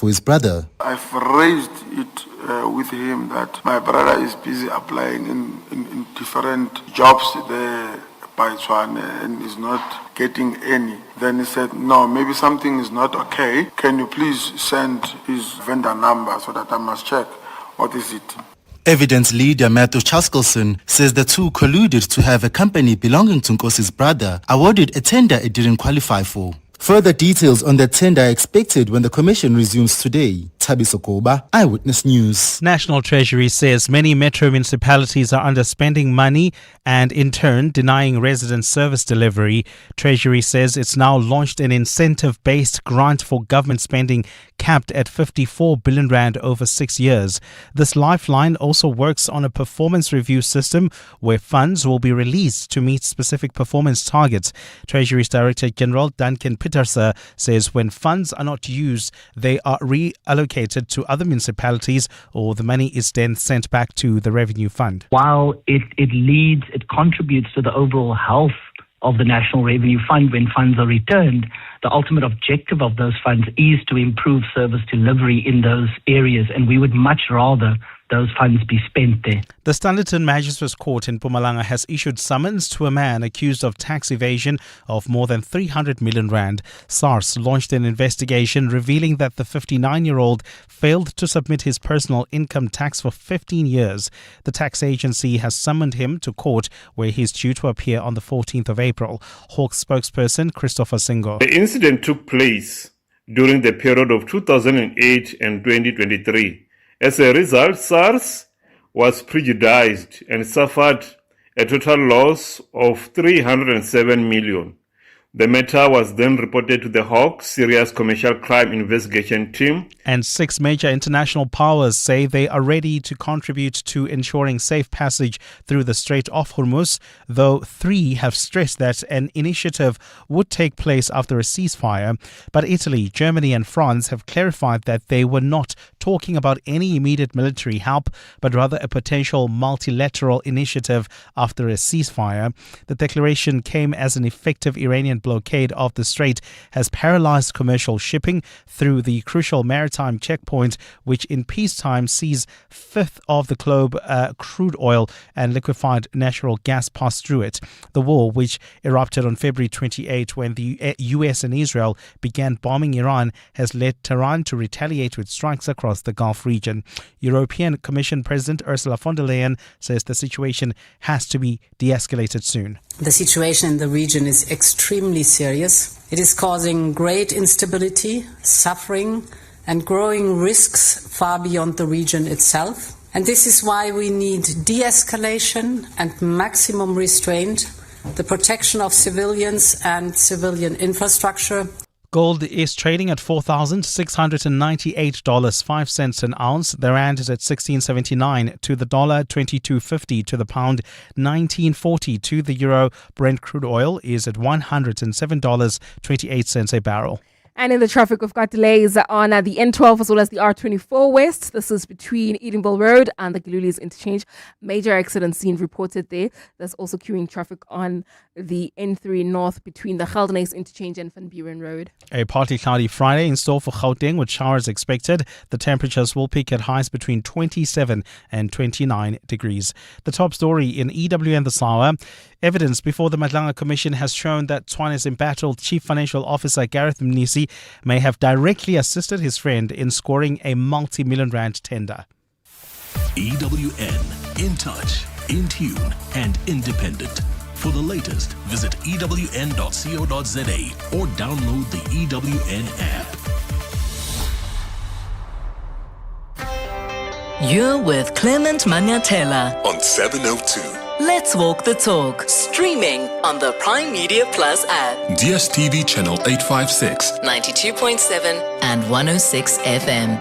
for his brother. I've raised it with him that my brother is busy applying in different jobs there by Tshwane and is not getting any. Then he said, no, maybe something is not okay. Can you please send his vendor number so that I must check what is it? Evidence leader Matthew Chaskelson says the two colluded to have a company belonging to Nkosi's brother awarded a tender it didn't qualify for. Further details on the tender are expected when the commission resumes today. Thabiso Koba, Eyewitness News. National Treasury says many metro municipalities are underspending money and in turn denying residents service delivery. Treasury says it's now launched an incentive-based grant for government spending capped at 54 billion rand over 6 years. This lifeline also works on a performance review system where funds will be released to meet specific performance targets. Treasury's Director General Duncan Pieterse says when funds are not used, they are reallocated to other municipalities or the money is then sent back to the revenue fund. While it contributes to the overall health of the National Revenue Fund when funds are returned, the ultimate objective of those funds is to improve service delivery in those areas, and we would much rather those funds be spent there. The Standerton Magistrates Court in Mpumalanga has issued summons to a man accused of tax evasion of more than 300 million rand. SARS launched an investigation revealing that the 59-year-old failed to submit his personal income tax for 15 years. The tax agency has summoned him to court where he is due to appear on the 14th of April. Hawk spokesperson Christopher Singo. The incident took place during the period of 2008 and 2023. As a result, SARS was prejudiced and suffered a total loss of 307 million. The matter was then reported to the Hawk Serious Commercial Crime Investigation Team. And 6 major international powers say they are ready to contribute to ensuring safe passage through the Strait of Hormuz, though 3 have stressed that an initiative would take place after a ceasefire. But Italy, Germany and France have clarified that they were not talking about any immediate military help, but rather a potential multilateral initiative after a ceasefire. The declaration came as an effective Iranian blockade of the strait has paralyzed commercial shipping through the crucial maritime checkpoint, which in peacetime sees 1/5 of the globe crude oil and liquefied natural gas pass through it. The war, which erupted on February 28 when the U.S. and Israel began bombing Iran, has led Tehran to retaliate with strikes across the Gulf region. European Commission President Ursula von der Leyen says the situation has to be de-escalated soon. The situation in the region is extremely serious. It is causing great instability, suffering, and growing risks far beyond the region itself. And this is why we need de-escalation and maximum restraint, the protection of civilians and civilian infrastructure. Gold is trading at $4,698.05 an ounce. The rand is at 16.79 to the dollar, 22.50 to the pound, 19.40 to the euro. Brent crude oil is at $107.28 a barrel. And in the traffic, we've got delays on the N12 as well as the R24 West. This is between Edinburgh Road and the Galulies Interchange. Major accident scene reported there. There's also queuing traffic on the N3 North between the Geldenhuys Interchange and Van Buren Road. A partly cloudy Friday in store for Gauteng with showers expected. The temperatures will peak at highs between 27 and 29 degrees. The top story in EWN this hour. Evidence before the Madlanga Commission has shown that Tshwane's embattled Chief Financial Officer Gareth Mnisi may have directly assisted his friend in scoring a multi-million rand tender. EWN, in touch, in tune and independent. For the latest, visit ewn.co.za or download the EWN app. You're with Clement Manyathela On 702. Let's Walk the Talk, streaming on the Prime Media Plus app. DSTV channel 856, 92.7 and 106 FM.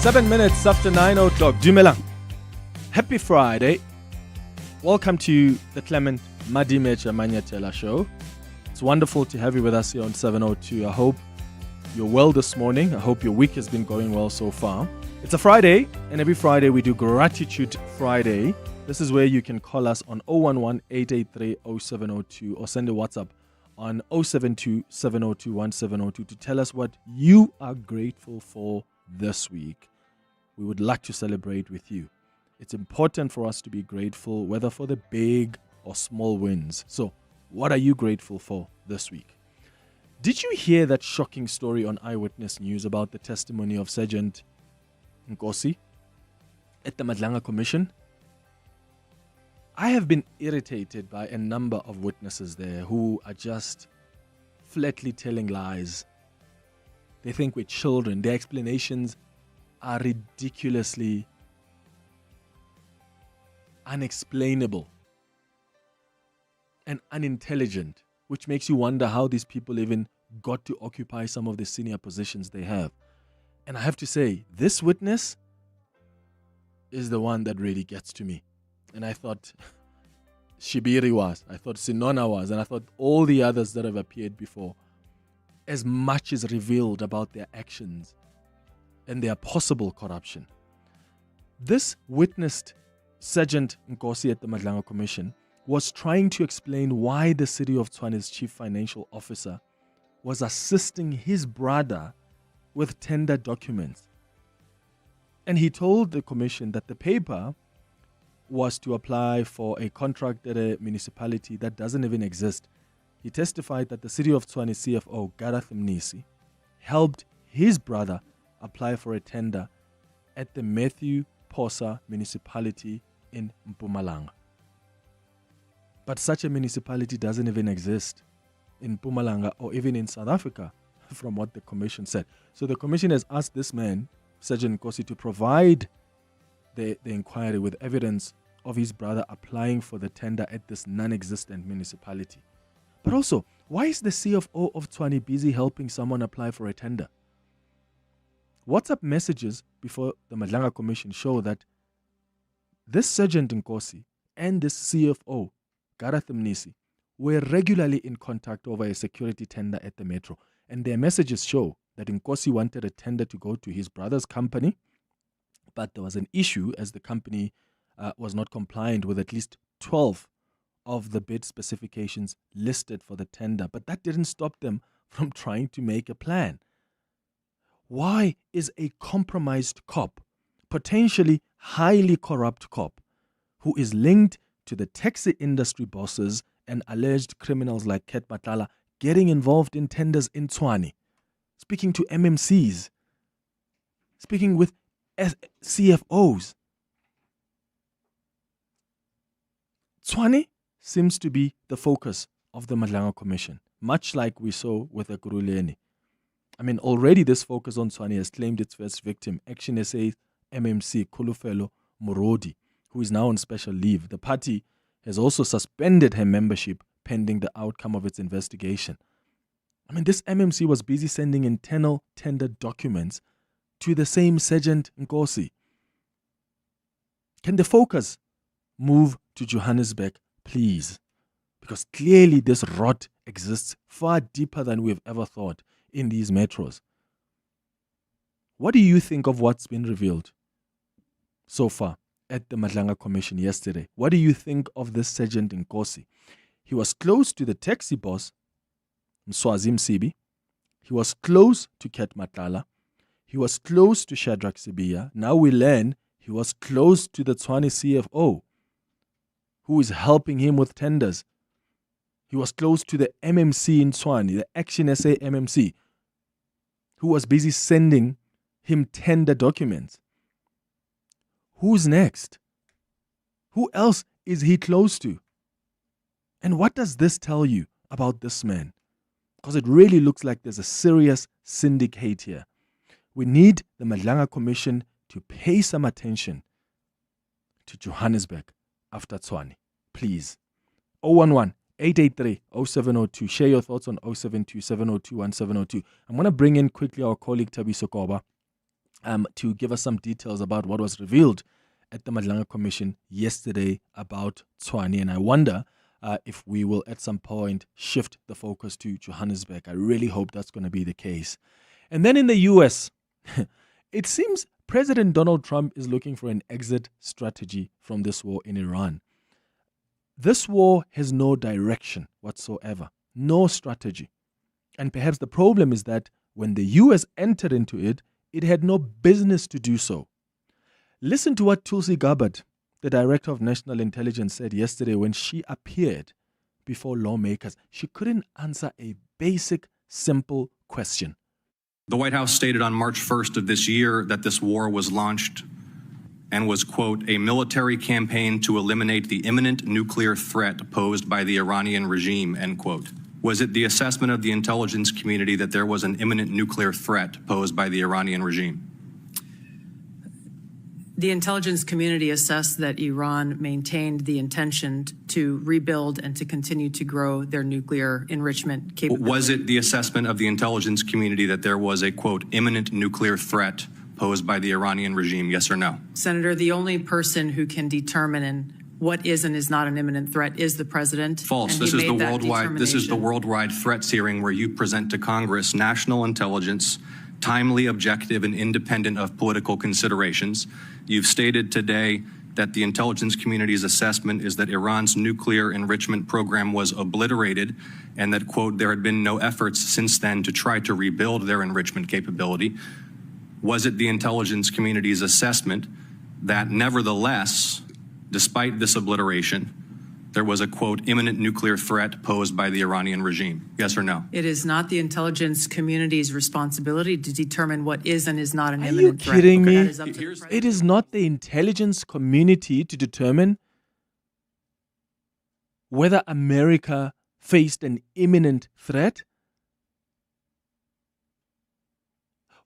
7 minutes after 9 o'clock. Dumelang. Happy Friday. Welcome to the Clement Manyathela show. It's wonderful to have you with us here on 702. I hope you're well this morning. I hope your week has been going well so far. It's a Friday, and every Friday we do Gratitude Friday. This is where you can call us on 011-883-0702 or send a WhatsApp on 072-702-1702 to tell us what you are grateful for this week. We would like to celebrate with you. It's important for us to be grateful, whether for the big or small wins. So, what are you grateful for this week? Did you hear that shocking story on Eyewitness News about the testimony of Sergeant Nkosi at the Mpumalanga Commission? I have been irritated by a number of witnesses there who are just flatly telling lies. They think we're children. Their explanations are ridiculously unexplainable and unintelligent, which makes you wonder how these people even got to occupy some of the senior positions they have. And I have to say, this witness is the one that really gets to me. And I thought Shibiri was, I thought Sinona was, and I thought all the others that have appeared before. As much is revealed about their actions and their possible corruption. This witnessed Sergeant Nkosi at the Mpumalanga Commission was trying to explain why the city of Tshwane's chief financial officer was assisting his brother with tender documents. And he told the commission that the paper was to apply for a contract at a municipality that doesn't even exist. He testified that the city of Tshwane CFO, Gareth Mnisi, helped his brother apply for a tender at the Matthew Posa municipality in Mpumalanga. But such a municipality doesn't even exist in Mpumalanga or even in South Africa, from what the commission said. So the commission has asked this man, Sergeant Nkosi, to provide the inquiry with evidence of his brother applying for the tender at this non-existent municipality. But also, why is the CFO of Tshwane busy helping someone apply for a tender? WhatsApp messages before the Mpumalanga Commission show that this Sergeant Nkosi and this CFO, Gareth Mnisi, were regularly in contact over a security tender at the metro. And their messages show that Nkosi wanted a tender to go to his brother's company, but there was an issue as the company was not compliant with at least 12 of the bid specifications listed for the tender. But that didn't stop them from trying to make a plan. Why is a compromised cop, potentially highly corrupt cop, who is linked to the taxi industry bosses and alleged criminals like Ket Matala, getting involved in tenders in Tshwane, speaking to MMCs, speaking with CFOs? Tshwane seems to be the focus of the Mpumalanga Commission, much like we saw with Ekurhuleni. I mean, already this focus on Tshwane has claimed its first victim, Action SA MMC Khulufelo Morodi, who is now on special leave. The party has also suspended her membership pending the outcome of its investigation. I mean, this MMC was busy sending internal tender documents to the same Sergeant Nkosi. Can the focus move to Johannesburg, please? Because clearly this rot exists far deeper than we've ever thought in these metros. What do you think of what's been revealed so far at the Mpumalanga Commission yesterday? What do you think of this Sergeant Nkosi? He was close to the taxi boss, Mswazi Msibi. He was close to Ket Matala. He was close to Shadrach Sibiya. Now we learn he was close to the Tshwane CFO, who is helping him with tenders. He was close to the MMC in Tshwane, the Action SA MMC, who was busy sending him tender documents. Who's next? Who else is he close to? And what does this tell you about this man? Because it really looks like there's a serious syndicate here. We need the Mpumalanga Commission to pay some attention to Johannesburg after Tshwane. Please. 011-883-0702. Share your thoughts on 072-702-1702. I'm going to bring in quickly our colleague Thabiso Koba to give us some details about what was revealed at the Madlanga Commission yesterday about Tshwane. And I wonder if we will at some point shift the focus to Johannesburg. I really hope that's going to be the case. And then in the U.S., it seems President Donald Trump is looking for an exit strategy from this war in Iran. This war has no direction whatsoever, no strategy. And perhaps the problem is that when the U.S. entered into it, it had no business to do so. Listen to what Tulsi Gabbard, the Director of National Intelligence, said yesterday when she appeared before lawmakers. She couldn't answer a basic, simple question. The White House stated on March 1st of this year that this war was launched and was, quote, a military campaign to eliminate the imminent nuclear threat posed by the Iranian regime, end quote. Was it the assessment of the intelligence community that there was an imminent nuclear threat posed by the Iranian regime? The intelligence community assessed that Iran maintained the intention to rebuild and to continue to grow their nuclear enrichment capability. Was it the assessment of the intelligence community that there was a, quote, imminent nuclear threat posed by the Iranian regime, yes or no? Senator, the only person who can determine what is and is not an imminent threat is the president. False. This is the worldwide threats hearing where you present to Congress national intelligence, timely, objective, and independent of political considerations. You've stated today that the intelligence community's assessment is that Iran's nuclear enrichment program was obliterated and that, quote, there had been no efforts since then to try to rebuild their enrichment capability. Was it the intelligence community's assessment that nevertheless, despite this obliteration, there was a, quote, imminent nuclear threat posed by the Iranian regime? Yes or no? It is not the intelligence community's responsibility to determine what is and is not an imminent threat. Are you kidding me? It is not the intelligence community to determine whether America faced an imminent threat.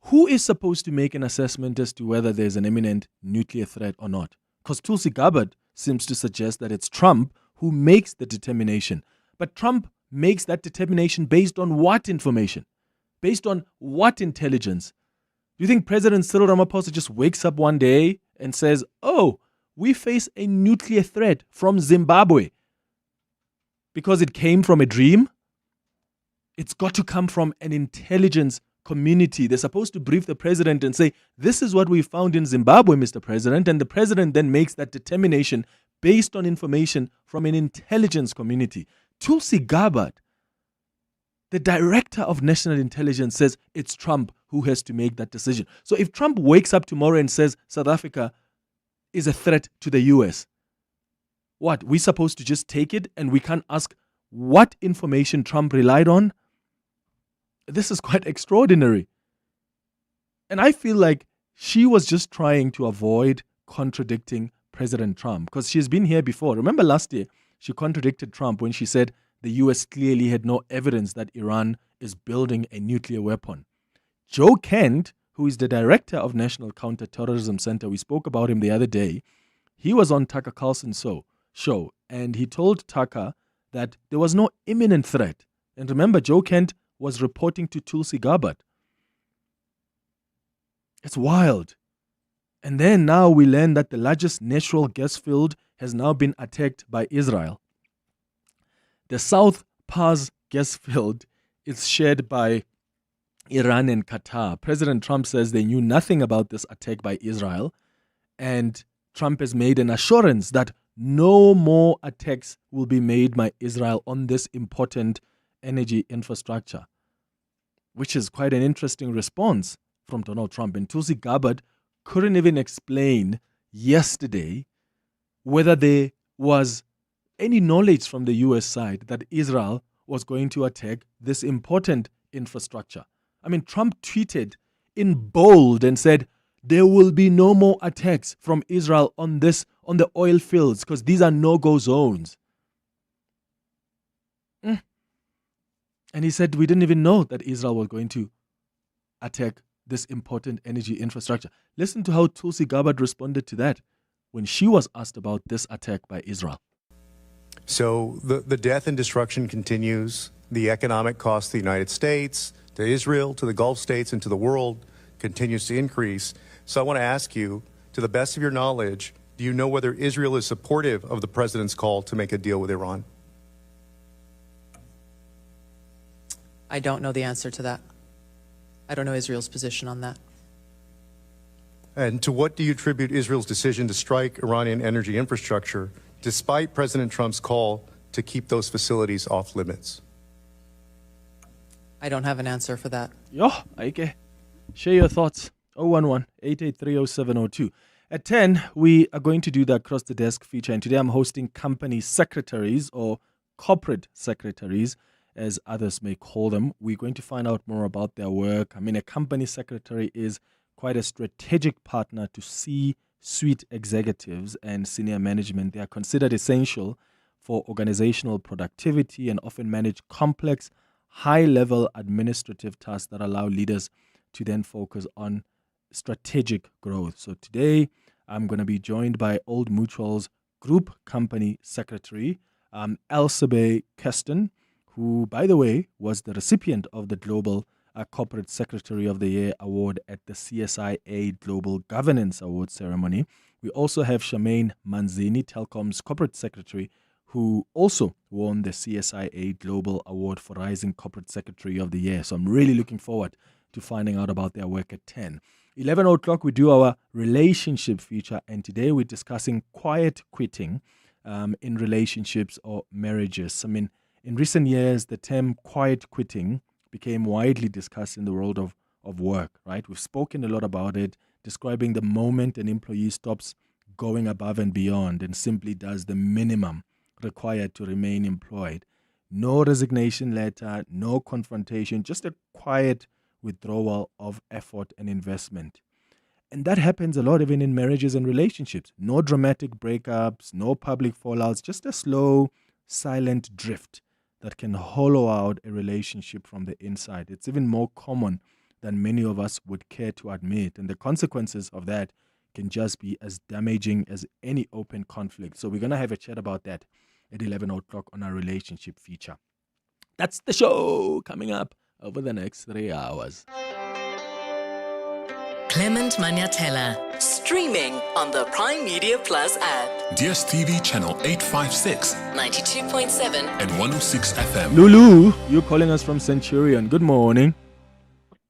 Who is supposed to make an assessment as to whether there's an imminent nuclear threat or not? Because Tulsi Gabbard seems to suggest that it's Trump who makes the determination. But Trump makes that determination based on what information? Based on what intelligence? Do you think President Cyril Ramaphosa just wakes up one day and says, oh, we face a nuclear threat from Zimbabwe because it came from a dream? It's got to come from an intelligence community. They're supposed to brief the president and say, this is what we found in Zimbabwe, Mr. President. And the president then makes that determination based on information from an intelligence community. Tulsi Gabbard, the director of national intelligence, says it's Trump who has to make that decision. So if Trump wakes up tomorrow and says South Africa is a threat to the US, what? We're supposed to just take it and we can't ask what information Trump relied on? This is quite extraordinary. And I feel like she was just trying to avoid contradicting President Trump because she's been here before. Remember last year, she contradicted Trump when she said the US clearly had no evidence that Iran is building a nuclear weapon. Joe Kent, who is the director of National Counterterrorism Center, we spoke about him the other day, he was on Tucker Carlson's show and he told Tucker that there was no imminent threat. And remember, Joe Kent was reporting to Tulsi Gabbard. It's wild. And then now we learn that the largest natural gas field has now been attacked by Israel. The South Pars gas field is shared by Iran and Qatar. President Trump says they knew nothing about this attack by Israel. And Trump has made an assurance that no more attacks will be made by Israel on this important energy infrastructure, which is quite an interesting response from Donald Trump. And Tulsi Gabbard couldn't even explain yesterday whether there was any knowledge from the US side that Israel was going to attack this important infrastructure. I mean, Trump tweeted in bold and said, there will be no more attacks from Israel on the oil fields because these are no-go zones. And he said, we didn't even know that Israel was going to attack this important energy infrastructure. Listen to how Tulsi Gabbard responded to that when she was asked about this attack by Israel. So the death and destruction continues. The economic cost to the United States, to Israel, to the Gulf states, and to the world continues to increase. So I want to ask you, to the best of your knowledge, do you know whether Israel is supportive of the president's call to make a deal with Iran? I don't know the answer to that. I don't know Israel's position on that. And to what do you attribute Israel's decision to strike Iranian energy infrastructure, despite President Trump's call to keep those facilities off limits? I don't have an answer for that. Yo, Aike. Share your thoughts. 011-883-0702. At 10, we are going to do the Across the Desk feature. And today I'm hosting company secretaries or corporate secretaries, as others may call them. We're going to find out more about their work. I mean, a company secretary is quite a strategic partner to C-suite executives and senior management. They are considered essential for organizational productivity and often manage complex, high-level administrative tasks that allow leaders to then focus on strategic growth. So today, I'm going to be joined by Old Mutual's Group Company Secretary, Elsabe Keston, who, by the way, was the recipient of the Global Corporate Secretary of the Year Award at the CSIA Global Governance Award ceremony. We also have Charmaine Manzini, Telkom's Corporate Secretary, who also won the CSIA Global Award for Rising Corporate Secretary of the Year. So I'm really looking forward to finding out about their work at 10. 11 o'clock, we do our relationship feature, and today we're discussing quiet quitting in relationships or marriages. I mean, in recent years, the term quiet quitting became widely discussed in the world of work, right? We've spoken a lot about it, describing the moment an employee stops going above and beyond and simply does the minimum required to remain employed. No resignation letter, no confrontation, just a quiet withdrawal of effort and investment. And that happens a lot even in marriages and relationships. No dramatic breakups, no public fallouts, just a slow, silent drift that can hollow out a relationship from the inside. It's even more common than many of us would care to admit. And the consequences of that can just be as damaging as any open conflict. So we're going to have a chat about that at 11 o'clock on our relationship feature. That's the show coming up over the next 3 hours. Clement Manyathela, streaming on the Prime Media Plus app. DSTV channel 856, 92.7 and 106 FM. Lulu, you're calling us from Centurion. Good morning.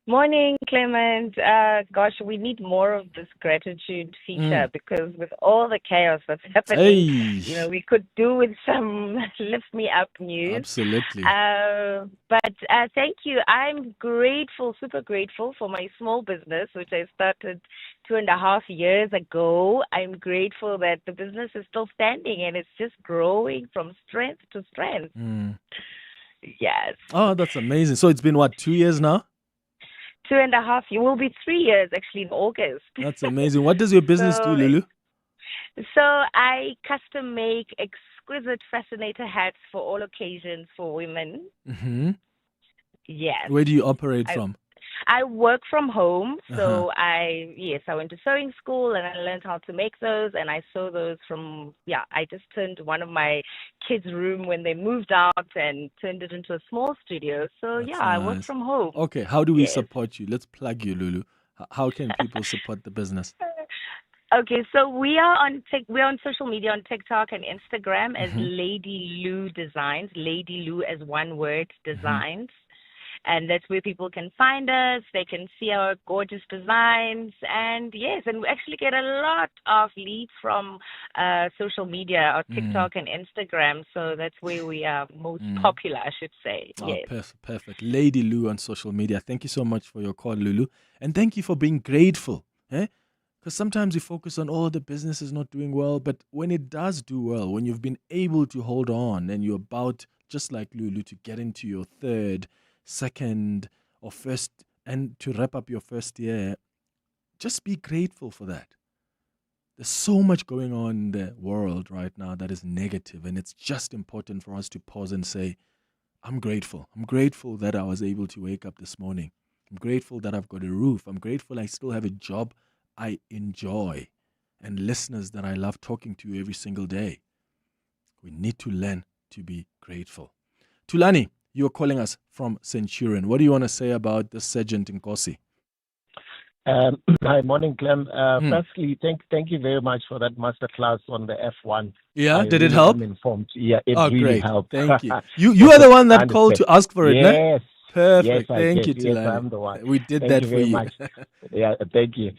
Morning, Clement. Gosh, we need more of this gratitude feature because with all the chaos that's happening, we could do with some lift me up news. Absolutely. But thank you. I'm grateful, super grateful for my small business, which I started 2.5 years ago. I'm grateful that the business is still standing and it's just growing from strength to strength. Yes. Oh, that's amazing. So it's been, 2 years now? 2.5 years. It will be 3 years actually in August. That's amazing. What does your business do, Lulu? So I custom make exquisite fascinator hats for all occasions for women. Mm-hmm. Yes. Where do you operate from? I work from home, so I went to sewing school and I learned how to make those, and I sew those I just turned one of my kids' room when they moved out and turned it into a small studio. So That's I nice. work from home. Okay, how do we support you? Let's plug you, Lulu. How can people support the business? Okay, so we are on we're on social media on TikTok and Instagram as Lady Lou Designs, Lady Lou as one word, Designs. And that's where people can find us. They can see our gorgeous designs. And we actually get a lot of leads from social media, our TikTok and Instagram. So that's where we are most popular, I should say. Oh, perfect. Lady Lou on social media. Thank you so much for your call, Lulu. And thank you for being grateful. Because sometimes we focus on, the business is not doing well. But when it does do well, when you've been able to hold on and you're about, just like Lulu, to get into your third, second or first, and to wrap up your first year, just be grateful for that. There's so much going on in the world right now that is negative, and it's just important for us to pause and say, I'm grateful. I'm grateful that I was able to wake up this morning. I'm grateful that I've got a roof. I'm grateful I still have a job I enjoy and listeners that I love talking to every single day. We need to learn to be grateful. Tulani, you're calling us from Centurion. What do you want to say about the Sergeant Nkosi? Hi, morning, Clem. Firstly, thank you very much for that masterclass on the F1. Yeah, I did it really help? am informed. Yeah, it Oh, really great. helped. Thank you. You are the one that called to ask for it, Yes. ne? Perfect. Yes, I Thank did. you, Yes, Tilani. I'm the one. We did Thank that you for very you. much. Yeah, thank you.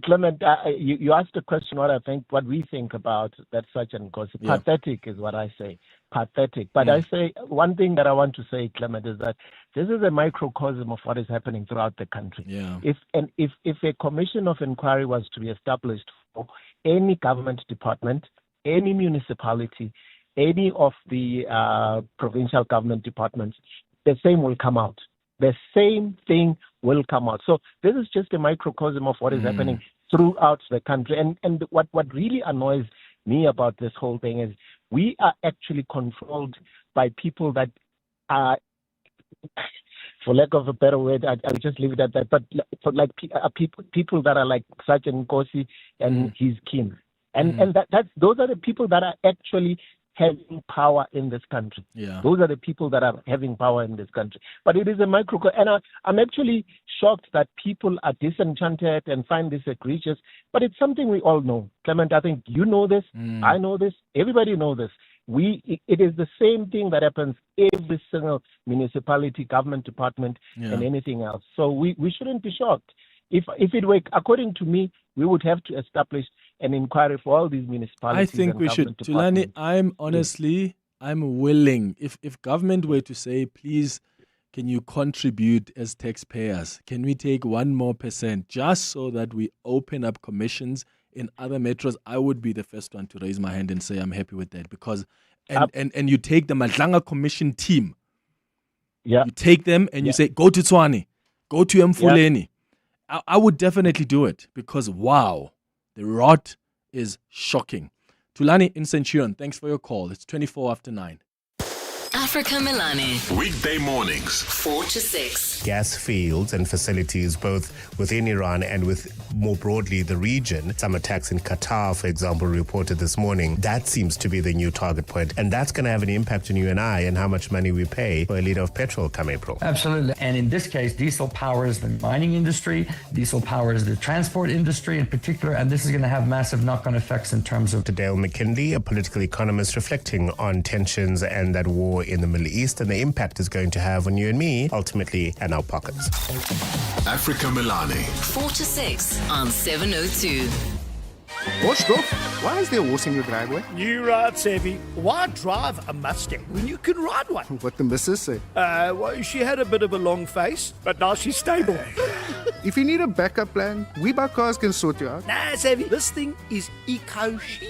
Clement, you asked a question what we think about that such and cause. Yeah. Pathetic is what I say. Pathetic. But I say one thing that I want to say, Clement, is that this is a microcosm of what is happening throughout the country. Yeah. If a commission of inquiry was to be established for any government department, any municipality, any of the provincial government departments, the same will come out. The same thing will come out. So this is just a microcosm of what is happening throughout the country. And what really annoys me about this whole thing is we are actually controlled by people that are, for lack of a better word, I'll just leave it at that. But for like people that are like Sergeant Nkosi and his kin, and those are the people that are actually having power in this country. Yeah. Those are the people that are having power in this country. But it is a microcosm, and I'm actually shocked that people are disenchanted and find this egregious. But it's something we all know. Clement, I think you know this. I know this. Everybody knows this. It is the same thing that happens every single municipality, government department, and anything else. So we shouldn't be shocked. If it were according to me, we would have to establish an inquiry for all these municipalities. I think and we should. Tulani, I'm willing. If government were to say, please, can you contribute as taxpayers? Can we take 1% more just so that we open up commissions in other metros? I would be the first one to raise my hand and say I'm happy with that, because and you take the Madlanga Commission team. Yeah. You take them and you say, go to Tshwane, go to Mfuleni. I would definitely do it, because wow, the rot is shocking. Tulani in Centurion, thanks for your call. It's 24 after 9. Africa Milani. Weekday mornings, 4 to 6. Gas fields and facilities both within Iran and with more broadly the region. Some attacks in Qatar, for example, reported this morning. That seems to be the new target point. And that's going to have an impact on you and I and how much money we pay for a litre of petrol come April. Absolutely. And in this case, diesel powers the mining industry. Diesel powers the transport industry in particular. And this is going to have massive knock-on effects in terms of... Dale McKinley, a political economist, reflecting on tensions and that war in the Middle East and the impact it's going to have on you and me, ultimately, and our pockets. Africa Milani. 4 to 6 on 702. What's up? Why is there a horse in your driveway? You right, Savvy. Why drive a Mustang when you can ride one? What the missus say? Well, she had a bit of a long face, but now she's stable. If you need a backup plan, We Buy Cars can sort you out. Nah, Savvy, this thing is eco-chic.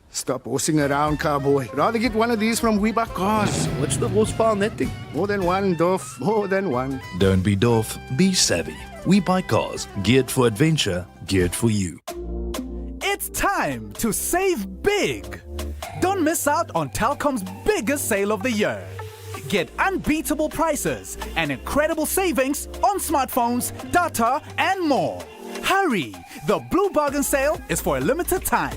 Stop horsing around, cowboy. Rather get one of these from We Buy Cars. What's the horsepower on that thing? More than one, Dolph. More than one. Don't be Dolph, be savvy. We Buy Cars, geared for adventure, geared for you. It's time to save big. Don't miss out on Telkom's biggest sale of the year. Get unbeatable prices and incredible savings on smartphones, data, and more. Hurry! The Blue Bargain Sale is for a limited time.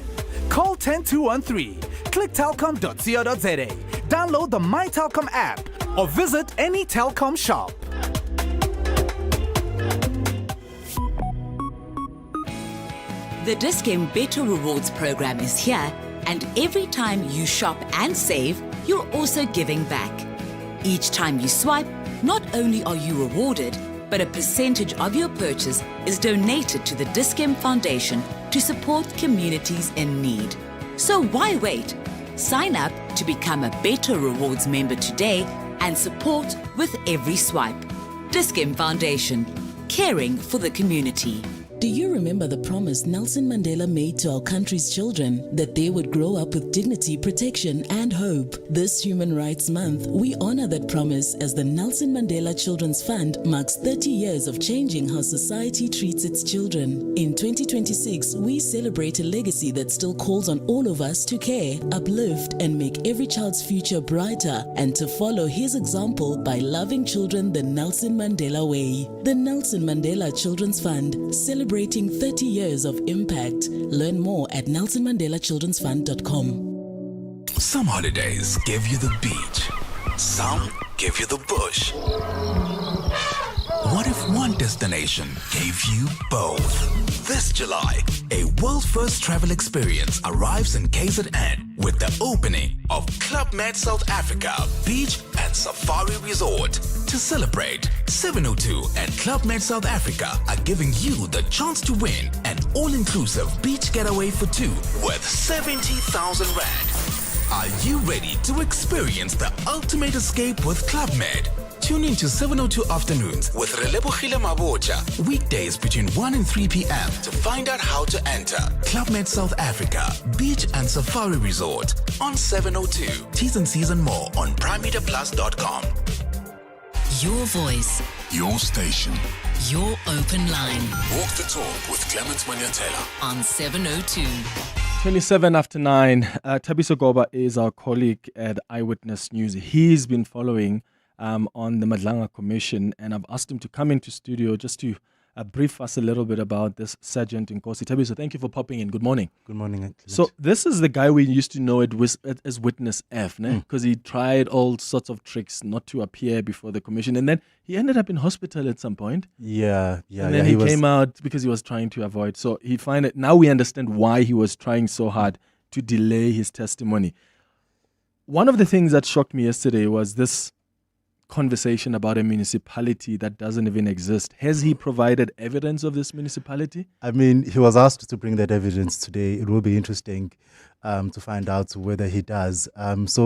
Call 10213, click telkom.co.za, download the My Telkom app, or visit any Telkom shop. The Dis-Chem Better Rewards program is here, and every time you shop and save, you're also giving back. Each time you swipe, not only are you rewarded, but a percentage of your purchase is donated to the Dis-Chem Foundation to support communities in need. So why wait? Sign up to become a Better Rewards member today and support with every swipe. Dis-Chem Foundation, caring for the community. Do you remember the promise Nelson Mandela made to our country's children that they would grow up with dignity, protection, and hope? This Human Rights Month, we honor that promise as the Nelson Mandela Children's Fund marks 30 years of changing how society treats its children. In 2026, we celebrate a legacy that still calls on all of us to care, uplift, and make every child's future brighter, and to follow his example by loving children the Nelson Mandela way. The Nelson Mandela Children's Fund, celebrating 30 years of impact. Learn more at nelsonmandelachildrensfund.com. Some holidays give you the beach. Some give you the bush. What if one destination gave you both? This July, a world-first travel experience arrives in KZN with the opening of Club Med South Africa Beach and Safari Resort. To celebrate, 702 and Club Med South Africa are giving you the chance to win an all-inclusive beach getaway for two worth 70,000 Rand. Are you ready to experience the ultimate escape with Club Med? Tune in to 702 Afternoons with Relebohile Mabocha, weekdays between 1 and 3 p.m. to find out how to enter Club Med South Africa Beach and Safari Resort on 702. T's and C's and more on primemediaplus.com. Your voice, Your station. your open line Walk the talk with Clement Manyathela. on 702. 27 after 9. Thabiso Goba is our colleague at Eyewitness News. He's been following on the Mpumalanga Commission, and I've asked him to come into studio just to brief us a little bit about this Sergeant Nkosi. Thabiso, thank you for popping in. Good morning. Good morning. Clement. So this is the guy we used to know as Witness F, because he tried all sorts of tricks not to appear before the commission, and then he ended up in hospital at some point. Yeah. And then he came out because he was trying to avoid. So now we understand why he was trying so hard to delay his testimony. One of the things that shocked me yesterday was this conversation about a municipality that doesn't even exist. Has he provided evidence of this municipality? I mean, he was asked to bring that evidence today. It will be interesting to find out whether he does. The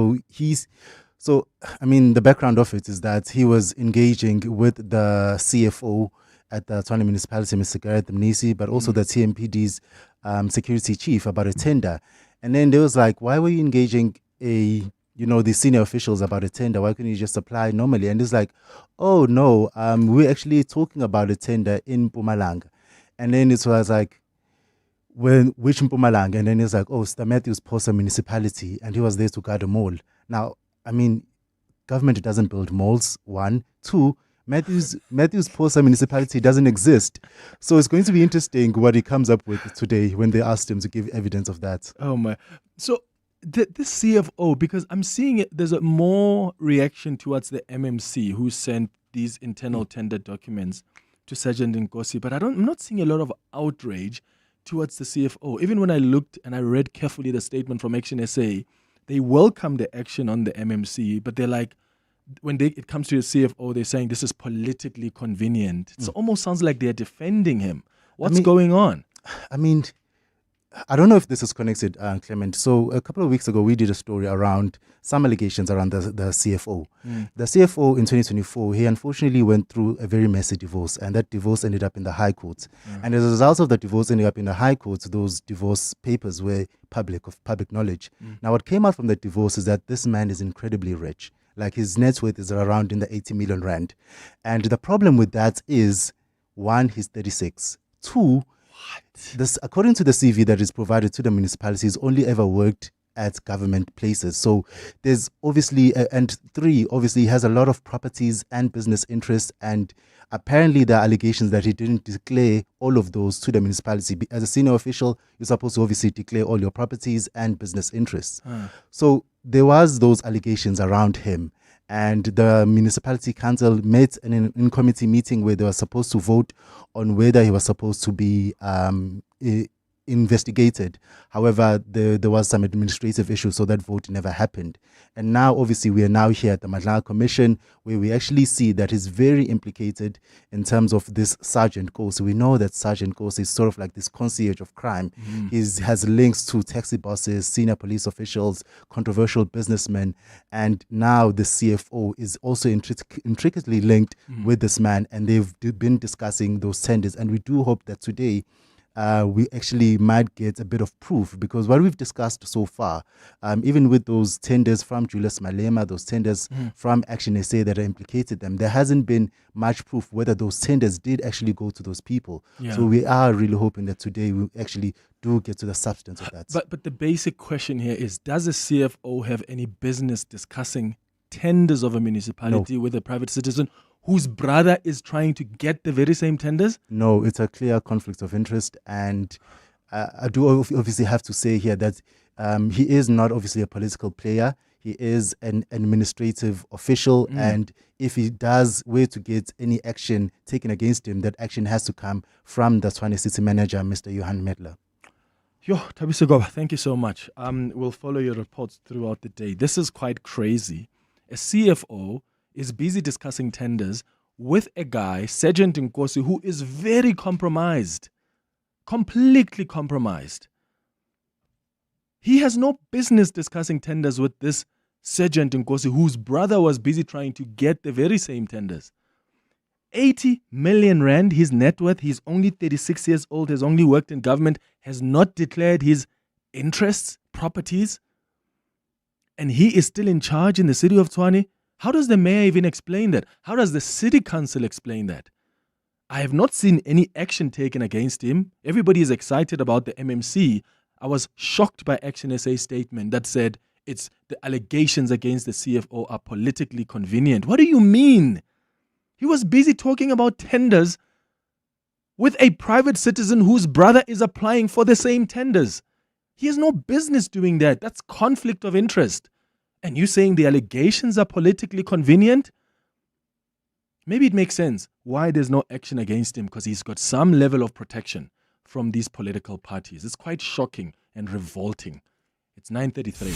background of it is that he was engaging with the CFO at the Tshwane municipality, Mr. Gareth Mnisi, but also the JMPD's security chief about a tender. And then they was like, why were you engaging the senior officials about a tender? Why couldn't you just apply normally? And it's like, oh no, we're actually talking about a tender in Mpumalanga. And then it was like, which Mpumalanga? And then it's like, oh, Sir Matthews Posa municipality, and he was there to guard a mall. Now, I mean, government doesn't build malls, one. Two, Matthews Posa municipality doesn't exist. So it's going to be interesting what he comes up with today when they asked him to give evidence of that. Oh my. So this CFO, because I'm seeing it, there's a more reaction towards the MMC who sent these internal tender documents to Sergeant Nkosi, but I'm not seeing a lot of outrage towards the CFO. Even when I looked and I read carefully the statement from Action SA, they welcome the action on the MMC, but they're like, when it comes to the CFO, they're saying this is politically convenient. It almost sounds like they're defending him. What's going on? I mean, I don't know if this is connected, Clement. So a couple of weeks ago, we did a story around some allegations around the CFO. The CFO in 2024, he unfortunately went through a very messy divorce, and that divorce ended up in the High Court. And as a result of the divorce ending up in the High Court, those divorce papers were of public knowledge. Now, what came out from that divorce is that this man is incredibly rich. Like, his net worth is around in the 80 million Rand. And the problem with that is, one, he's 36. Two, this, according to the CV that is provided to the municipalities, only ever worked at government places. So there's obviously, and three, obviously he has a lot of properties and business interests, and apparently there are allegations that he didn't declare all of those to the municipality. As a senior official, you're supposed to obviously declare all your properties and business interests. So there was those allegations around him. And the municipality council met in committee meeting where they were supposed to vote on whether he was supposed to be investigated. However, there was some administrative issues, so that vote never happened. And now, obviously, we are now here at the Mpumalanga Commission, where we actually see that he's very implicated in terms of this Sergeant Nkosi. We know that Sergeant Nkosi is sort of like this concierge of crime. He has links to taxi bosses, senior police officials, controversial businessmen, and now the CFO is also intricately linked with this man, and they've been discussing those tenders. And we do hope that today we actually might get a bit of proof, because what we've discussed so far, even with those tenders from Julius Malema, those tenders from Action SA that implicated them, there hasn't been much proof whether those tenders did actually go to those people. So we are really hoping that today we actually do get to the substance of that. But the basic question here is, does a CFO have any business discussing tenders of a municipality with a private citizen whose brother is trying to get the very same tenders? No, it's a clear conflict of interest. And I do obviously have to say here that he is not obviously a political player. he is an administrative official, and if he were to get any action taken against him, that action has to come from the Tshwane City Manager, Mr. Johan Medler. Yo, Thabiso Goba, thank you so much. We'll follow your reports throughout the day. This is quite crazy. A CFO is busy discussing tenders with a guy, Sergeant Nkosi, who is very compromised, completely compromised. He has no business discussing tenders with this Sergeant Nkosi, whose brother was busy trying to get the very same tenders. 80 million rand, his net worth. He's only 36 years old, has only worked in government, has not declared his interests, properties, and he is still in charge in the city of Tshwane. How does the mayor even explain that? How does the city council explain that? I have not seen any action taken against him. Everybody is excited about the MMC. I was shocked by Action SA's statement that said it's the allegations against the CFO are politically convenient. What do you mean? He was busy talking about tenders with a private citizen whose brother is applying for the same tenders. He has no business doing that. That's conflict of interest. And you saying the allegations are politically convenient? Maybe it makes sense why there's no action against him, because he's got some level of protection from these political parties. It's quite shocking and revolting. It's 9:33.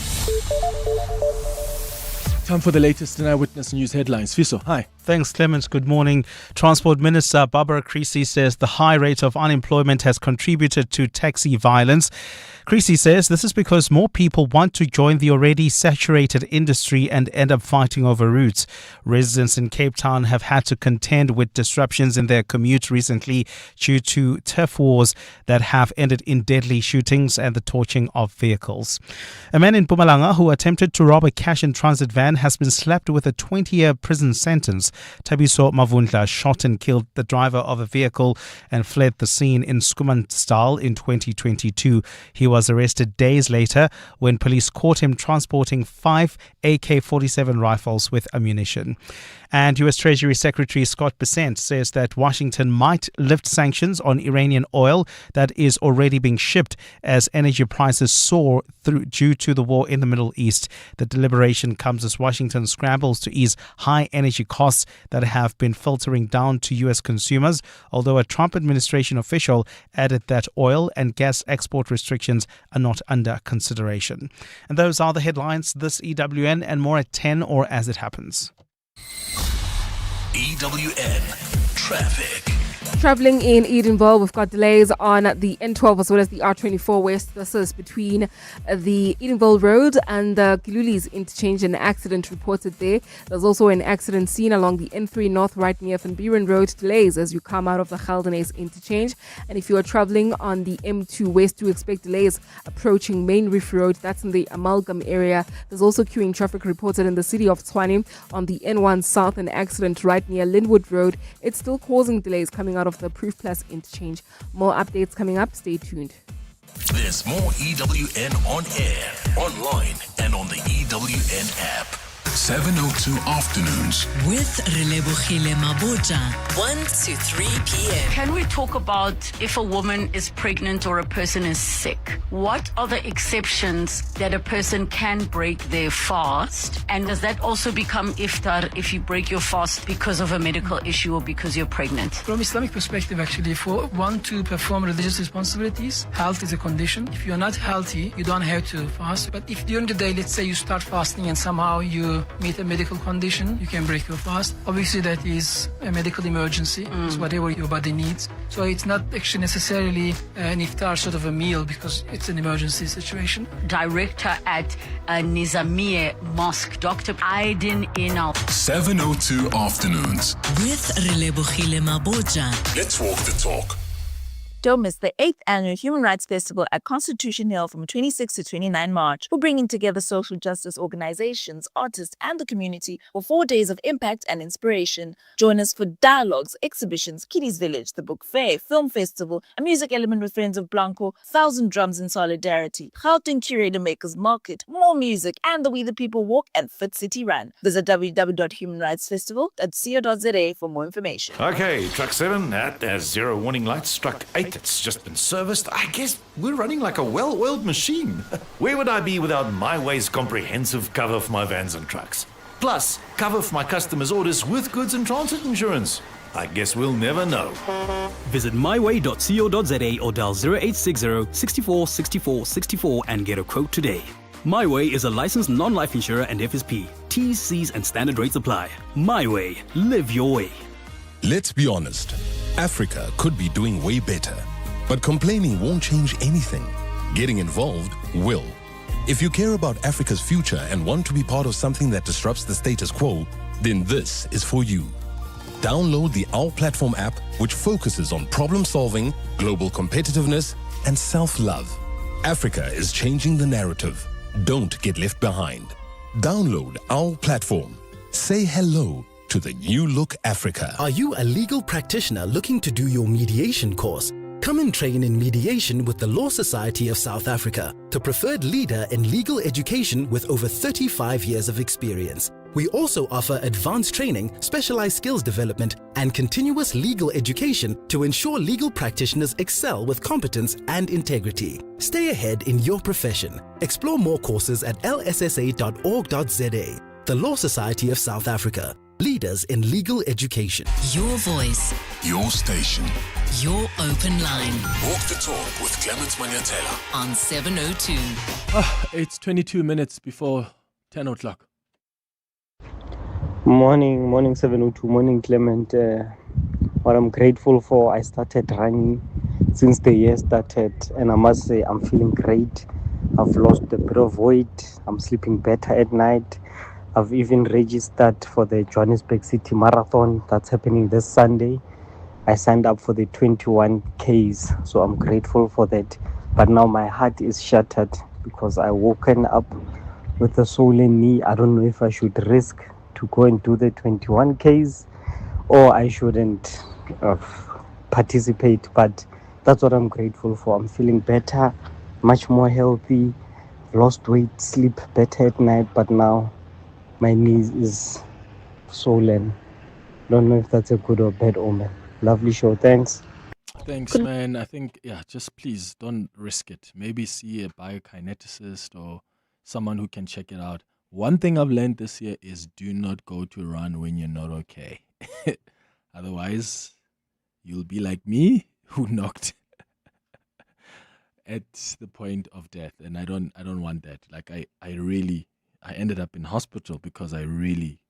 Time for the latest in Eyewitness News headlines. Fiso, hi. Thanks, Clement. Good morning. Transport Minister Barbara Creasy says the high rate of unemployment has contributed to taxi violence. Creasy says this is because more people want to join the already saturated industry and end up fighting over routes. Residents in Cape Town have had to contend with disruptions in their commute recently due to turf wars that have ended in deadly shootings and the torching of vehicles. A man in Mpumalanga who attempted to rob a cash-in-transit van has been slapped with a 20-year prison sentence. Thabiso Mavundla shot and killed the driver of a vehicle and fled the scene in Schoemanstall in 2022. He was arrested days later when police caught him transporting 5 AK-47 rifles with ammunition. And U.S. Treasury Secretary Scott Bessent says that Washington might lift sanctions on Iranian oil that is already being shipped as energy prices soar due to the war in the Middle East. The deliberation comes as Washington scrambles to ease high energy costs that have been filtering down to U.S. consumers, although a Trump administration official added that oil and gas export restrictions are not under consideration. And those are the headlines this EWN, and more at 10 or as it happens. EWN Traffic. Travelling in Edenville, we've got delays on the N12 as well as the R24 West. This is between the Edenville Road and the Giluli's interchange. An accident reported there. There's also an accident seen along the N3 North right near Van Buren Road. Delays as you come out of the Geldenes interchange. And if you are travelling on the M2 West, do expect delays approaching Main Reef Road. That's in the Amalgam area. There's also queuing traffic reported in the city of Tshwane on the N1 South. An accident right near Linwood Road. It's still causing delays coming out of the Proof Plus interchange. More updates coming up. Stay tuned. There's more EWN on air, online, and on the EWN app. 7:02 afternoons with Relebohile Mabota, 1 to 3 p.m. Can we talk about if a woman is pregnant or a person is sick? What are the exceptions that a person can break their fast? And does that also become iftar if you break your fast because of a medical issue or because you're pregnant? From Islamic perspective, actually, for one to perform religious responsibilities, health is a condition. If you're not healthy, you don't have to fast. But if during the day, let's say you start fasting and somehow you meet a medical condition, you can break your fast. Obviously, that is a medical emergency. It's whatever your body needs. So it's not actually necessarily an iftar sort of a meal because it's an emergency situation. Director at Nizamiye Mosque, Dr. Aydin Inal. 7:02 afternoons with Relebohile Maboja. Let's walk the talk. Don't miss the 8th Annual Human Rights Festival at Constitution Hill from 26 to 29 March. We're bringing together social justice organizations, artists, and the community for 4 days of impact and inspiration. Join us for dialogues, exhibitions, Kiddies Village, the Book Fair, Film Festival, a music element with Friends of Blanco, 1,000 Drums in Solidarity, Gauteng Curator Makers Market, more music, and the We the People Walk and Fit City Run. Visit www.humanrightsfestival.co.za for more information. Okay, Truck 7 at Zero Warning Lights struck 8 right, it's just been serviced. I guess we're running like a well-oiled machine. Where would I be without My Way's comprehensive cover for my vans and trucks? Plus, cover for my customers' orders with goods and transit insurance. I guess we'll never know. Visit myway.co.za or dial 0860 64 64 64 and get a quote today. My Way is a licensed non-life insurer and FSP. T's, C's and standard rates apply. My Way. Live your way. Let's be honest. Africa could be doing way better. But complaining won't change anything. Getting involved will. If you care about Africa's future and want to be part of something that disrupts the status quo, then this is for you. Download the Our Platform app, which focuses on problem solving, global competitiveness, and self-love. Africa is changing the narrative. Don't get left behind. Download Our Platform. Say hello to the new look Africa. Are you a legal practitioner looking to do your mediation course? Come and train in mediation with the Law Society of South Africa, the preferred leader in legal education with over 35 years of experience. We also offer advanced training, specialized skills development, and continuous legal education to ensure legal practitioners excel with competence and integrity. Stay ahead in your profession. Explore more courses at lssa.org.za. The Law Society of South Africa. Leaders in legal education. Your voice. Your station. Your open line. Walk the talk with Clement Manyathela. On 702. It's 22 minutes before 10 o'clock. Morning 702. Morning, Clement. What I'm grateful for, I started running since the year started, and I must say I'm feeling great. I've lost a bit of weight. I'm sleeping better at night. I've even registered for the Johannesburg City Marathon that's happening this Sunday. I signed up for the 21 Ks, so I'm grateful for that. But now my heart is shattered because I woken up with a swollen knee. I don't know if I should risk to go and do the 21 Ks or I shouldn't participate. But that's what I'm grateful for. I'm feeling better, much more healthy, lost weight, sleep better at night, but now my knee is swollen. Don't know if that's a good or bad omen. Lovely show. Thanks. Thanks, man. I think, just please don't risk it. Maybe see a biokineticist or someone who can check it out. One thing I've learned this year is do not go to run when you're not okay. Otherwise, you'll be like me, who knocked at the point of death. And I don't want that. Like I ended up in hospital because I really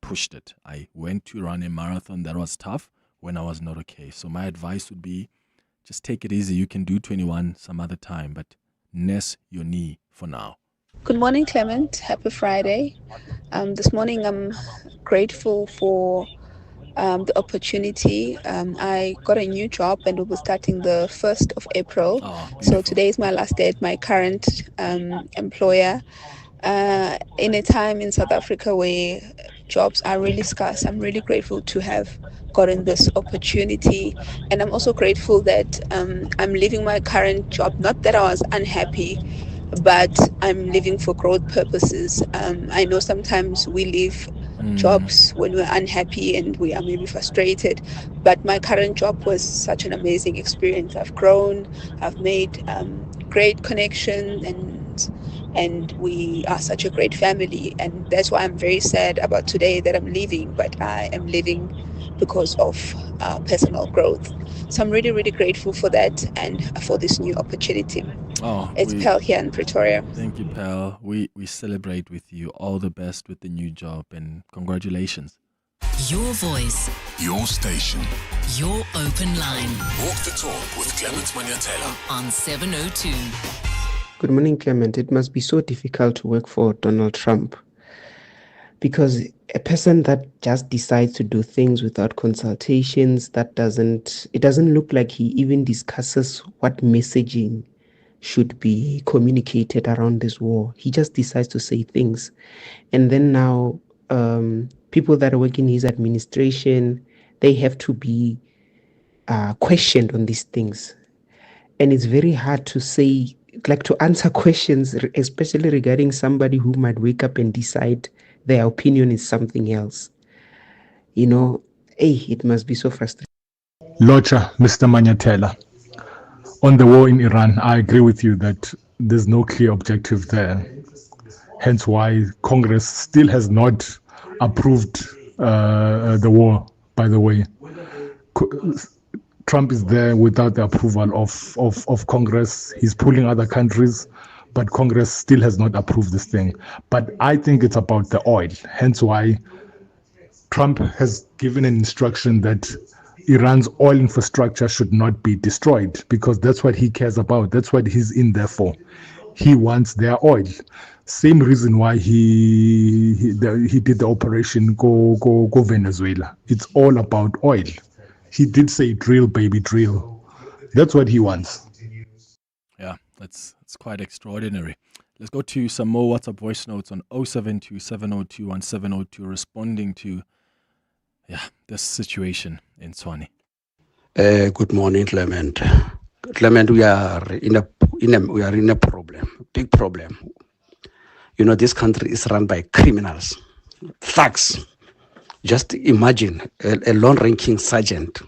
pushed it. I went to run a marathon that was tough when I was not okay. So my advice would be just take it easy. You can do 21 some other time, but nurse your knee for now. Good morning, Clement. Happy Friday. This morning I'm grateful for the opportunity. I got a new job and we'll be starting the 1st of April. So today is my last day at my current employer. In a time in South Africa where jobs are really scarce, I'm really grateful to have gotten this opportunity. And I'm also grateful that I'm leaving my current job. Not that I was unhappy, but I'm leaving for growth purposes. I know sometimes we leave jobs when we're unhappy and we are maybe frustrated, but my current job was such an amazing experience. I've grown, I've made great connections, and we are such a great family, and that's why I'm very sad about today that I'm leaving, but I am leaving because of personal growth. So I'm really grateful for that and for this new opportunity. It's Pearl here in Pretoria. Thank you, Pearl. We celebrate with you. All the best with the new job and congratulations. Your voice. Your station. Your open line. Walk the talk with Clement Manyathela. On 702. Good morning, Clement. It must be so difficult to work for Donald Trump because a person that just decides to do things without consultations, it doesn't look like he even discusses what messaging should be communicated around this war. He just decides to say things. And then now people that work in his administration, they have to be questioned on these things. And it's very hard to say, to answer questions, especially regarding somebody who might wake up and decide their opinion is something else. It must be so frustrating. Locha, Mr. Manyathela. On the war in Iran, I agree with you that there's no clear objective there. Hence why Congress still has not approved the war, by the way. Trump is there without the approval of Congress. He's pulling other countries, but Congress still has not approved this thing. But I think it's about the oil. Hence why Trump has given an instruction that Iran's oil infrastructure should not be destroyed, because that's what he cares about. That's what he's in there for. He wants their oil. Same reason why he did the operation go Venezuela. It's all about oil. He did say drill, baby, drill. That's what he wants. Yeah, it's quite extraordinary. Let's go to some more WhatsApp voice notes on 072 702 1702 responding to this situation in Tshwane. Good morning, Clement. Clement, we are in a problem, big problem. You know, this country is run by criminals, thugs. Just imagine a lone-ranking sergeant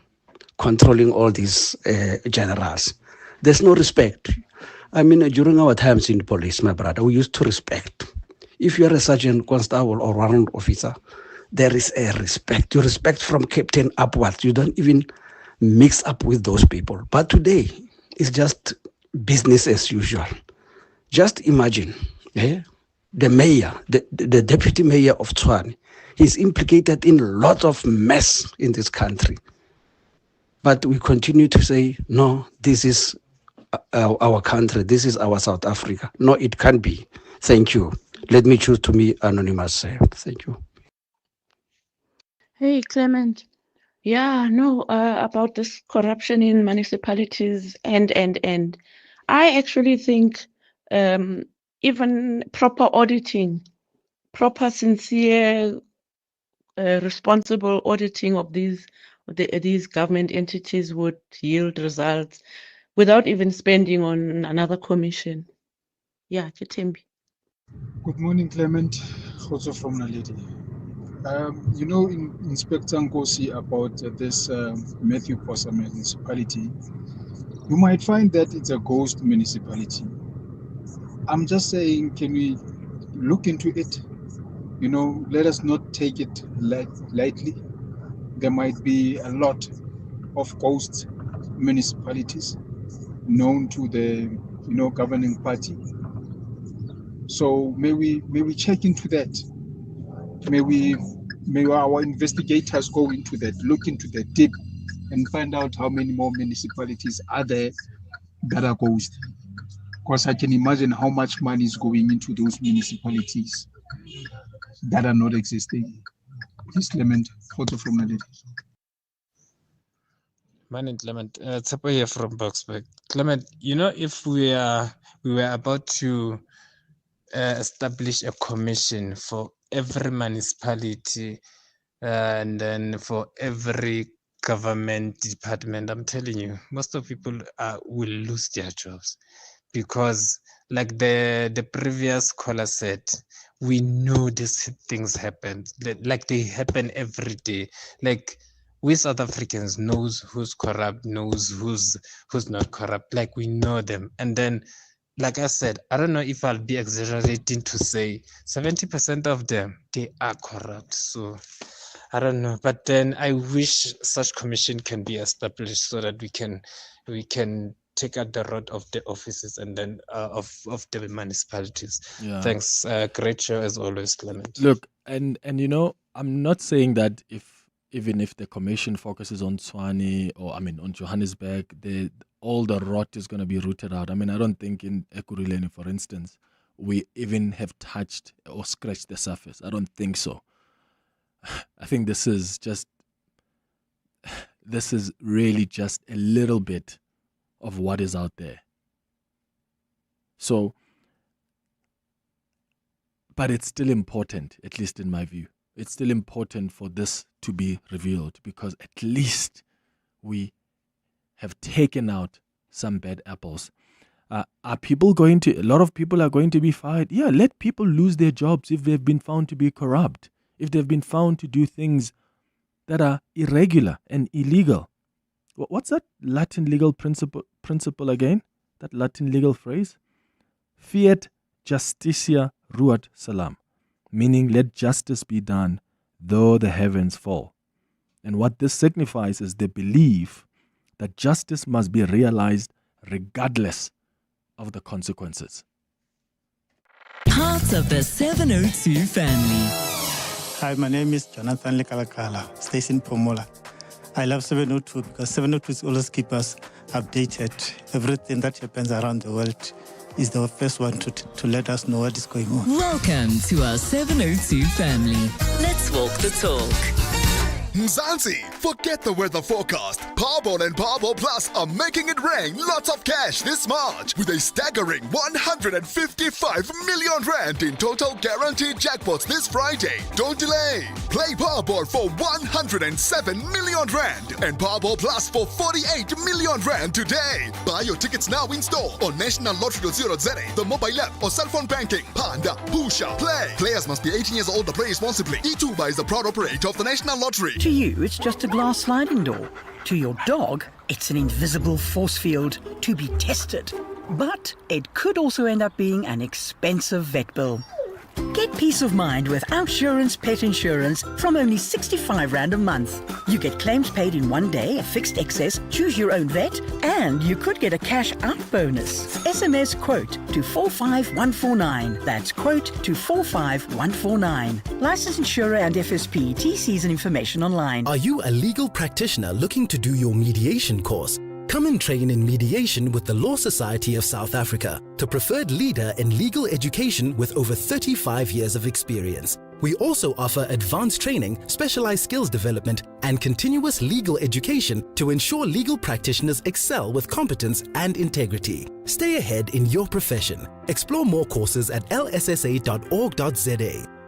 controlling all these generals. There's no respect. I mean, during our times in the police, my brother, we used to respect. If you're a sergeant, constable, or warrant officer, there is a respect. You respect from captain upwards. You don't even mix up with those people. But today, it's just business as usual. Just imagine, the mayor, the deputy mayor of Tshwane, he's implicated in lots of mess in this country. But we continue to say, no, this is our country, this is our South Africa. No, it can't be. Thank you. Let me choose to be anonymous. Thank you. Hey, Clement. Yeah, no, about this corruption in municipalities and. I actually think even proper auditing, proper, sincere, responsible auditing of these government entities would yield results without even spending on another commission. Yeah, Chitembi. Good morning, Clement. Also from Naledi. You know, in Inspector Nkosi about this Matthew Posa municipality, you might find that it's a ghost municipality. I'm just saying, can we look into it? You know, let us not take it lightly. There might be a lot of ghost municipalities known to the governing party. So may we check into that. May our investigators go into that, look into that deep, and find out how many more municipalities are there that are ghost. Because I can imagine how much money is going into those municipalities that are not existing. Please, Clement, photo from Naledi. Morning, Clement. Tsepo here from Boxburg. Clement, you know, if we were about to establish a commission for every municipality and then for every government department, I'm telling you, most of people will lose their jobs, because like the previous caller said, we know these things happen, like they happen every day. Like we South Africans knows who's corrupt, knows who's not corrupt, like we know them. And then, like I said, I don't know if I'll be exaggerating to say 70% of them, they are corrupt. So I don't know, but then I wish such commission can be established so that we can take out the road of the offices and then of the municipalities. Yeah. Thanks. Great show as always, Clement. Look, and you know, I'm not saying that even if the commission focuses on Tshwane or on Johannesburg, all the rot is going to be rooted out. I mean, I don't think in Ekurhuleni, for instance, we even have touched or scratched the surface. I don't think so. I think this is really just a little bit of what is out there. So, but it's still important, at least in my view. It's still important for this to be revealed, because at least we have taken out some bad apples. Are people going to, a lot of people are going to be fired? Yeah, let people lose their jobs if they've been found to be corrupt, if they've been found to do things that are irregular and illegal. What's that Latin legal principle again? That Latin legal phrase? Fiat justitia ruat salam, meaning let justice be done though the heavens fall. And what this signifies is the belief that justice must be realized regardless of the consequences. Part of the 702 family. Hi, my name is Jonathan Lekalakala, station Mpumalanga. I love 702 because 702 always keep us updated. Everything that happens around the world is the first one to let us know what is going on. Welcome to our 702 family. Let's walk the talk. Mzansi, forget the weather forecast. Powerball and Powerball Plus are making it rain lots of cash this March with a staggering 155 million rand in total guaranteed jackpots this Friday. Don't delay. Play Powerball for 107 million rand and Powerball Plus for 48 million rand today. Buy your tickets now in store on nationallottery.co.za, the mobile app or cell phone banking. Panda, Pusha, play. Players must be 18 years old to play responsibly. E2 is the proud operator of the National Lottery. To you, it's just a glass sliding door. To your dog, it's an invisible force field to be tested. But it could also end up being an expensive vet bill. Get peace of mind with Outsurance Pet Insurance from only 65 Rand a month. You get claims paid in one day, a fixed excess, choose your own vet, and you could get a cash out bonus. SMS quote to 45149. That's quote to 45149. Licensed insurer and FSP, TCs and information online. Are you a legal practitioner looking to do your mediation course? Come and train in mediation with the Law Society of South Africa, the preferred leader in legal education with over 35 years of experience. We also offer advanced training, specialized skills development, and continuous legal education to ensure legal practitioners excel with competence and integrity. Stay ahead in your profession. Explore more courses at lssa.org.za.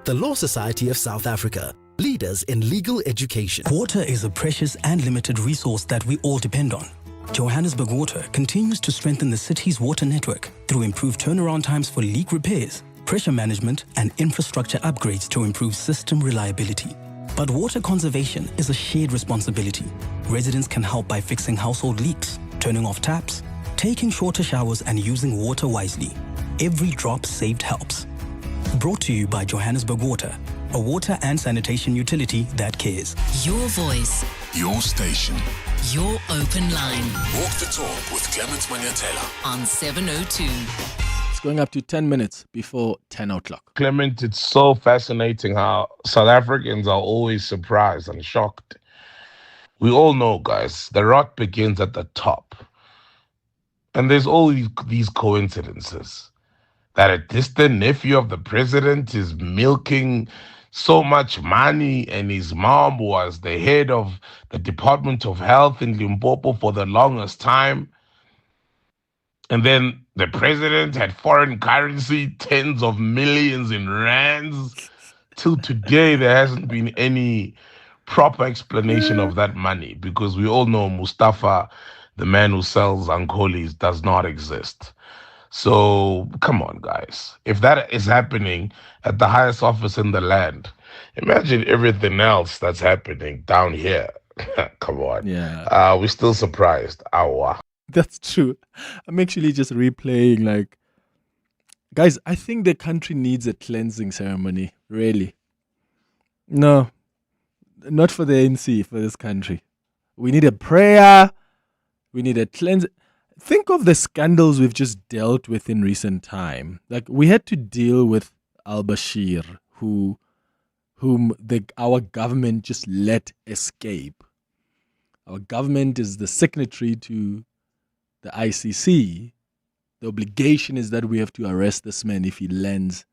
The Law Society of South Africa, leaders in legal education. Water is a precious and limited resource that we all depend on. Johannesburg Water continues to strengthen the city's water network through improved turnaround times for leak repairs, pressure management, and infrastructure upgrades to improve system reliability. But water conservation is a shared responsibility. Residents can help by fixing household leaks, turning off taps, taking shorter showers, and using water wisely. Every drop saved helps. Brought to you by Johannesburg Water, a water and sanitation utility that cares. Your voice. Your station. Your open line. Walk the talk with Clement Manyathela on 702. It's going up to 10 minutes before 10 o'clock. Clement, it's so fascinating how South Africans are always surprised and shocked. We all know, guys, the rot begins at the top. And there's all these coincidences that a distant nephew of the president is milking so much money, and his mom was the head of the Department of Health in Limpopo for the longest time. And then the president had foreign currency, tens of millions in rands. Till today, there hasn't been any proper explanation of that money, because we all know Mustafa, the man who sells Ankolis, does not exist. So come on, guys. If that is happening at the highest office in the land, imagine everything else that's happening down here. Come on. Yeah. We're still surprised. Awa. That's true. I'm actually just replaying, like, guys, I think the country needs a cleansing ceremony. Really. No, not for the ANC, for this country. We need a prayer. We need a cleanse. Think of the scandals we've just dealt with in recent time. Like, we had to deal with al-Bashir, whom our government just let escape. Our government is the signatory to the ICC. The obligation is that we have to arrest this man if he lands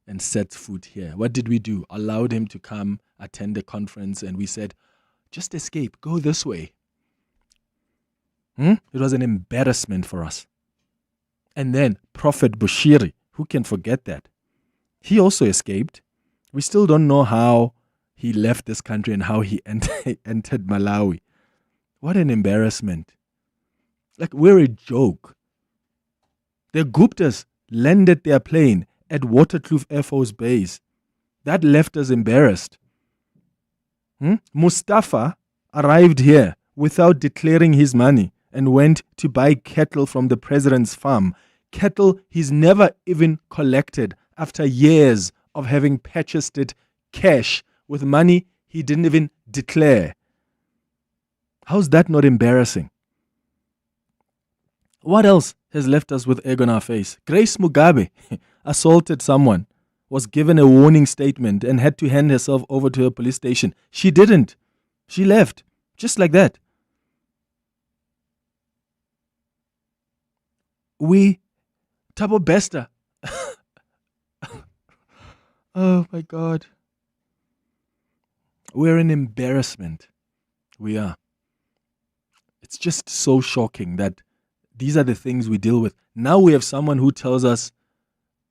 and sets foot here. What did we do? Allowed him to come attend the conference, and we said, just escape, go this way. It was an embarrassment for us. And then Prophet Bushiri, who can forget that? He also escaped. We still don't know how he left this country and how he entered Malawi. What an embarrassment. Like, we're a joke. The Guptas landed their plane at Waterkloof Air Force Base. That left us embarrassed. Mustafa arrived here without declaring his money and went to buy cattle from the president's farm. Cattle he's never even collected after years of having purchased it cash with money he didn't even declare. How's that not embarrassing? What else has left us with egg on our face? Grace Mugabe assaulted someone, was given a warning statement and had to hand herself over to a police station. She didn't. She left. Just like that. Thabo Bester. Oh my God. We're an embarrassment. We are. It's just so shocking that these are the things we deal with. Now we have someone who tells us,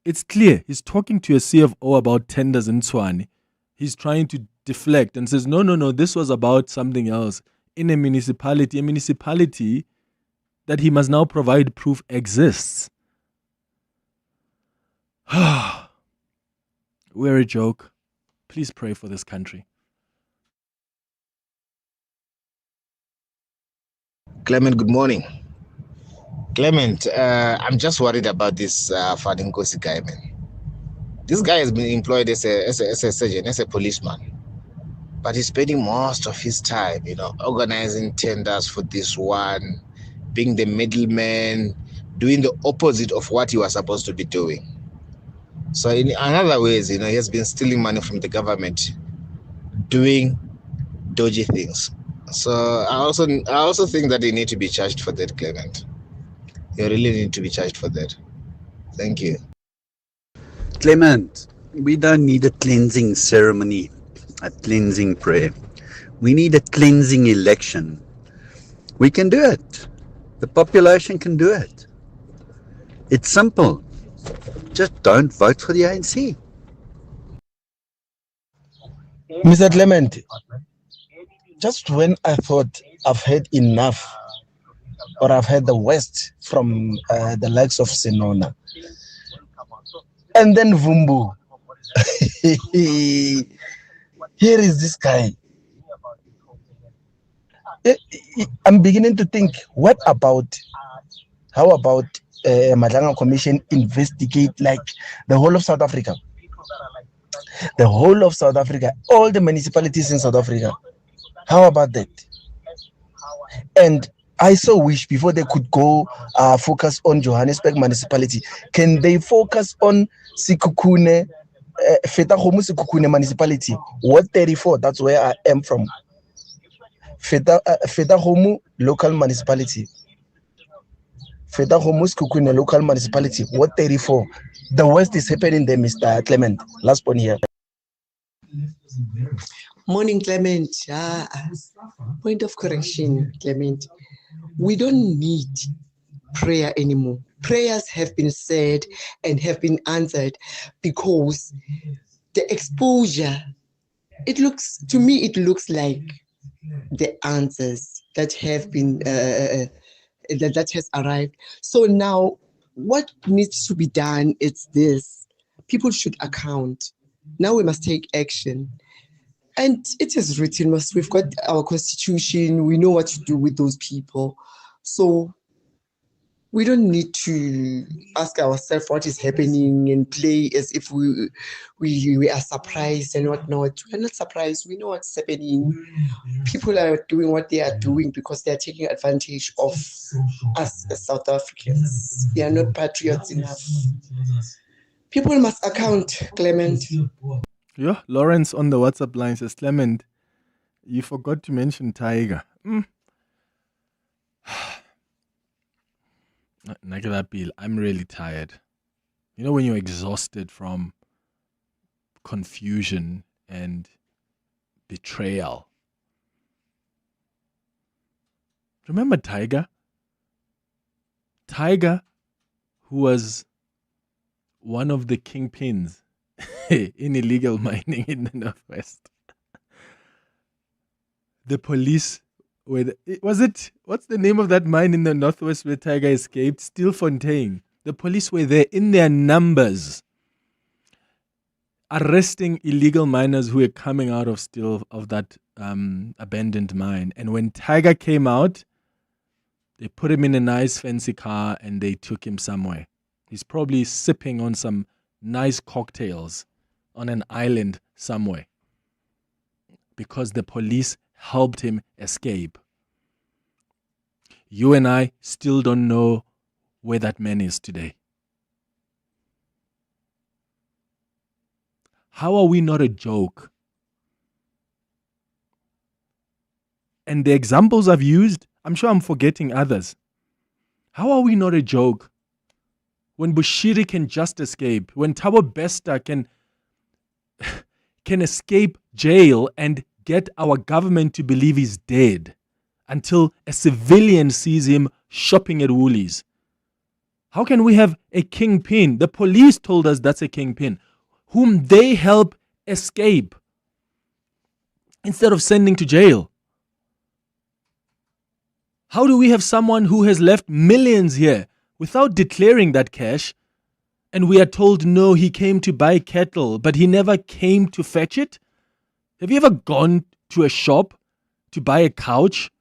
it's clear, he's talking to a CFO about tenders in Tshwane. He's trying to deflect and says, no, this was about something else in a municipality that he must now provide proof exists. We're a joke. Please pray for this country. Clement, good morning. Clement, I'm just worried about this Fadin Kosi guy, man. This guy has been employed as a surgeon, as a policeman. But he's spending most of his time, organizing tenders for this one, being the middleman, doing the opposite of what he was supposed to be doing. So in other ways, he has been stealing money from the government, doing dodgy things. So I also think that they need to be charged for that, Clement. You really need to be charged for that. Thank you. Clement, we don't need a cleansing ceremony, a cleansing prayer. We need a cleansing election. We can do it. The population can do it. It's simple. Just don't vote for the ANC. Mr. Clement, just when I thought I've heard enough, or I've heard the worst from the likes of Senona, and then Vumbu, here is this guy. I'm beginning to think, how about Madanga Commission investigate like the whole of South Africa? The whole of South Africa, all the municipalities in South Africa. How about that? And I so wish before they could go focus on Johannesburg municipality, can they focus on Sekhukhune, Feta-Kgomo Sekhukhune municipality? Ward 34, that's where I am from. Feta-Kgomo local municipality. Feta-Kgomo Sekhukhune local municipality, Ward 34. The worst is happening there, Mr. Clement. Last one here. Morning, Clement. Point of correction, Clement. We don't need prayer anymore. Prayers have been said and have been answered because the exposure, it looks like the answers that have been that has arrived. So now what needs to be done is this: people should account. Now we must take action. And it is written, we've got our constitution, we know what to do with those people. So we don't need to ask ourselves what is happening and play as if we are surprised and whatnot. We're not surprised, we know what's happening. People are doing what they are doing because they're taking advantage of us as South Africans. We are not patriots enough. People must account, Clement. Yeah, Lawrence on the WhatsApp line says, Clement, you forgot to mention Tiger. Nagadapil, I'm really tired. You know when you're exhausted from confusion and betrayal. Remember Tiger? Tiger, who was one of the kingpins in illegal mining in the Northwest. The police what's the name of that mine in the Northwest where Tiger escaped? Stilfontein. The police were there in their numbers, arresting illegal miners who were coming out of that abandoned mine. And when Tiger came out, they put him in a nice fancy car and they took him somewhere. He's probably sipping on some nice cocktails on an island somewhere because the police helped him escape. You and I still don't know where that man is today. How are we not a joke? And the examples I've used, I'm sure I'm forgetting others. How are we not a joke? When Bushiri can just escape, when Thabo Bester can escape jail and get our government to believe he's dead until a civilian sees him shopping at Woolies. How can we have a kingpin? The police told us that's a kingpin, whom they help escape instead of sending to jail. How do we have someone who has left millions here without declaring that cash, and we are told, no, he came to buy cattle, but he never came to fetch it? Have you ever gone to a shop to buy a couch,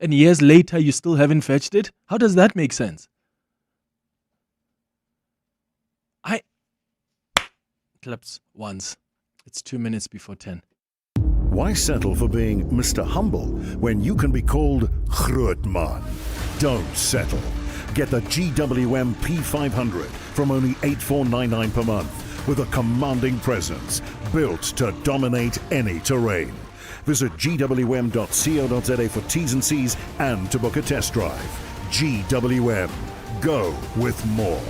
and years later you still haven't fetched it? How does that make sense? Clips once. It's 2 minutes before 10. Why settle for being Mr. Humble when you can be called Grootman? Don't settle. Get the GWM P500 from only $8,499 per month with a commanding presence built to dominate any terrain. Visit gwm.co.za for T's and C's and to book a test drive. GWM. Go with more.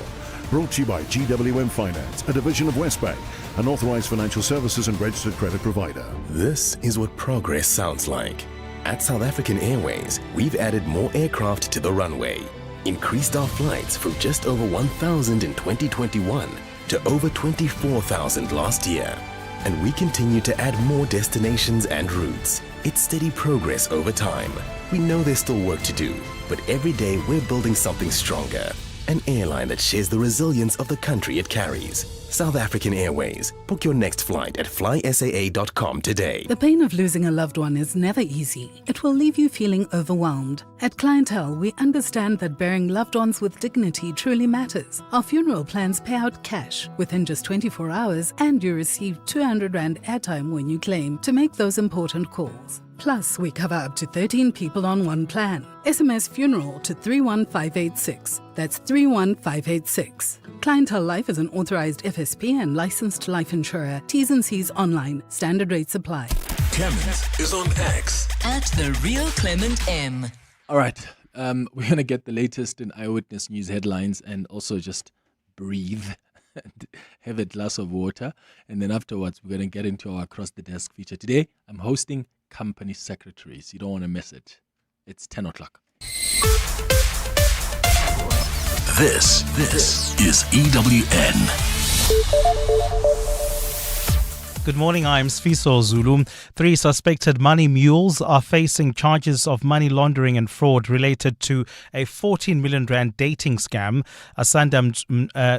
Brought to you by GWM Finance, a division of Westbank, an authorized financial services and registered credit provider. This is what progress sounds like. At South African Airways, we've added more aircraft to the runway, increased our flights from just over 1,000 in 2021 to over 24,000 last year. And we continue to add more destinations and routes. It's steady progress over time. We know there's still work to do, but every day we're building something stronger. An airline that shares the resilience of the country it carries. South African Airways. Book your next flight at flysaa.com today. The pain of losing a loved one is never easy. It will leave you feeling overwhelmed. At Clientele, we understand that burying loved ones with dignity truly matters. Our funeral plans pay out cash within just 24 hours, and you receive 200 Rand airtime when you claim to make those important calls. Plus, we cover up to 13 people on one plan. SMS funeral to 31586. That's 31586. Clientele Life is an authorized FSP and licensed life insurer. T's and C's online. Standard rates apply. Clement is on X. At The Real Clement M. All right. We're going to get the latest in Eyewitness News headlines and also just breathe and have a glass of water. And then afterwards, we're going to get into our Across the Desk feature. Today, I'm hosting Company Secretaries. You don't want to miss it. It's 10 o'clock. This is EWN. Good morning, I'm Sfiso Zulu. 3 suspected money mules are facing charges of money laundering and fraud related to a 14 million rand dating scam. Asandam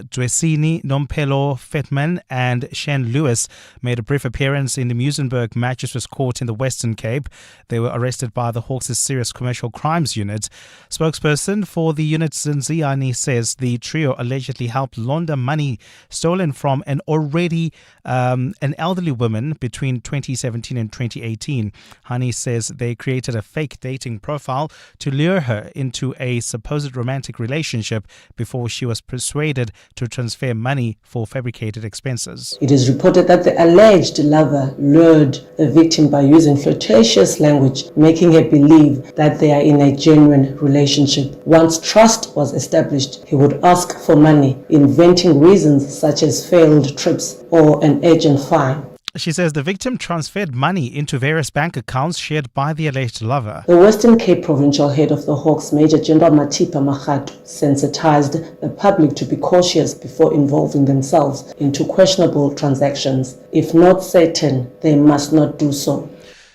Dwesini, Nompelo Fetman and Shen Lewis made a brief appearance in the Muizenberg Magistrates Court in the Western Cape. They were arrested by the Hawks' Serious Commercial Crimes Unit. Spokesperson for the unit, Zinziani, says the trio allegedly helped launder money stolen from an elderly woman between 2017 and 2018. Hani says they created a fake dating profile to lure her into a supposed romantic relationship before she was persuaded to transfer money for fabricated expenses. It is reported that the alleged lover lured the victim by using flirtatious language, making her believe that they are in a genuine relationship. Once trust was established, he would ask for money, inventing reasons such as failed trips or an urgent fine. She says the victim transferred money into various bank accounts shared by the alleged lover. The Western Cape provincial head of the Hawks, Major General Matipa Magatu, sensitized the public to be cautious before involving themselves into questionable transactions. If not certain, they must not do so.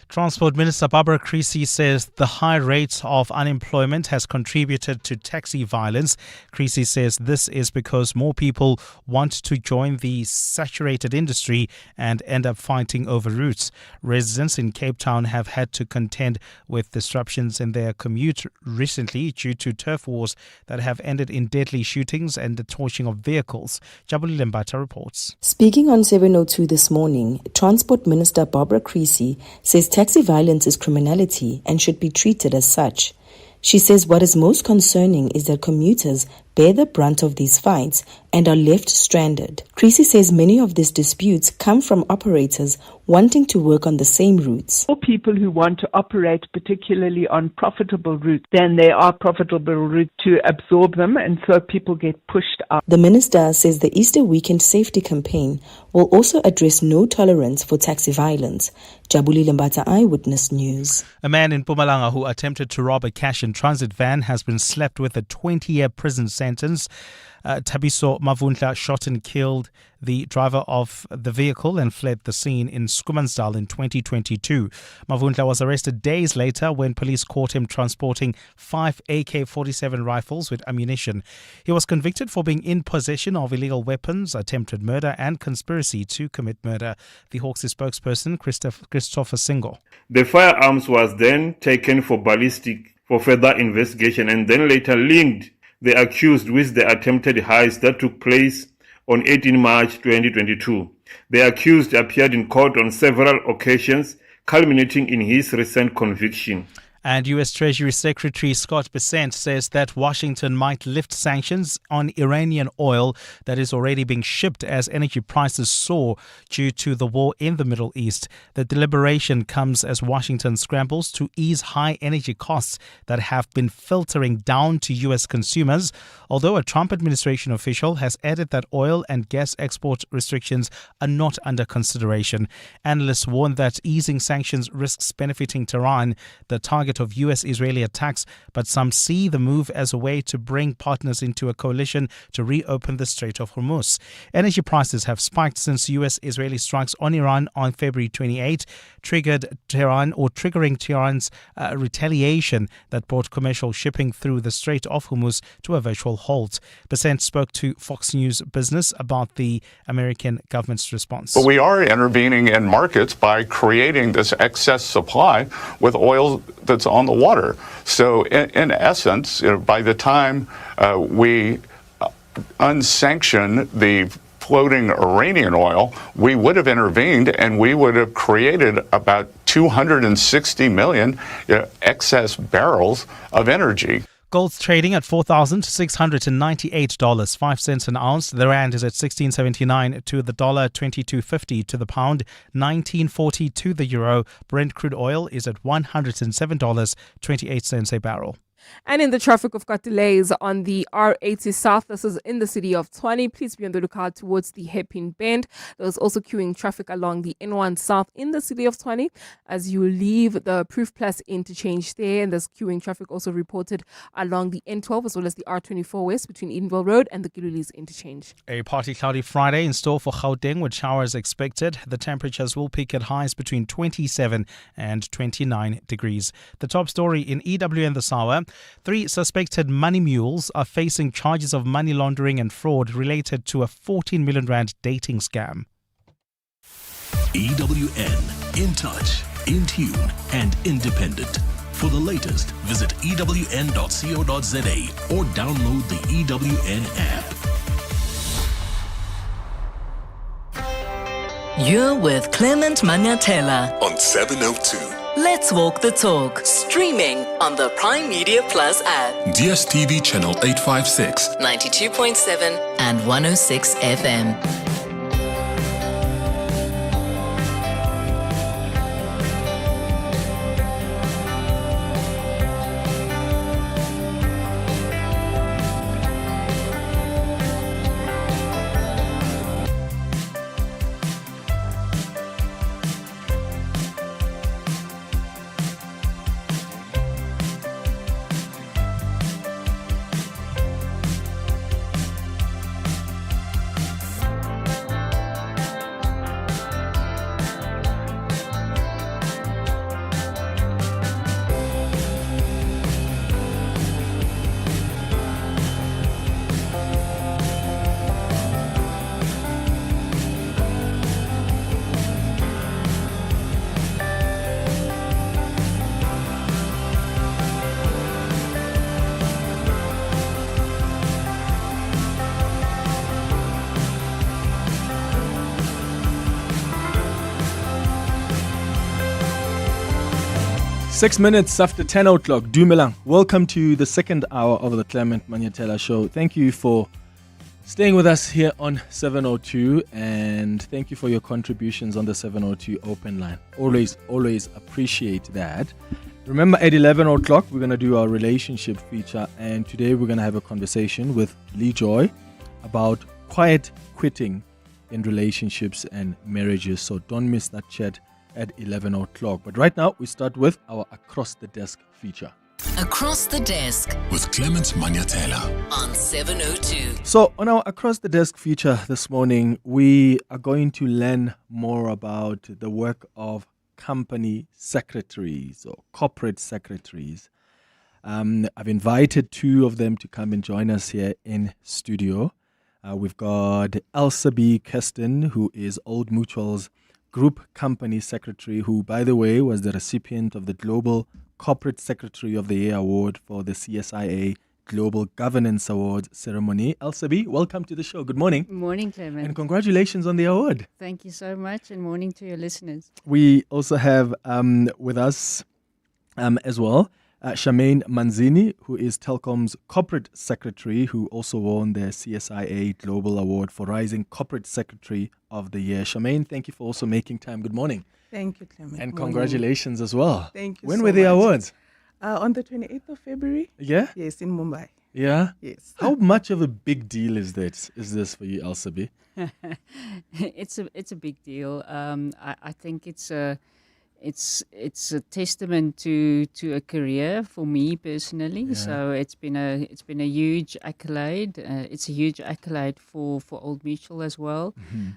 Transport Minister Barbara Creecy says the high rate of unemployment has contributed to taxi violence. Creecy says this is because more people want to join the saturated industry and end up fighting over routes. Residents in Cape Town have had to contend with disruptions in their commute recently due to turf wars that have ended in deadly shootings and the torching of vehicles. Jabulile Mbata reports. Speaking on 702 this morning, Transport Minister Barbara Creecy says taxi violence is criminality and should be treated as such. She says what is most concerning is that commuters bear the brunt of these fights and are left stranded. Creecy says many of these disputes come from operators wanting to work on the same routes. More people who want to operate particularly on profitable routes than there are profitable routes to absorb them, and so people get pushed out. The minister says the Easter weekend safety campaign will also address no tolerance for taxi violence. Jabulile Mbata, Eyewitness News. A man in Mpumalanga who attempted to rob a cash in transit van has been slapped with a 20-year prison sentence. Tabiso Mavundla shot and killed the driver of the vehicle and fled the scene in Skumansdal in 2022. Mavundla was arrested days later when police caught him transporting 5 AK-47 rifles with ammunition. He was convicted for being in possession of illegal weapons, attempted murder and conspiracy to commit murder. The Hawks' spokesperson, Christopher Singo. The firearms was then taken for ballistic for further investigation and then later linked the accused with the attempted heist that took place on 18 March 2022. The accused appeared in court on several occasions, culminating in his recent conviction. And U.S. Treasury Secretary Scott Bessent says that Washington might lift sanctions on Iranian oil that is already being shipped as energy prices soar due to the war in the Middle East. The deliberation comes as Washington scrambles to ease high energy costs that have been filtering down to U.S. consumers, although a Trump administration official has added that oil and gas export restrictions are not under consideration. Analysts warn that easing sanctions risks benefiting Tehran, the target of U.S.-Israeli attacks, but some see the move as a way to bring partners into a coalition to reopen the Strait of Hormuz. Energy prices have spiked since U.S.-Israeli strikes on Iran on February 28, triggering Tehran's retaliation that brought commercial shipping through the Strait of Hormuz to a virtual halt. Bessent spoke to Fox News Business about the American government's response. But we are intervening in markets by creating this excess supply with oil that's on the water. So in essence, by the time we unsanction the floating Iranian oil, we would have intervened and we would have created about 260 million excess barrels of energy. Gold's trading at $4,698, 5 cents an ounce. The rand is at 16.79 to the dollar, 22.50 to the pound, 19.40 to the euro. Brent crude oil is at $107.28 a barrel. And in the traffic, we've got delays on the R80 South. This is in the city of Tshwane. Please be on the lookout towards the hairpin bend. There's also queuing traffic along the N1 South in the city of Tshwane as you leave the Proof Plus interchange there. And there's queuing traffic also reported along the N12 as well as the R24 West between Edenville Road and the Gilulis interchange. A partly cloudy Friday in store for Gauteng with showers expected. The temperatures will peak at highs between 27 and 29 degrees. The top story in EWN this hour. 3 suspected money mules are facing charges of money laundering and fraud related to a 14 million rand dating scam. EWN, in touch, in tune, and independent. For the latest, visit ewn.co.za or download the EWN app. You're with Clement Manyathela On 702. Let's Walk the Talk, streaming on the Prime Media Plus app. DSTV channel 856, 92.7 and 106 FM. 6 minutes after 10 o'clock, Dumelang. Welcome to the second hour of the Clement Manyathela show. Thank you for staying with us here on 702, and thank you for your contributions on the 702 open line. Always appreciate that. Remember, at 11 o'clock, we're going to do our relationship feature, and today we're going to have a conversation with Lee Joy about quiet quitting in relationships and marriages. So don't miss that chat at 11 o'clock. But right now, we start with our Across the Desk feature. Across the Desk with Clement Manyathela on 702. So on our Across the Desk feature this morning, we are going to learn more about the work of company secretaries or corporate secretaries. I've invited two of them to come and join us here in studio. We've got Elsabe Kirsten, who is Old Mutual's Group Company Secretary, who, by the way, was the recipient of the Global Corporate Secretary of the Year Award for the CSIA Global Governance Awards ceremony. Elsabe, welcome to the show. Good morning. Good morning, Clement. And congratulations on the award. Thank you so much, and morning to your listeners. We also have with us as well Tshwane Manzini, who is Telkom's Corporate Secretary, who also won the CSIA Global Award for Rising Corporate Secretary of the Year. Tshwane, thank you for also making time. Good morning. Thank you, Clement. And congratulations as well. Thank you. When so were the much. awards? On the 28th of February. Yeah? Yes, in Mumbai. Yeah? Yes. How much of a big deal is this for you, Elsabe? It's a big deal. I think it's a testament to a career for me personally. Yeah. So it's been a huge accolade. It's a huge accolade for Old Mutual as well.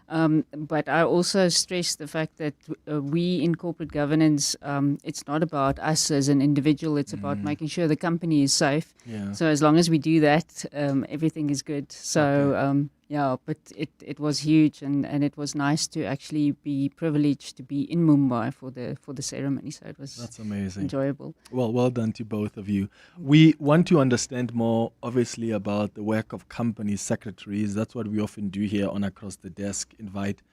But I also stress the fact that we in corporate governance, it's not about us as an individual. It's about making sure the company is safe. Yeah. So as long as we do that, everything is good. So. Yeah, but it was huge, and it was nice to actually be privileged to be in Mumbai for the ceremony. So That's amazing. Enjoyable. Well done to both of you. We want to understand more, obviously, about the work of company secretaries. That's what we often do here on Across the Desk, invite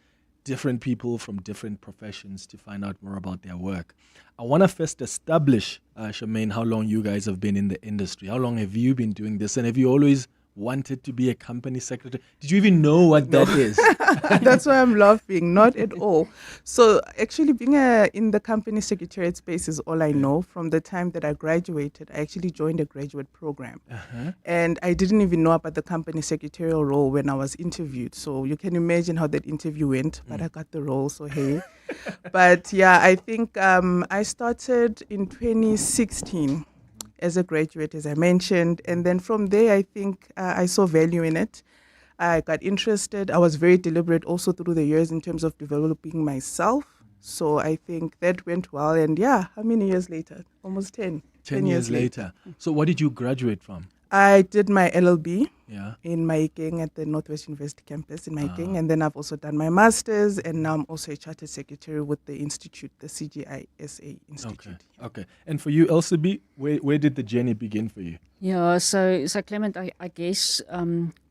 different people from different professions to find out more about their work. I want to first establish, Tshwane, how long you guys have been in the industry. How long have you been doing this? And have you always wanted to be a company secretary? Did you even know what that is? That's why I'm laughing. Not at all. So actually being in the company secretariat space is all I know. From the time that I graduated, I actually joined a graduate program. And I didn't even know about the company secretarial role when I was interviewed. So you can imagine how that interview went, but I got the role, so hey. But yeah, I think I started in 2016. As a graduate, as I mentioned. And then from there, I think I saw value in it. I got interested. I was very deliberate also through the years in terms of developing myself. So I think that went well. And yeah, how many years later? Almost 10. 10 years later. So what did you graduate from? I did my LLB in Mahikeng at the Northwest University campus in Mahikeng. And then I've also done my master's, and now I'm also a chartered secretary with the institute, the CGISA Institute. Okay. And for you, Elsabe, where did the journey begin for you? Yeah, so Clement, I guess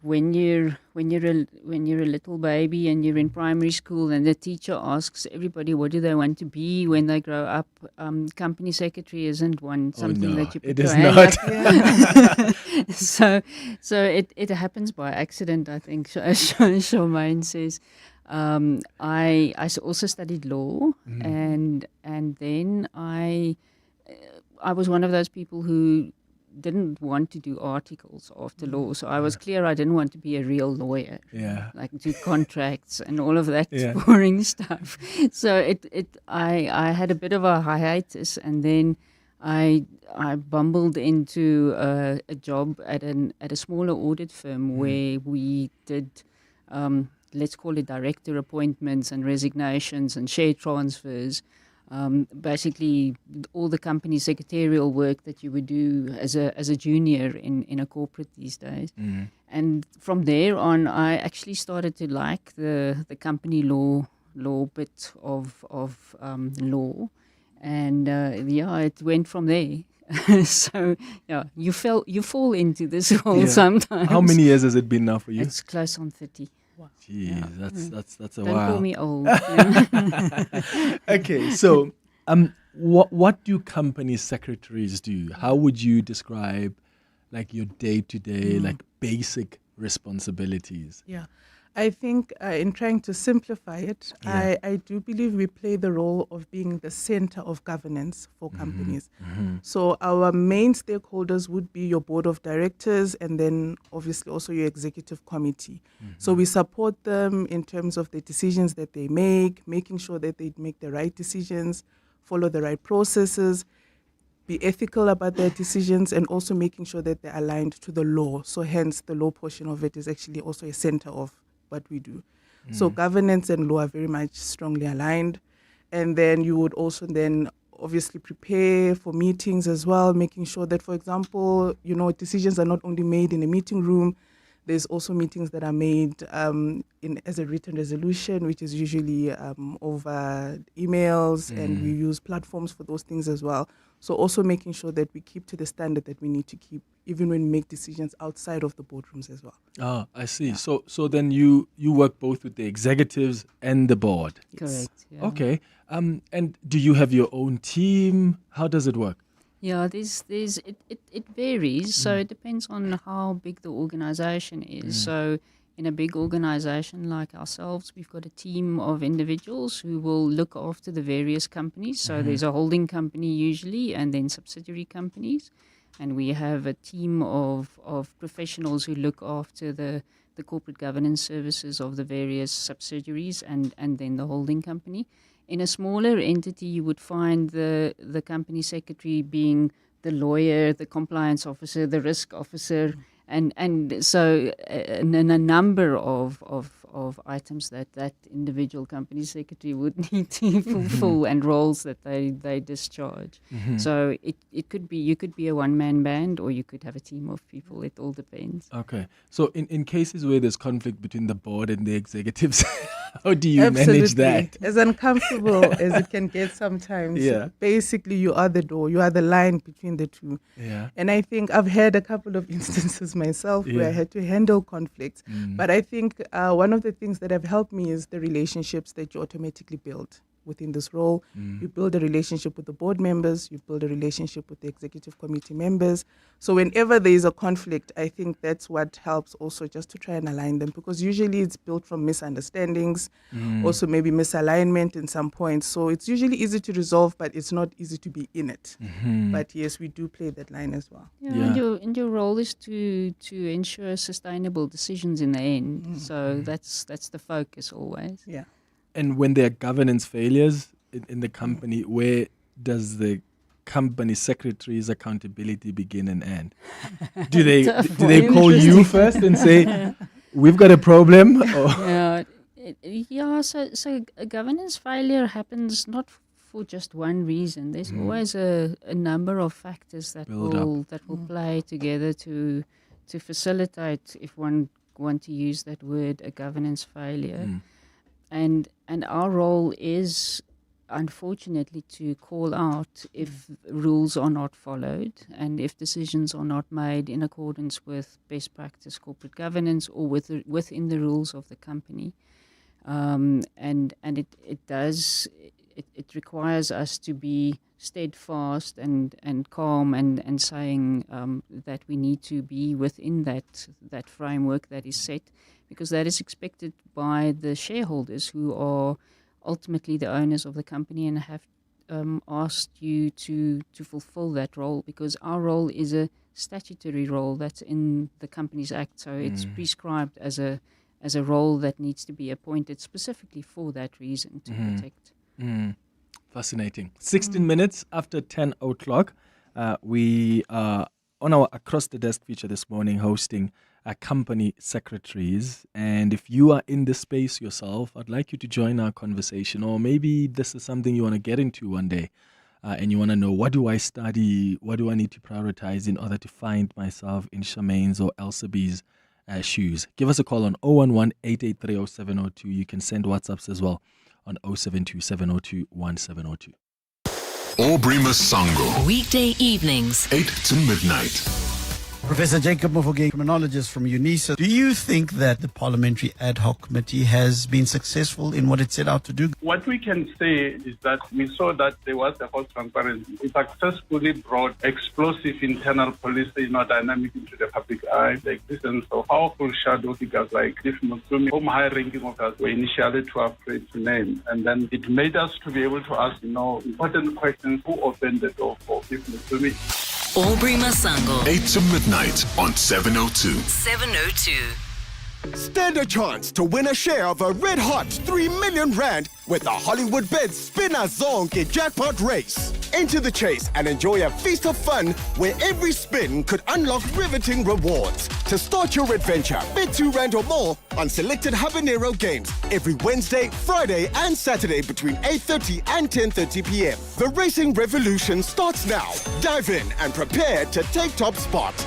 when you're a little baby and you're in primary school and the teacher asks everybody what do they want to be when they grow up, company secretary isn't something that you put it your is hand not. up. So it happens by accident, I think. Tshwane says. I also studied law, and then I was one of those people who didn't want to do articles after law. So I was clear I didn't want to be a real lawyer. Yeah. Like do contracts and all of that Yeah. boring stuff. So I had a bit of a hiatus, and then I bumbled into a job at a smaller audit firm where we did let's call it director appointments and resignations and share transfers. Basically all the company secretarial work that you would do as a junior in a corporate these days. And from there on, I actually started to like the company law bit of law, and it went from there. So you fall into this role sometimes. How many years has it been now for you? It's close on 30. Wow. Jeez, that's a Don't while. call me old. Okay, so what do company secretaries do? How would you describe like your day-to-day, like basic responsibilities? Yeah. I think in trying to simplify it, I do believe we play the role of being the center of governance for companies. So our main stakeholders would be your board of directors and then obviously also your executive committee. So we support them in terms of the decisions that they make, making sure that they make the right decisions, follow the right processes, be ethical about their decisions, and also making sure that they're aligned to the law. So hence the law portion of it is actually also a center of what we do. So governance and law are very much strongly aligned. And then you would also then obviously prepare for meetings as well, making sure that, for example, decisions are not only made in a meeting room, there's also meetings that are made as a written resolution, which is usually over emails, and we use platforms for those things as well. So also making sure that we keep to the standard that we need to keep, even when we make decisions outside of the boardrooms as well. Ah, I see. Yeah. So then you work both with the executives and the board. Correct. Yeah. Okay. And do you have your own team? How does it work? Yeah, it varies. So it depends on how big the organization is. So in a big organization like ourselves, we've got a team of individuals who will look after the various companies. So there's a holding company usually, and then subsidiary companies. And we have a team of professionals who look after the corporate governance services of the various subsidiaries and then the holding company. In a smaller entity, you would find the company secretary being the lawyer, the compliance officer, the risk officer, and so a number of items that individual company secretary would need to fulfill and roles that they discharge. So it could be, you could be a one-man band, or you could have a team of people. It all depends. Okay. So in cases where there's conflict between the board and the executives, how do you manage that? As uncomfortable as it can get sometimes. Yeah. Basically, you are the door. You are the line between the two. Yeah. And I think I've had a couple of instances myself where I had to handle conflicts. But I think one of the things that have helped me is the relationships that you automatically build within this role. You build a relationship with the board members, you build a relationship with the executive committee members. So whenever there is a conflict, I think that's what helps also, just to try and align them, because usually it's built from misunderstandings, also maybe misalignment in some points. So it's usually easy to resolve, but it's not easy to be in it. But yes, we do play that line as well. Yeah. And your role is to ensure sustainable decisions in the end. So that's the focus always. Yeah. And when there are governance failures in the company, where does the company secretary's accountability begin and end? Do they call you first and say, we've got a problem? So a governance failure happens not for just one reason. There's always a number of factors that will play together to facilitate, if one want to use that word, a governance failure. And our role is, unfortunately, to call out if rules are not followed and if decisions are not made in accordance with best practice corporate governance or within the rules of the company. And it requires us to be steadfast and calm and saying that we need to be within that framework that is set, because that is expected by the shareholders, who are ultimately the owners of the company and have asked you to fulfill that role, because our role is a statutory role that's in the Companies Act. So it's prescribed as a role that needs to be appointed specifically for that reason, to protect. Fascinating. 16 minutes after 10 o'clock, we are on our Across the Desk feature this morning hosting company secretaries. And if you are in this space yourself, I'd like you to join our conversation, or maybe this is something you want to get into one day, and you want to know, what do I study? What do I need to prioritize in order to find myself in Charmaine's or Elsabee's shoes? Give us a call on 011-883-0702. You can send WhatsApps as well on 072-702-1702. Aubrey Masango. Weekday evenings, 8 to midnight. Professor Jacob Mofokeng, criminologist from UNISA. Do you think that the Parliamentary Ad Hoc Committee has been successful in what it set out to do? What we can say is that we saw that there was a false transparency. It successfully brought explosive internal police dynamic into the public eye. The existence of powerful shadow figures like Chief Musumi, whom high-ranking officers were initially too afraid to name. And then it made us to be able to ask, important questions. Who opened the door for Chief Musumi? Aubrey Masango. 8 to midnight on 702. 702. Stand a chance to win a share of a red-hot 3 million rand with the Hollywood Bets Spinner Zonke jackpot race. Enter the chase and enjoy a feast of fun where every spin could unlock riveting rewards. To start your adventure, bet 2 rand or more on selected habanero games every Wednesday, Friday and Saturday between 8:30 and 10:30 p.m. The racing revolution starts now. Dive in and prepare to take top spot.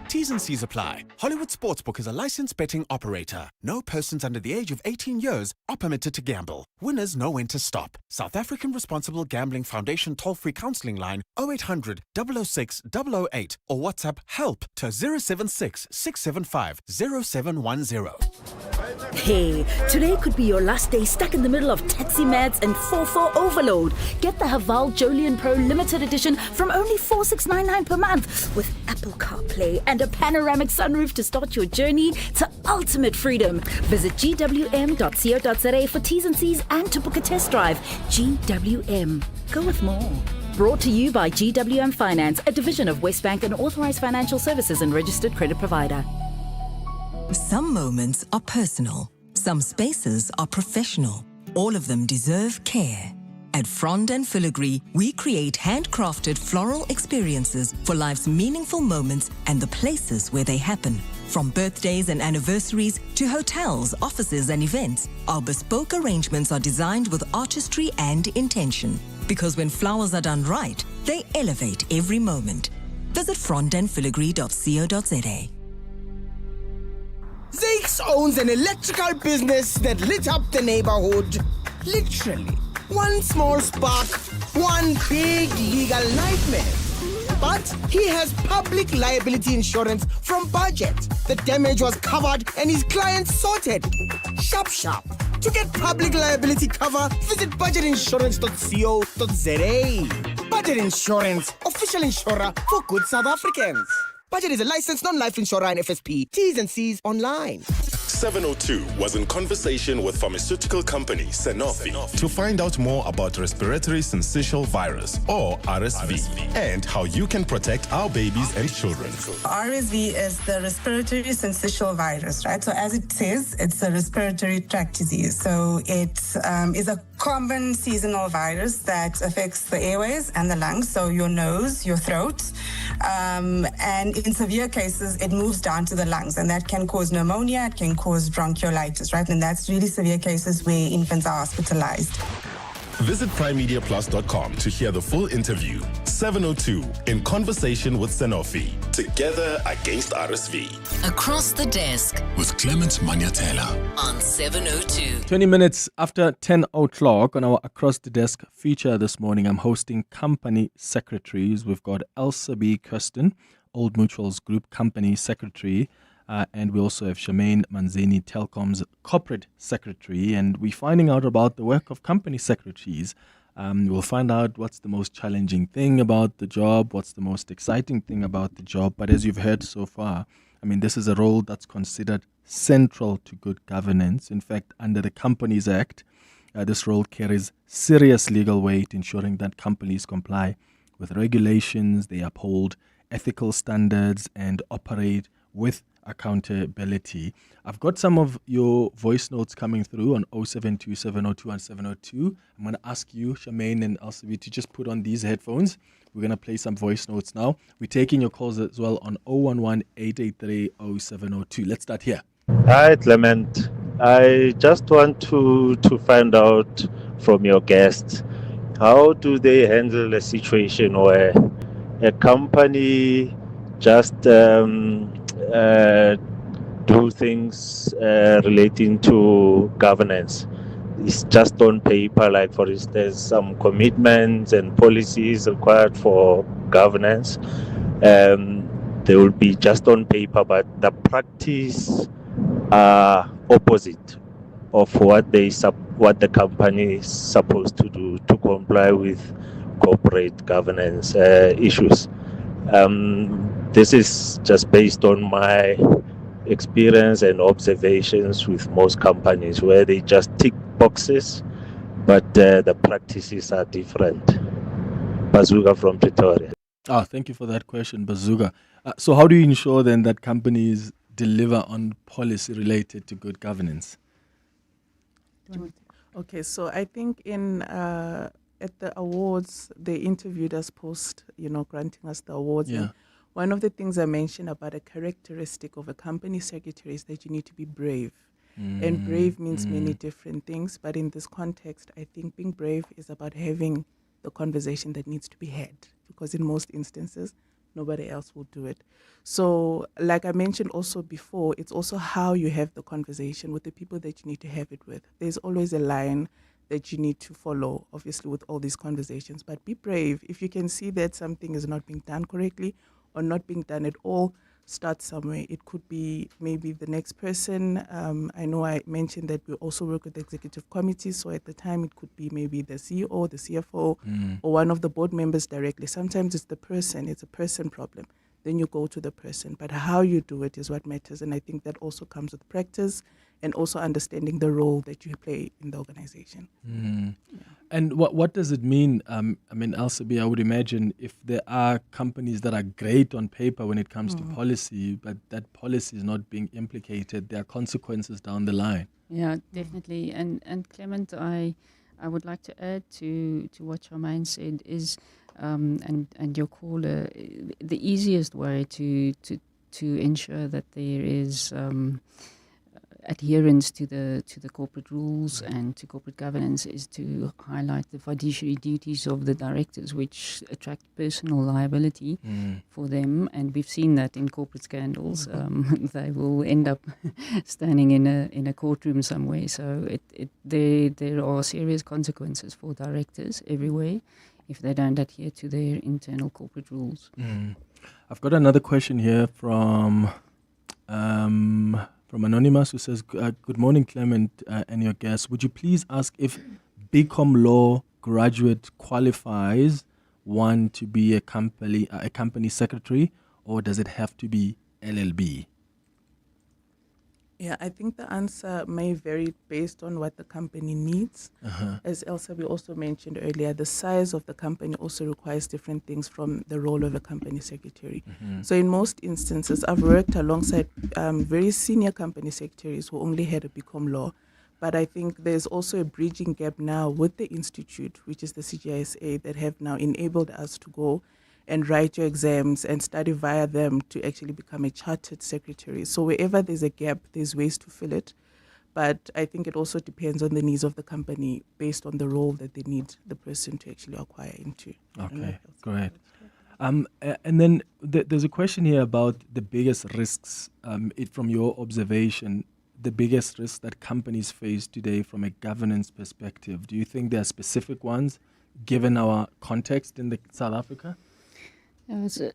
T's and C's apply. Hollywood Sportsbook is a licensed betting operator. No persons under the age of 18 years are permitted to gamble. Winners know when to stop. South African Responsible Gambling Foundation toll-free counseling line 0800 006 008 or WhatsApp help to 076 675 0710. Hey, today could be your last day stuck in the middle of taxi mads and 4-4 overload. Get the Haval Jolion Pro Limited Edition from only $4,699 per month with Apple CarPlay and a panoramic sunroof to start your journey to ultimate freedom. Visit gwm.co.za for T's and C's and to book a test drive. GWM. Go with more. Brought to you by GWM Finance, a division of Westbank and authorized financial services and registered credit provider. Some moments are personal. Some spaces are professional. All of them deserve care. At Frond and Filigree, we create handcrafted floral experiences for life's meaningful moments and the places where they happen. From birthdays and anniversaries to hotels, offices and events, our bespoke arrangements are designed with artistry and intention. Because when flowers are done right, they elevate every moment. Visit frondandfiligree.co.za. Zakes owns an electrical business that lit up the neighborhood. Literally. One small spark, one big legal nightmare. But he has public liability insurance from Budget. The damage was covered and his client sorted. Sharp. To get public liability cover, visit budgetinsurance.co.za. Budget Insurance, official insurer for good South Africans. Budget is a licensed non-life insurer and FSP. T's and C's online. 702 was in conversation with pharmaceutical company Sanofi to find out more about respiratory syncytial virus or RSV and how you can protect our babies and children. RSV is the respiratory syncytial virus, right? So as it says, it's a respiratory tract disease. So it is a common seasonal virus that affects the airways and the lungs, so your nose, your throat, and in severe cases, it moves down to the lungs, and that can cause pneumonia, it can cause bronchiolitis, right? And that's really severe cases where infants are hospitalized. Visit primemediaplus.com to hear the full interview. 702 in conversation with Sanofi. Together against RSV. Across the desk with Clement Manyathela on 702. 20 minutes after 10 o'clock on our Across the Desk feature this morning, I'm hosting company secretaries. We've got Elsa B. Kirsten, Old Mutual's Group Company Secretary, and we also have Tshwane Manzeni, Telkom's Corporate Secretary, and we're finding out about the work of company secretaries. We'll find out what's the most challenging thing about the job, what's the most exciting thing about the job. But as you've heard so far, I mean, this is a role that's considered central to good governance. In fact, under the Companies Act, this role carries serious legal weight, ensuring that companies comply with regulations, they uphold ethical standards, and operate with accountability. I've got some of your voice notes coming through on 072 702 and 702. I'm going to ask you, Tshwane and Elsavi, to just put on these headphones. We're going to play some voice notes now. We're taking your calls as well on 011-883-0702. Let's start here. Hi, Clement. I just want to find out from your guests, how do they handle a situation where a company just do things relating to governance? It's just on paper, like for instance, some commitments and policies required for governance. they will be just on paper, but the practice are opposite of what the company is supposed to do to comply with corporate governance issues. This is just based on my experience and observations with most companies where they just tick boxes, but the practices are different. Bazooka from Pretoria. Thank you for that question, Bazooka. So how do you ensure then that companies deliver on policy related to good governance? Okay, so I think at the awards, they interviewed us post, granting us the awards. Yeah. And one of the things I mentioned about a characteristic of a company secretary is that you need to be brave. And brave means many different things, but in this context, I think being brave is about having the conversation that needs to be had, because in most instances, nobody else will do it. So, like I mentioned also before, it's also how you have the conversation with the people that you need to have it with. There's always a line that you need to follow, obviously, with all these conversations, but be brave. If you can see that something is not being done correctly or not being done at all, start somewhere. It could be maybe the next person. I know I mentioned that we also work with the executive committee, so at the time it could be maybe the CEO, the CFO, or one of the board members directly. Sometimes it's the person, it's a person problem. Then you go to the person, but how you do it is what matters, and I think that also comes with practice and also understanding the role that you play in the organization. And what does it mean? Elsabe, I would imagine if there are companies that are great on paper when it comes to policy, but that policy is not being implicated, there are consequences down the line. Yeah, definitely. And Clement, I would like to add to what Charmaine said is, and your caller, the easiest way to ensure that there is adherence to the corporate rules and to corporate governance is to highlight the fiduciary duties of the directors, which attract personal liability for them. And we've seen that in corporate scandals. They will end up standing in a courtroom somewhere. So there are serious consequences for directors everywhere if they don't adhere to their internal corporate rules. I've got another question here from Anonymous, who says, good morning, Clement and your guests. Would you please ask if BCom law graduate qualifies one to be a company secretary, or does it have to be LLB? Yeah, I think the answer may vary based on what the company needs. As Elsabe also mentioned earlier, the size of the company also requires different things from the role of a company secretary. So in most instances, I've worked alongside very senior company secretaries who only had a BCom law. But I think there's also a bridging gap now with the institute, which is the CGISA, that have now enabled us to go and write your exams and study via them to actually become a chartered secretary. So wherever there's a gap, there's ways to fill it. But I think it also depends on the needs of the company based on the role that they need the person to actually acquire into. Okay, great. And then there's a question here about the biggest risks, from your observation, the biggest risks that companies face today from a governance perspective. Do you think there are specific ones, given our context in South Africa? It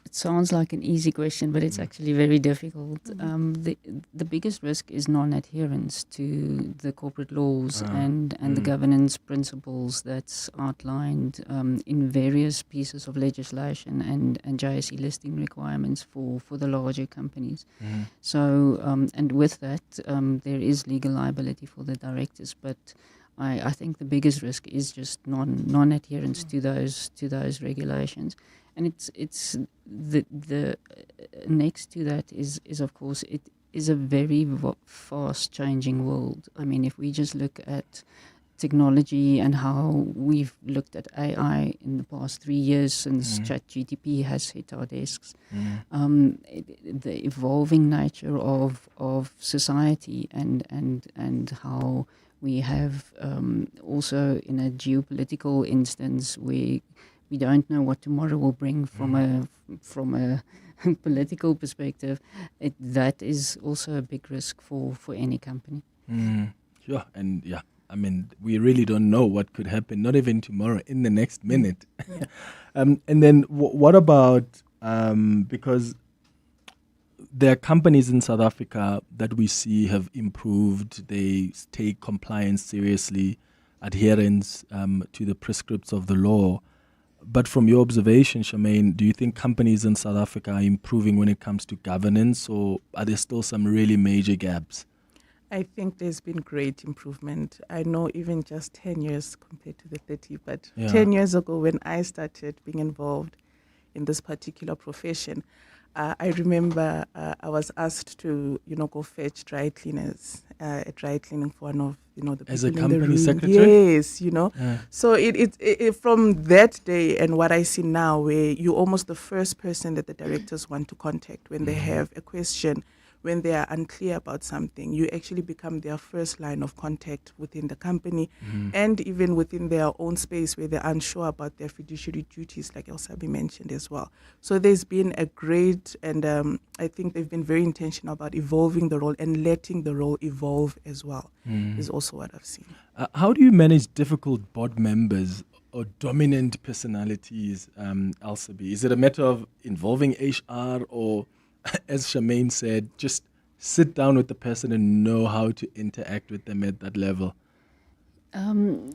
sounds like an easy question, but it's actually very difficult. The biggest risk is non-adherence to the corporate laws and the governance principles that's outlined in various pieces of legislation and JSE listing requirements for the larger companies. So, and with that, there is legal liability for the directors, but I think the biggest risk is just non-adherence to those regulations, and it's the next to that is of course it is a very fast changing world. I mean, if we just look at technology and how we've looked at AI in the past 3 years since ChatGPT has hit our desks, the evolving nature of society and how we have also in a geopolitical instance where we don't know what tomorrow will bring from a political perspective. That is also a big risk for any company. Sure, and I mean, we really don't know what could happen, not even tomorrow, in the next minute. And then what about because there are companies in South Africa that we see have improved. They take compliance seriously, adherence to the prescripts of the law. But from your observation, Charmaine, do you think companies in South Africa are improving when it comes to governance, or are there still some really major gaps? I think there's been great improvement. I know even just 10 years compared to the 30, but 10 years ago when I started being involved in this particular profession, I remember I was asked to, go fetch dry cleaners at dry cleaning for one of, the people as a in the company room. secretary? Yes, So it from that day and what I see now, where you're almost the first person that the directors want to contact when they have a question, when they are unclear about something, you actually become their first line of contact within the company and even within their own space where they're unsure about their fiduciary duties, like Elsabi mentioned as well. So there's been a great, and I think they've been very intentional about evolving the role and letting the role evolve as well, is also what I've seen. How do you manage difficult board members or dominant personalities, Elsabi? Is it a matter of involving HR or, as Charmaine said, just sit down with the person and know how to interact with them at that level? I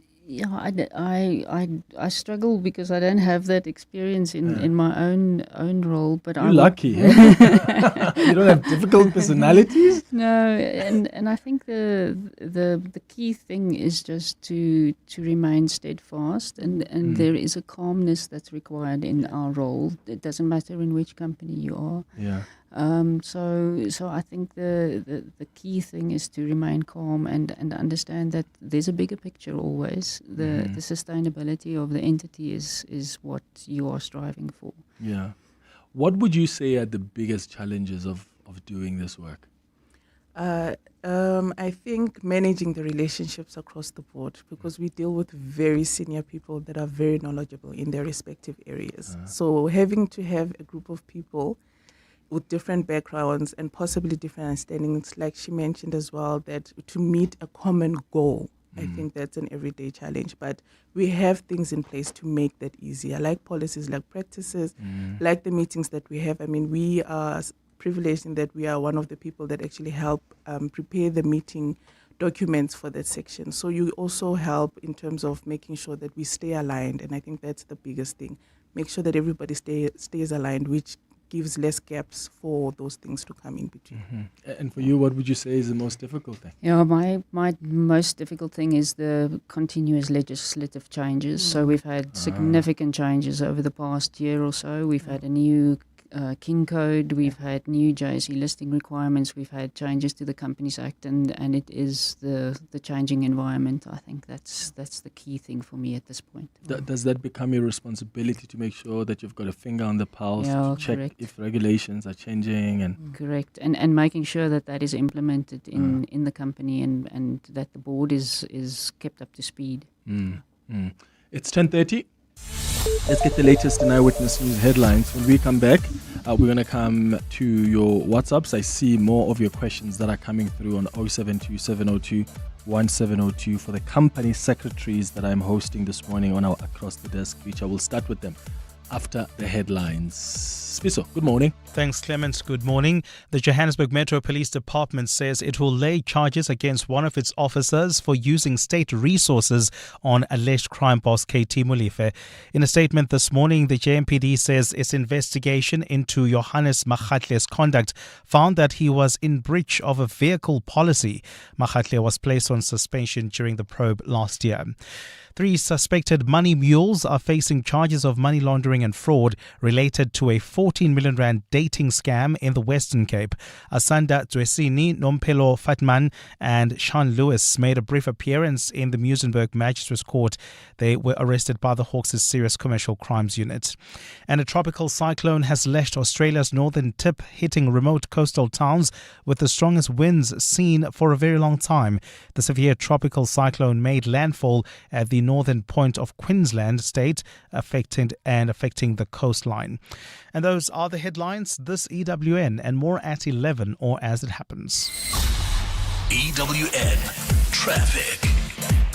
struggle because I don't have that experience in my own role. But you're lucky, eh? You don't have difficult personalities? No, and I think the key thing is just to remain steadfast, and there is a calmness that's required in our role. It doesn't matter in which company you are. Yeah. So I think the key thing is to remain calm and understand that there's a bigger picture always. The sustainability of the entity is what you are striving for. Yeah. What would you say are the biggest challenges of doing this work? I think managing the relationships across the board, because we deal with very senior people that are very knowledgeable in their respective areas. So having to have a group of people with different backgrounds and possibly different understandings, like she mentioned as well, that to meet a common goal, I think that's an everyday challenge. But we have things in place to make that easier, like policies, like practices, like the meetings that we have. I mean, we are privileged in that we are one of the people that actually help prepare the meeting documents for that section. So you also help in terms of making sure that we stay aligned, and I think that's the biggest thing. Make sure that everybody stays aligned, which gives less gaps for those things to come in between. And for you, what would you say is the most difficult thing? Yeah, my most difficult thing is the continuous legislative changes. So we've had significant changes over the past year or so. We've had a new King Code, we've had new JSE listing requirements, we've had changes to the Companies Act, and it is the changing environment. I think that's the key thing for me at this point. Does that become your responsibility to make sure that you've got a finger on the pulse to check if regulations are changing? And correct, and making sure that is implemented in the company and that the board is kept up to speed. It's 10:30. Let's get the latest in Eyewitness News headlines. When we come back, we're going to come to your WhatsApps. I see more of your questions that are coming through on 072-702-1702 for the company secretaries that I'm hosting this morning on our Across the Desk feature. We'll start with them after the headlines. Spiso, good morning. Thanks, Clement. Good morning. The Johannesburg Metro Police Department says it will lay charges against one of its officers for using state resources on alleged crime boss KT Molefe. In a statement this morning, the JMPD says its investigation into Johannes Magwetya's conduct found that he was in breach of a vehicle policy. Magwetya was placed on suspension during the probe last year. 3 suspected money mules are facing charges of money laundering and fraud related to a 14 million rand dating scam in the Western Cape. Asanda Dwesini, Nompelo Fatman and Sean Lewis made a brief appearance in the Muizenberg Magistrates Court. They were arrested by the Hawks' Serious Commercial Crimes Unit. And a tropical cyclone has lashed Australia's northern tip, hitting remote coastal towns with the strongest winds seen for a very long time. The severe tropical cyclone made landfall at the northern point of Queensland state, affecting the coastline. And those are the headlines. This EWN and more at 11 or as it happens. EWN Traffic.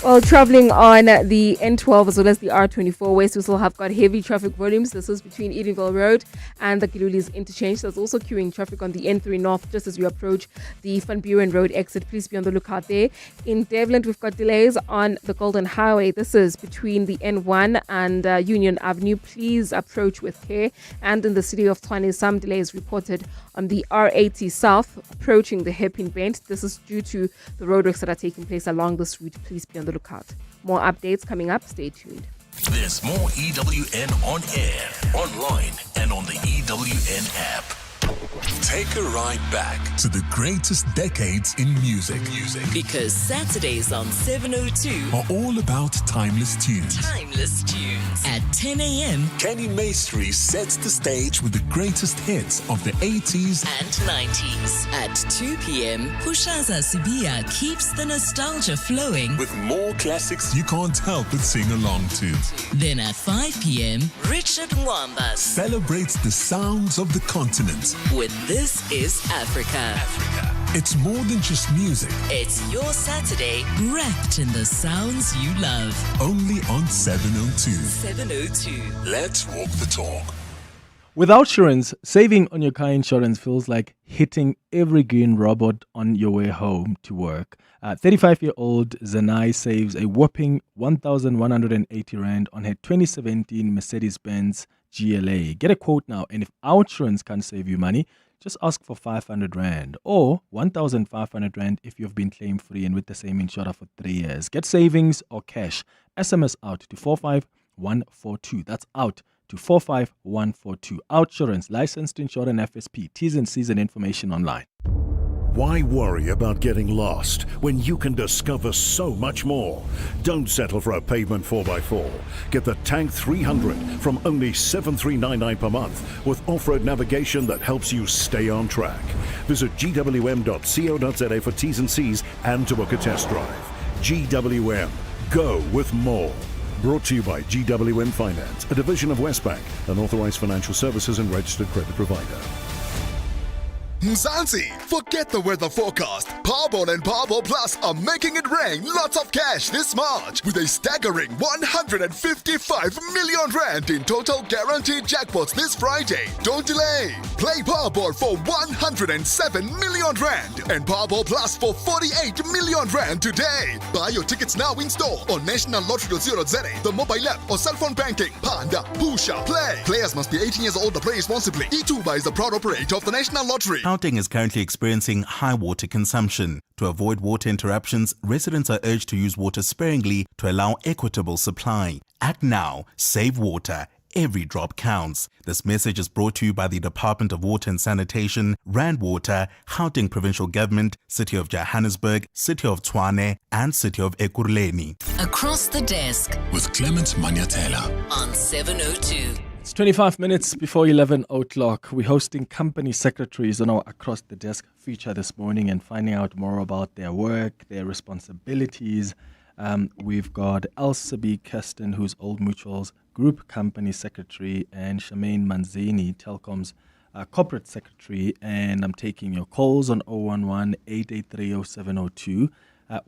Well, traveling on the N12 as well as the R24 West, we still have got heavy traffic volumes. This is between Edenville Road and the Giluli's interchange. There's also queuing traffic on the N3 North just as you approach the Van Buren Road exit. Please be on the lookout there. In Devland, we've got delays on the Golden Highway. This is between the N1 and Union Avenue. Please approach with care. And in the city of Tshwane, some delays reported on the R80 South approaching the hairpin bend. This is due to the roadworks that are taking place along this route. Please be on the lookout. More updates coming up. Stay tuned. There's more EWN on air, online, and on the EWN app. Take a ride back to the greatest decades in music. Because Saturdays on 702 are all about timeless tunes. At 10 a.m. Kenny Maestri sets the stage with the greatest hits of the 80s and 90s. At 2 p.m. Pushaza Sibia keeps the nostalgia flowing with more classics you can't help but sing along to. Then at 5 p.m. Richard Mwamba celebrates the sounds of the continent with This Is Africa. It's more than just music. It's your Saturday wrapped in the sounds you love. Only on 702. 702. Let's walk the talk. With Outsurance, saving on your car insurance feels like hitting every green robot on your way home to work. 35-year-old Zanai saves a whopping 1,180 Rand on her 2017 Mercedes-Benz GLA. Get a quote now, and if Outsurance can't save you money, just ask for 500 Rand or 1,500 Rand if you've been claim-free and with the same insurer for 3 years. Get savings or cash. SMS out to 45142. That's out to 45142. Outsurance, licensed to insure an FSP. T's and C's and information online. Why worry about getting lost when you can discover so much more? Don't settle for a pavement 4x4. Get the Tank 300 from only $7,399 per month with off-road navigation that helps you stay on track. Visit gwm.co.za for T's and C's and to book a test drive. GWM. Go with more. Brought to you by GWM Finance, a division of Westbank, an authorized financial services and registered credit provider. Mzansi, forget the weather forecast. Powerball and Powerball Plus are making it rain lots of cash this March with a staggering 155 million Rand in total guaranteed jackpots this Friday. Don't delay. Play Powerball for 107 million Rand and Powerball Plus for 48 million Rand today. Buy your tickets now in store on nationallottery.co.za, the mobile app or cell phone banking. Panda, Pusha, play. Players must be 18 years old to play responsibly. E2 is the proud operator of the National Lottery. Gauteng is currently experiencing high water consumption. To avoid water interruptions, residents are urged to use water sparingly to allow equitable supply. Act now, save water. Every drop counts. This message is brought to you by the Department of Water and Sanitation, Rand Water, Gauteng Provincial Government, City of Johannesburg, City of Tshwane, and City of Ekurhuleni. Across the desk with Clement Manyathela on 702. It's 25 minutes before 11 o'clock. We're hosting company secretaries on our Across the Desk feature this morning and finding out more about their work, their responsibilities. We've got Elsabi Kirsten, who's Old Mutual's Group Company Secretary, and Shamaine Manzini, Telkom's Corporate Secretary. And I'm taking your calls on 011-883-0702.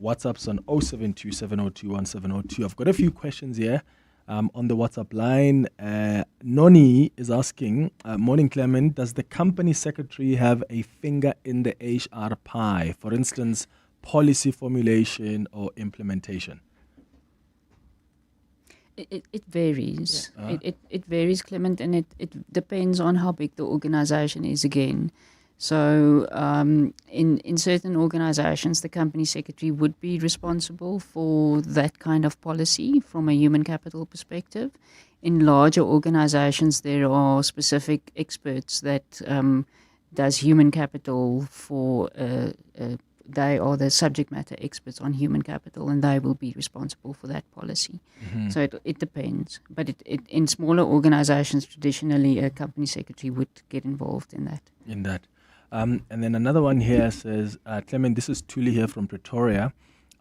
WhatsApp's on 072-702-1702. I've got a few questions here. On the WhatsApp line, Noni is asking, morning Clement, does the company secretary have a finger in the HR pie? For instance, policy formulation or implementation? It varies. It varies, Clement, and it depends on how big the organization is again. So in certain organizations, the company secretary would be responsible for that kind of policy from a human capital perspective. In larger organizations, there are specific experts that does human capital for, they are the subject matter experts on human capital, and they will be responsible for that policy. Mm-hmm. So it depends. But in smaller organizations, traditionally, a company secretary would get involved in that. And then another one here says, Clement, this is Tuli here from Pretoria.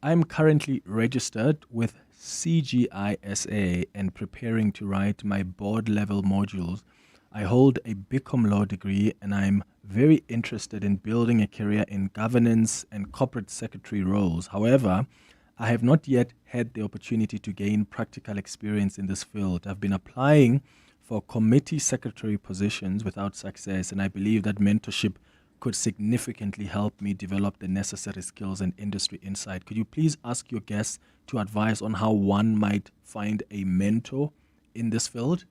I'm currently registered with CGISA and preparing to write my board level modules. I hold a BCom law degree and I'm very interested in building a career in governance and corporate secretary roles. However, I have not yet had the opportunity to gain practical experience in this field. I've been applying for committee secretary positions without success, and I believe that mentorship could significantly help me develop the necessary skills and industry insight. Could you please ask your guests to advise on how one might find a mentor in this field?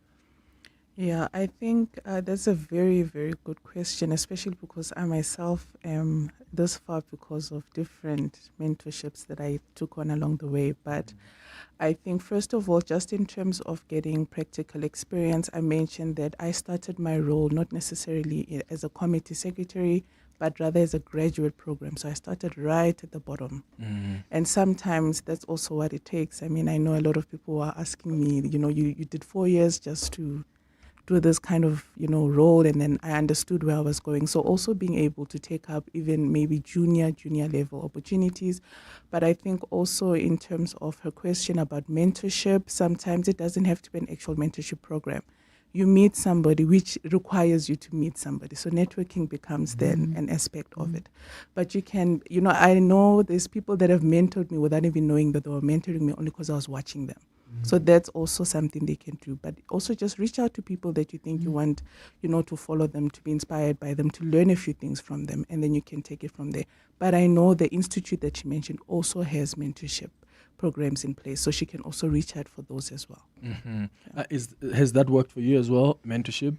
Yeah, I think that's a very, very good question, especially because I myself am this far because of different mentorships that I took on along the way. But I think, first of all, just in terms of getting practical experience, I mentioned that I started my role not necessarily as a committee secretary, but rather as a graduate program. So I started right at the bottom. And sometimes that's also what it takes. I mean, I know a lot of people are asking me, you did 4 years just to do this kind of, role, and then I understood where I was going. So also being able to take up even maybe junior level opportunities. But I think also in terms of her question about mentorship, sometimes it doesn't have to be an actual mentorship program. You meet somebody, which requires you to meet somebody. So networking becomes then an aspect of it. But you can, I know there's people that have mentored me without even knowing that they were mentoring me, only because I was watching them. So that's also something they can do. But also just reach out to people that you think you want, to follow them, to be inspired by them, to learn a few things from them, and then you can take it from there. But I know the institute that she mentioned also has mentorship programs in place, so she can also reach out for those as well. Has that worked for you as well, mentorship?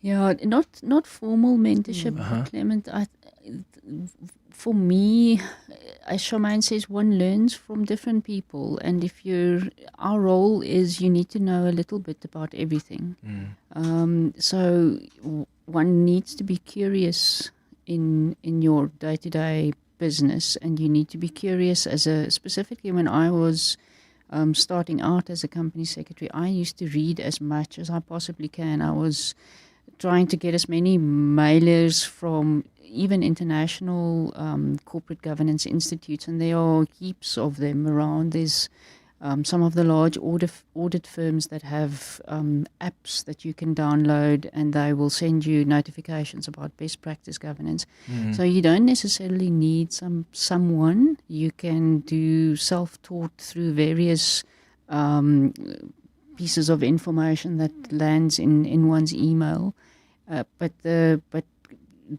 Yeah, not formal mentorship, Clement. For me, as Charmaine says, one learns from different people, and our role is you need to know a little bit about everything. So one needs to be curious in your day-to-day business, and you need to be curious specifically when I was starting out as a company secretary. I used to read as much as I possibly can. I was trying to get as many mailers from even international corporate governance institutes, and there are heaps of them around. There's some of the large audit firms that have apps that you can download, and they will send you notifications about best practice governance. So you don't necessarily need someone. You can do self-taught through various pieces of information that lands in one's email. But the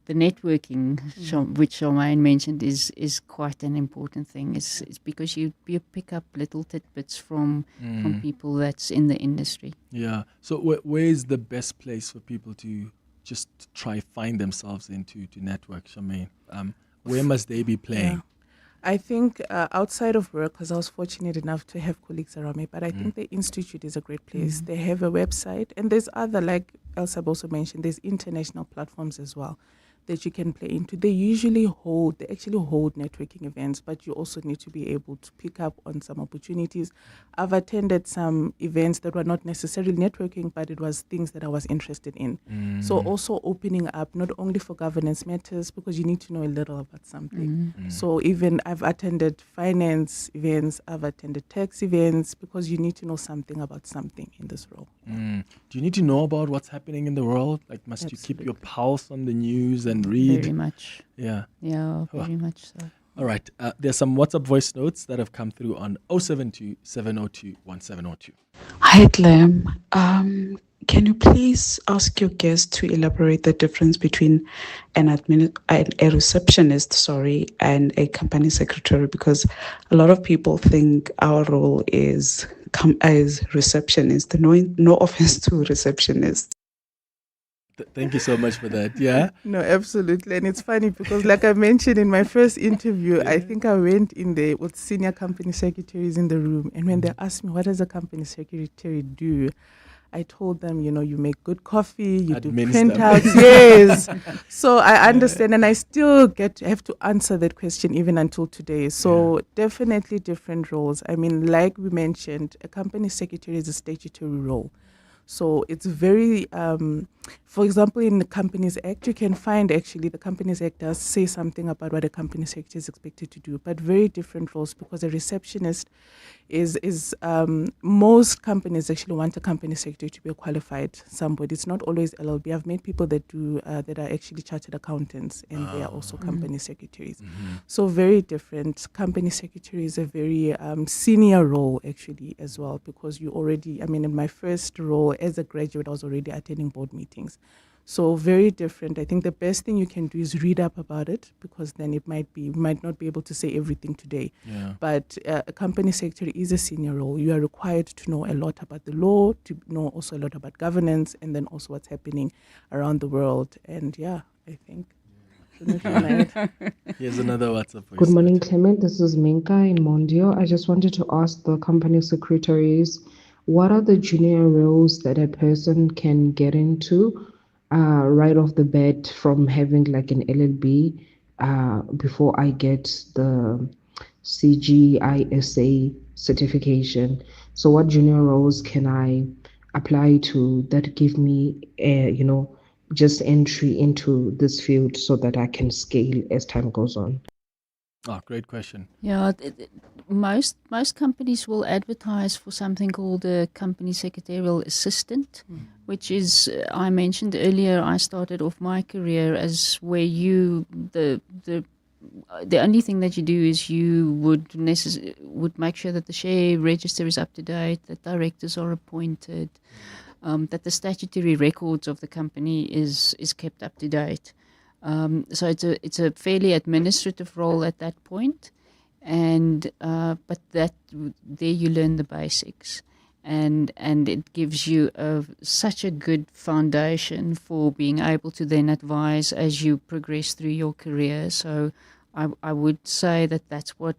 networking, which Charmaine mentioned, is quite an important thing. It's because you pick up little tidbits from people that's in the industry. Yeah. So where is the best place for people to just try find themselves into to network, Charmaine? Where must they be playing? Yeah. I think outside of work, because I was fortunate enough to have colleagues around me, but I think the Institute is a great place. They have a website, and there's other, like Elsa also mentioned, there's international platforms as well that you can play into. They actually hold networking events, but you also need to be able to pick up on some opportunities. I've attended some events that were not necessarily networking, but it was things that I was interested in. So also opening up not only for governance matters, because you need to know a little about something. So even I've attended finance events, I've attended tax events, because you need to know something about something in this role. Do you need to know about what's happening in the world? Like, must you keep your pulse on the news and read? Very much. Yeah. Yeah, very much so. All right. There's some WhatsApp voice notes that have come through on 072 702 1702. Hi, Clem. Can you please ask your guest to elaborate the difference between a receptionist, and a company secretary? Because a lot of people think our role is as receptionist. No offense to receptionists. Thank you so much for that. Yeah? No, absolutely. And it's funny because, like I mentioned in my first interview, I think I went in there with senior company secretaries in the room. And when they asked me, what does a company secretary do? I told them, you make good coffee, you do printouts. Yes. So I understand, and I still have to answer that question even until today. So definitely different roles. I mean, like we mentioned, a company secretary is a statutory role. So it's very, for example, in the Companies Act, you can find actually the Companies Act does say something about what a company secretary is expected to do, but very different roles, because a receptionist is most companies actually want a company secretary to be a qualified somebody. It's not always LLB. I've met people that do that are actually chartered accountants, and they are also company secretaries. So very different. Company secretary is a very senior role actually as well, because you already, I mean, in my first role as a graduate, I was already attending board meetings. So very different. I think the best thing you can do is read up about it, because then you might not be able to say everything today. Yeah. But a company secretary is a senior role. You are required to know a lot about the law, to know also a lot about governance, and then also what's happening around the world. And yeah, I think. Here's another WhatsApp voice. Good morning, Clement. This is Minka in Mondio. I just wanted to ask the company secretaries, what are the junior roles that a person can get into right off the bat from having like an LLB before I get the CGISA certification? So what junior roles can I apply to that give me, just entry into this field so that I can scale as time goes on? Oh, great question. Yeah, most companies will advertise for something called a company secretarial assistant, which is, I mentioned earlier, I started off my career as where the only thing that you do is you would make sure that the share register is up to date, that directors are appointed, that the statutory records of the company is kept up to date. So it's a fairly administrative role at that point, and but there you learn the basics, and it gives you such a good foundation for being able to then advise as you progress through your career. So I would say that that's what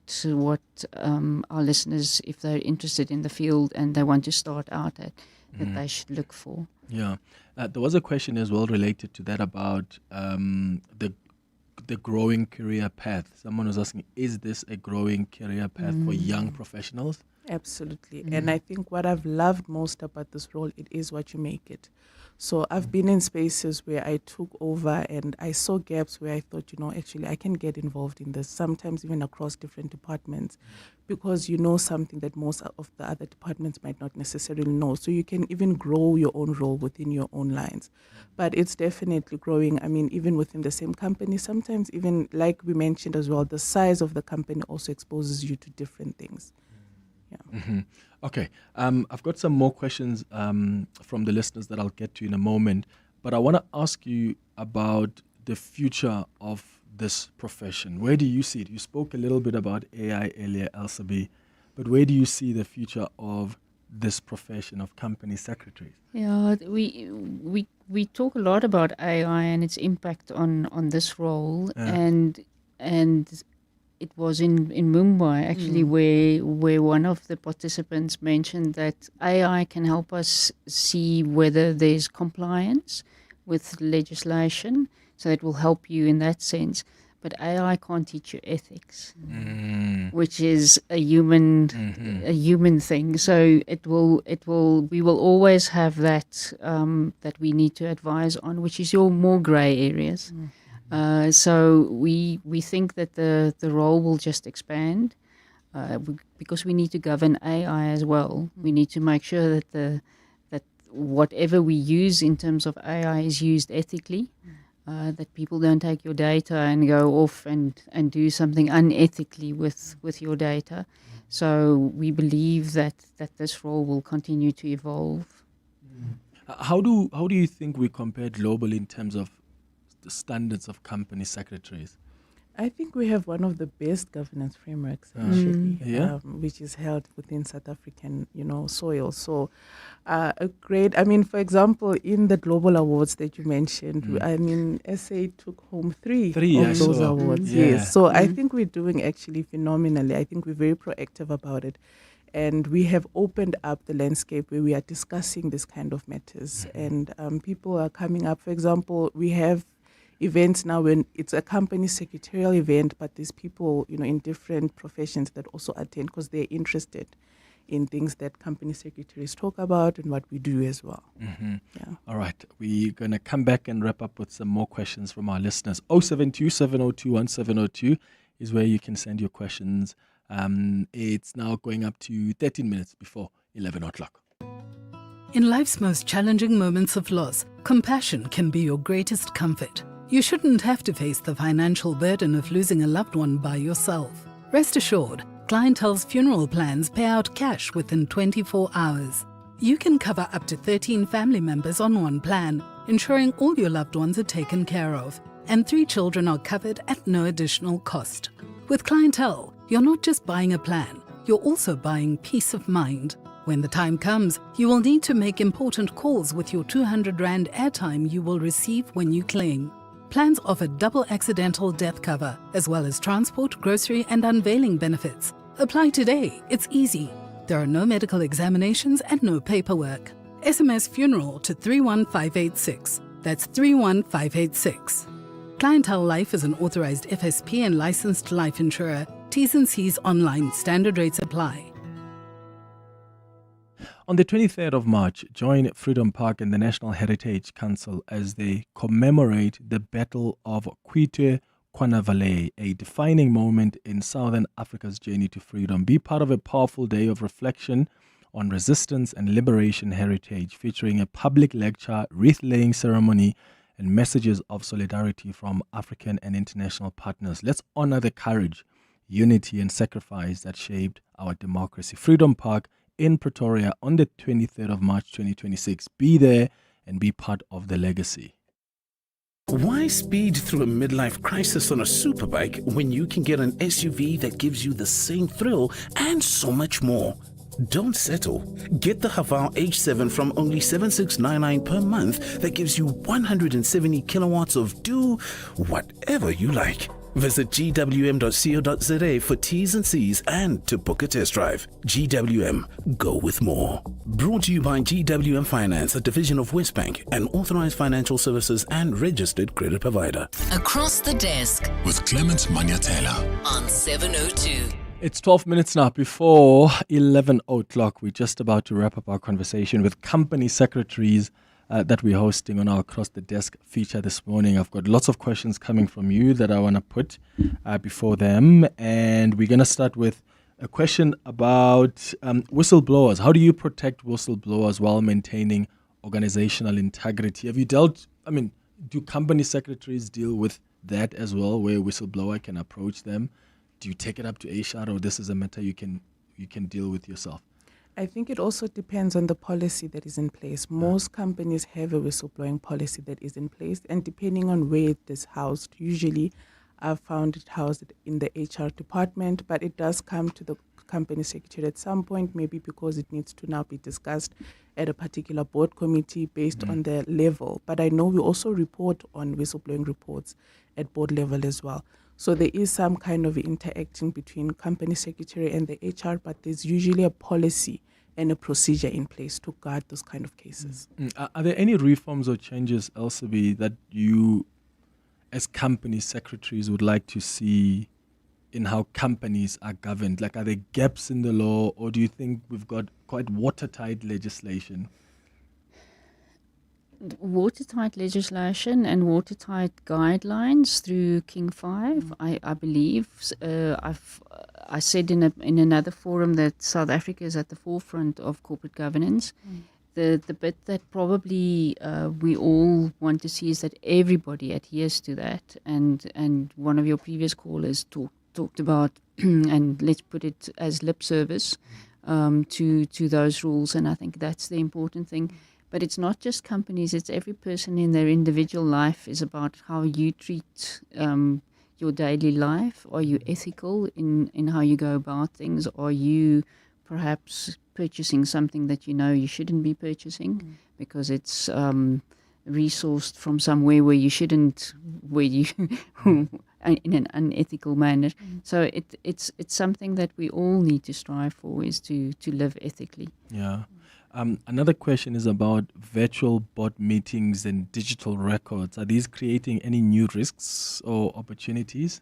our listeners, if they're interested in the field and they want to start out at, that they should look for. Yeah. There was a question as well related to that about the growing career path. Someone was asking, is this a growing career path for young professionals? Absolutely. And I think what I've loved most about this role, it is what you make it. So I've been in spaces where I took over and I saw gaps where I thought, actually I can get involved in this, sometimes even across different departments, because you know something that most of the other departments might not necessarily know. So you can even grow your own role within your own lines. But it's definitely growing. I mean, even within the same company, sometimes even like we mentioned as well, the size of the company also exposes you to different things. Yeah. Mm-hmm. Okay. I've got some more questions from the listeners that I'll get to in a moment. But I want to ask you about the future of this profession. Where do you see it? You spoke a little bit about AI earlier, Elsabe, but where do you see the future of this profession of company secretaries? Yeah, we talk a lot about AI and its impact on this role, and it was in Mumbai actually where one of the participants mentioned that AI can help us see whether there's compliance with legislation, so it will help you in that sense. But AI can't teach you ethics, which is a human thing. So we will always have that that we need to advise on, which is your more grey areas. So we think that the role will just expand because we need to govern AI as well. We need to make sure that that whatever we use in terms of AI is used ethically, that people don't take your data and go off and do something unethically with your data. So we believe that this role will continue to evolve. How do you think we compare globally in terms of the standards of company secretaries? I think we have one of the best governance frameworks, actually, which is held within South African, soil. So, a great. I mean, for example, in the global awards that you mentioned, I mean, SA took home three of those awards. Yes. So I think we're doing actually phenomenally. I think we're very proactive about it. And we have opened up the landscape where we are discussing this kind of matters. And people are coming up. For example, we have events now when it's a company secretarial event, but there's people, in different professions that also attend because they're interested in things that company secretaries talk about and what we do as well. Mm-hmm. Yeah. All right. We're going to come back and wrap up with some more questions from our listeners. 072 702 1702 is where you can send your questions It's now going up to 13 minutes before 11 o'clock. In life's most challenging moments of loss, compassion can be your greatest comfort. You shouldn't have to face the financial burden of losing a loved one by yourself. Rest assured, Clientele's funeral plans pay out cash within 24 hours. You can cover up to 13 family members on one plan, ensuring all your loved ones are taken care of, and 3 children are covered at no additional cost. With Clientele, you're not just buying a plan, you're also buying peace of mind. When the time comes, you will need to make important calls with your 200 Rand airtime you will receive when you claim. Plans offer double accidental death cover, as well as transport, grocery and unveiling benefits. Apply today, it's easy. There are no medical examinations and no paperwork. SMS funeral to 31586. That's 31586. Clientele Life is an authorized FSP and licensed life insurer. T's and C's online. Standard rates apply. On the 23rd of March, join Freedom Park and the National Heritage Council as they commemorate the Battle of Kwanavale, a defining moment in Southern Africa's journey to freedom. Be part of a powerful day of reflection on resistance and liberation heritage, featuring a public lecture, wreath-laying ceremony, and messages of solidarity from African and international partners. Let's honor the courage, unity, and sacrifice that shaped our democracy. Freedom Park in Pretoria on the 23rd of March 2026. Be there and be part of the legacy. Why speed through a midlife crisis on a superbike when you can get an SUV that gives you the same thrill and so much more? Don't settle. Get the Haval H7 from only 7699 per month that gives you 170 kilowatts of do whatever you like. Visit gwm.co.za for T's and C's and to book a test drive. GWM, go with more. Brought to you by GWM Finance, a division of Westbank, an authorized financial services and registered credit provider. Across the desk with Clement Manyathela on 702. It's 12 minutes now before 11 o'clock. We're just about to wrap up our conversation with company secretaries that we're hosting on our Across the Desk feature this morning. I've got lots of questions coming from you that I want to put before them. And we're going to start with a question about whistleblowers. How do you protect whistleblowers while maintaining organizational integrity? Have you do company secretaries deal with that as well, where a whistleblower can approach them? Do you take it up to HR, or this is a matter you can deal with yourself? I think it also depends on the policy that is in place. Most companies have a whistleblowing policy that is in place, and depending on where it is housed, usually I've found it housed in the HR department, but it does come to the company secretary at some point, maybe because it needs to now be discussed at a particular board committee based on the level. But I know we also report on whistleblowing reports at board level as well. So there is some kind of interacting between company secretary and the HR, but there's usually a policy and a procedure in place to guard those kind of cases. Are there any reforms or changes, Elsabe, that you, as company secretaries, would like to see in how companies are governed? Like, are there gaps in the law, or do you think we've got quite watertight legislation? Watertight legislation and watertight guidelines through King 5, I believe. I said in another forum that South Africa is at the forefront of corporate governance. The bit that probably we all want to see is that everybody adheres to that. And one of your previous callers talked about, and let's put it as lip service to those rules. And I think that's the important thing. But it's not just companies, it's every person in their individual life. Is about how you treat your daily life. Are you ethical in how you go about things? Are you perhaps purchasing something that you know you shouldn't be purchasing because it's resourced from somewhere where you shouldn't, in an unethical manner. So it's something that we all need to strive for, is to live ethically. Yeah. Another question is about virtual board meetings and digital records. Are these creating any new risks or opportunities?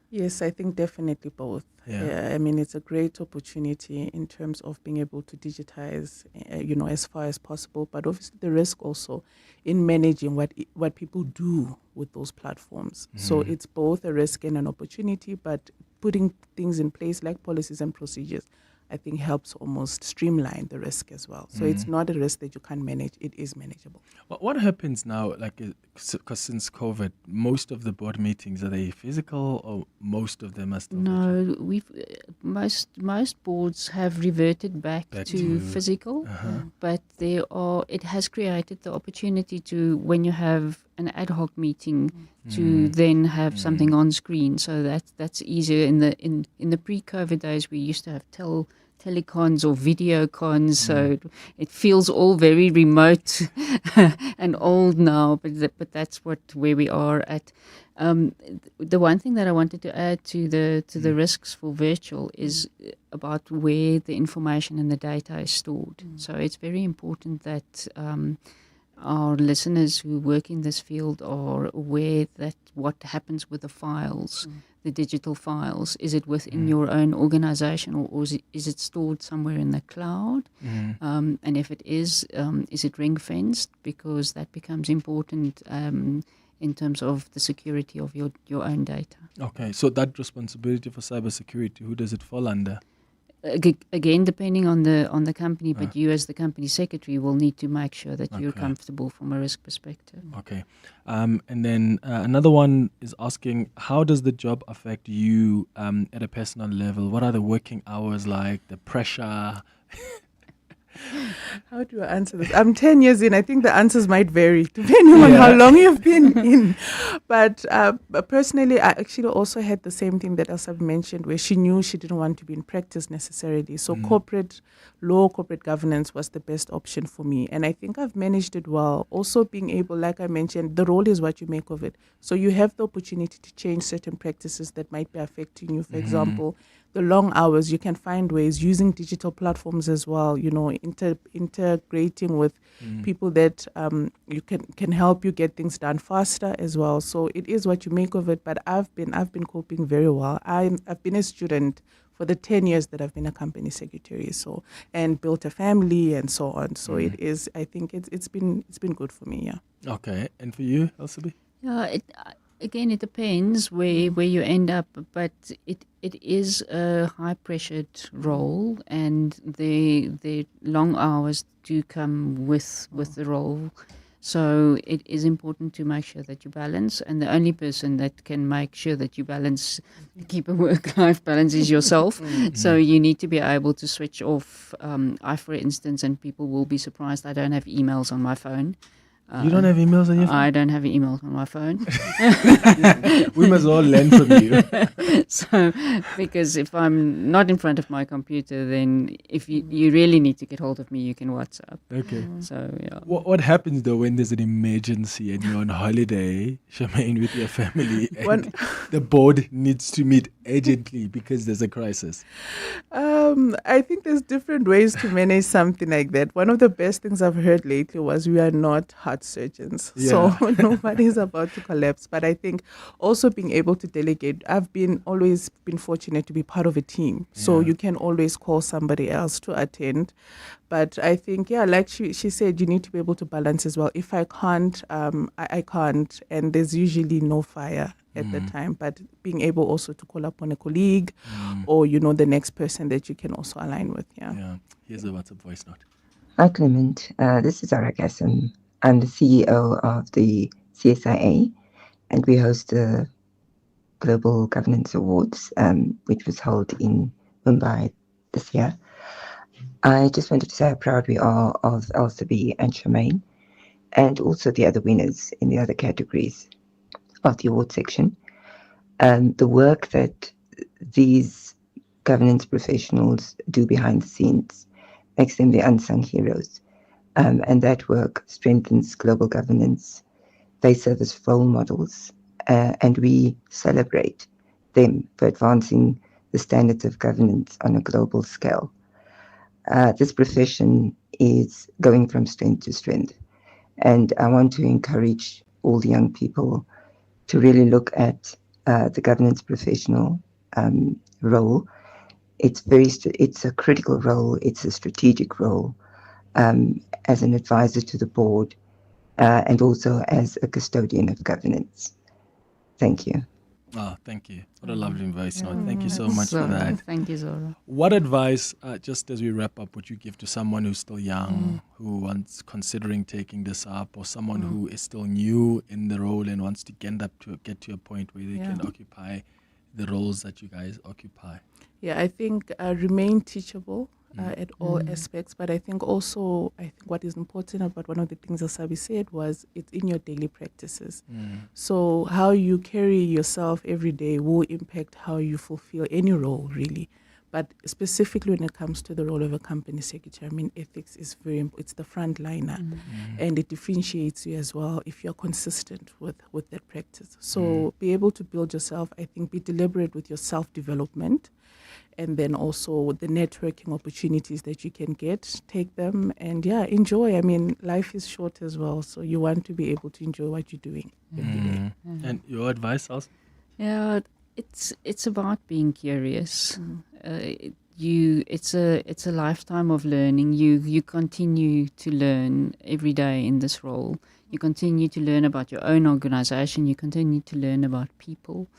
Yes, I think definitely both. Yeah, I mean, it's a great opportunity in terms of being able to digitize, as far as possible. But obviously, the risk also in managing what people do with those platforms. So it's both a risk and an opportunity, but putting things in place like policies and procedures, I think helps almost streamline the risk as well. So it's not a risk that you can't manage, it is manageable. What happens now, like, because since COVID, most of the board meetings, are they physical or most of them are still No, most boards have reverted back to physical, but it has created the opportunity to, when you have an ad hoc meeting, to then have something on screen. So that's easier. In the pre-COVID days, we used to have telecons or video cons, so it feels all very remote and old now, but that's where we are at. The one thing that I wanted to add to the risks for virtual is about where the information and the data is stored. So it's very important that our listeners who work in this field are aware that what happens with the files, the digital files, is it within your own organization, or is it stored somewhere in the cloud? And if it is it ring-fenced? Because that becomes important in terms of the security of your own data. Okay, so that responsibility for cybersecurity, who does it fall under? Again, depending on the company, but you as the company secretary will need to make sure that you're comfortable from a risk perspective. Okay. And then another one is asking, how does the job affect you at a personal level? What are the working hours like, the pressure? How do I answer this? I'm 10 years in. I think the answers might vary depending on how long you've been in. But personally, I actually also had the same thing that Elsa mentioned, where she knew she didn't want to be in practice necessarily. So corporate law, corporate governance was the best option for me. And I think I've managed it well. Also being able, like I mentioned, the role is what you make of it. So you have the opportunity to change certain practices that might be affecting you. For example, the long hours, you can find ways using digital platforms as well, integrating with people that you can help you get things done faster as well. So it is what you make of it, but I've been coping very well. I've been a student for the 10 years that I've been a company secretary, and built a family and so on. So it is, I think it's been good for me, yeah. Okay, and for you, Elsabe? Yeah, again, it depends where you end up, but it is a high-pressured role, and the long hours do come with the role. So it is important to make sure that you balance, and the only person that can make sure that you balance, keep a work-life balance, is yourself. So you need to be able to switch off. I, for instance, and people will be surprised, I don't have emails on my phone. You don't have emails on your phone? I don't have emails on my phone. We must all learn from you. So, because if I'm not in front of my computer, then if you really need to get hold of me, you can WhatsApp. Okay. So, yeah. What happens though when there's an emergency and you're on holiday, Charmaine, with your family, and the board needs to meet urgently because there's a crisis? I think there's different ways to manage something like that. One of the best things I've heard lately was we are not heart surgeons. So nobody's about to collapse. But I think also being able to delegate, I've always been fortunate to be part of a team. So you can always call somebody else to attend. But I think, like she said, you need to be able to balance as well. If I can't, I can't. And there's usually no fire at the time. But being able also to call upon a colleague or, the next person that you can also align with. Yeah. Here's a WhatsApp voice note. Hi, Clement. This is Arakasam. I'm the CEO of the CSIA, and we host the Global Governance Awards, which was held in Mumbai this year. I just wanted to say how proud we are of Elsabe and Charmaine, and also the other winners in the other categories of the award section. The work that these governance professionals do behind the scenes makes them the unsung heroes. And that work strengthens global governance. They serve as role models, and we celebrate them for advancing the standards of governance on a global scale. This profession is going from strength to strength, and I want to encourage all the young people to really look at the governance professional role. It's a critical role. It's a strategic role. As an advisor to the board, and also as a custodian of governance. Thank you. Oh, thank you. What a lovely voice note. Thank you so much for that. Thank you, Zora. What advice, just as we wrap up, would you give to someone who's still young, who wants considering taking this up, or someone who is still new in the role and wants to get to a point where they can occupy the roles that you guys occupy? Yeah, I think remain teachable at all aspects, but I think also, what is important about one of the things Asabi said was it's in your daily practices. So how you carry yourself every day will impact how you fulfill any role, really. But specifically when it comes to the role of a company secretary, I mean, ethics is very important. It's the front liner, and it differentiates you as well if you're consistent with that practice. So be able to build yourself, I think, be deliberate with your self-development, and then also the networking opportunities that you can get, take them, and enjoy. I mean, life is short as well, so you want to be able to enjoy what you're doing every day. And your advice, also? Yeah, it's about being curious. It's a lifetime of learning. You continue to learn every day in this role. You continue to learn about your own organization. You continue to learn about people.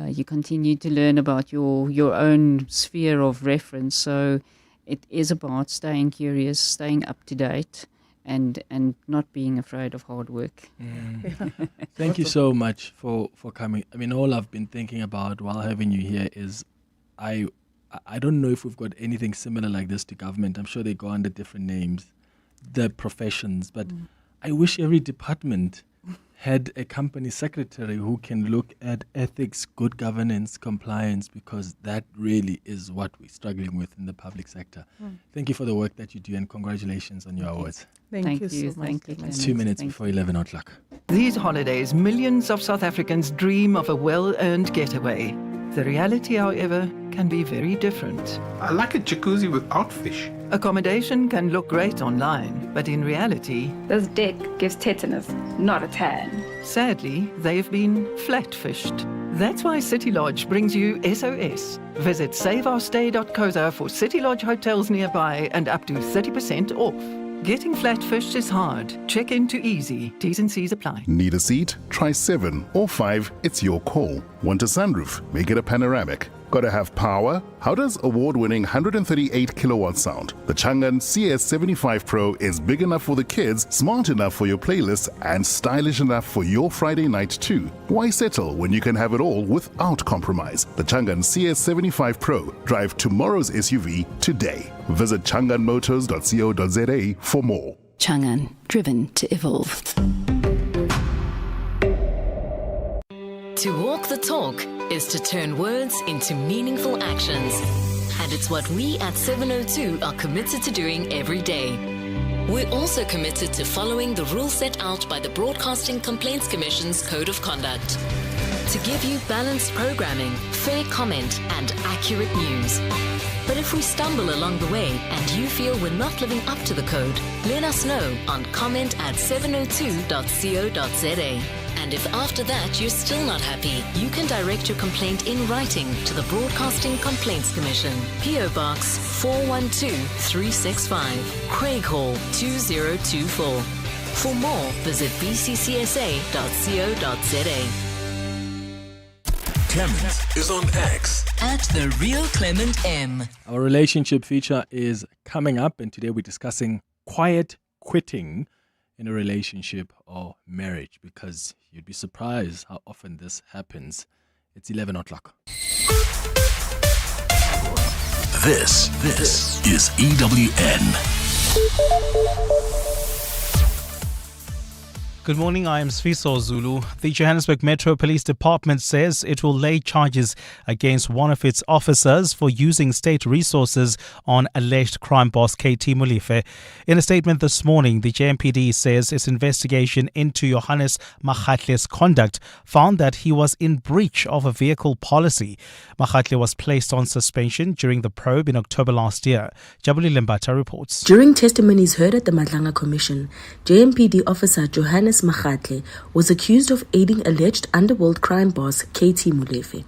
You continue to learn about your own sphere of reference. So it is about staying curious, staying up to date, and not being afraid of hard work. Thank you so much for coming. I mean, all I've been thinking about while having you here is I don't know if we've got anything similar like this to government. I'm sure they go under different names, the professions, but I wish every department had a company secretary who can look at ethics, good governance, compliance, because that really is what we're struggling with in the public sector. Thank you for the work that you do, and congratulations on your awards. Thank you so much. Thank you. It's 2 minutes before 11 o'clock. These holidays, millions of South Africans dream of a well-earned getaway. The reality, however, can be very different. I like a jacuzzi without fish. Accommodation can look great online, but in reality, this deck gives tetanus, not a tan. Sadly, they've been flat-fished. That's why City Lodge brings you SOS. Visit saveourstay.co.za for City Lodge hotels nearby and up to 30% off. Getting flat-fished is hard. Check into easy. T's and C's apply. Need a seat? Try 7 or 5. It's your call. Want a sunroof? Make it a panoramic. Gotta have power? How does award-winning 138 kilowatt sound? The Changan CS75 Pro is big enough for the kids, smart enough for your playlist, and stylish enough for your Friday night too. Why settle when you can have it all without compromise? The Changan CS75 Pro. Drive tomorrow's SUV today. Visit changanmotors.co.za for more. Changan, driven to evolve. To walk the talk is to turn words into meaningful actions. And it's what we at 702 are committed to doing every day. We're also committed to following the rules set out by the Broadcasting Complaints Commission's Code of Conduct. To give you balanced programming, fair comment, and accurate news. But if we stumble along the way and you feel we're not living up to the code, let us know on comment@702.co.za. And if after that you're still not happy, you can direct your complaint in writing to the Broadcasting Complaints Commission, PO Box 412365, Craig Hall 2024. For more, visit bccsa.co.za. Clement is on X at The Real Clement M. Our relationship feature is coming up, and today we're discussing quiet quitting in a relationship or marriage, because you'd be surprised how often this happens. It's 11 o'clock. This is EWN. Good morning, I am Sfiso Zulu. The Johannesburg Metro Police Department says it will lay charges against one of its officers for using state resources on alleged crime boss KT Molefe. In a statement this morning, the JMPD says its investigation into Johannes Magwetya's conduct found that he was in breach of a vehicle policy. Magwetya was placed on suspension during the probe in October last year. Jabuli Lembata reports. During testimonies heard at the Mpumalanga Commission, JMPD officer Johannes Magwetya was accused of aiding alleged underworld crime boss KT Molefe.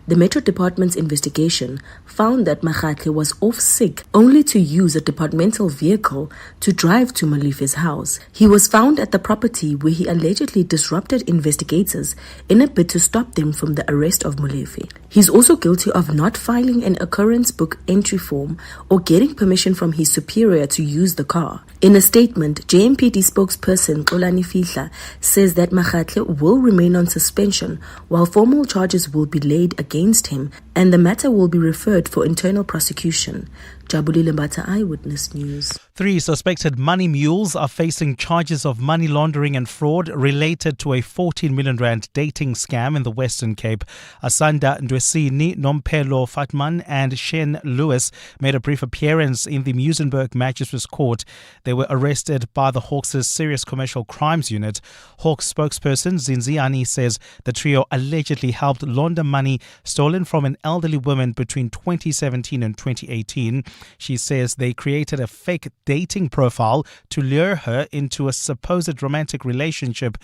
The Metro Department's investigation found that Magwenya was off sick only to use a departmental vehicle to drive to Molefe's house. He was found at the property where he allegedly disrupted investigators in a bid to stop them from the arrest of Molefe. He's also guilty of not filing an occurrence book entry form or getting permission from his superior to use the car. In a statement, JMPD spokesperson Xolani Fihla says that Magwenya will remain on suspension while formal charges will be laid against him and the matter will be referred for internal prosecution. Jabulile Mbata, Eyewitness News. 3 suspected money mules are facing charges of money laundering and fraud related to a 14 million rand dating scam in the Western Cape. Asanda Ndwesini, Nompelo Fatman and Shen Lewis made a brief appearance in the Muizenberg Magistrates Court. They were arrested by the Hawks' Serious Commercial Crimes Unit. Hawks spokesperson Zinziani says the trio allegedly helped launder money stolen from an elderly woman between 2017 and 2018. She says they created a fake dating profile to lure her into a supposed romantic relationship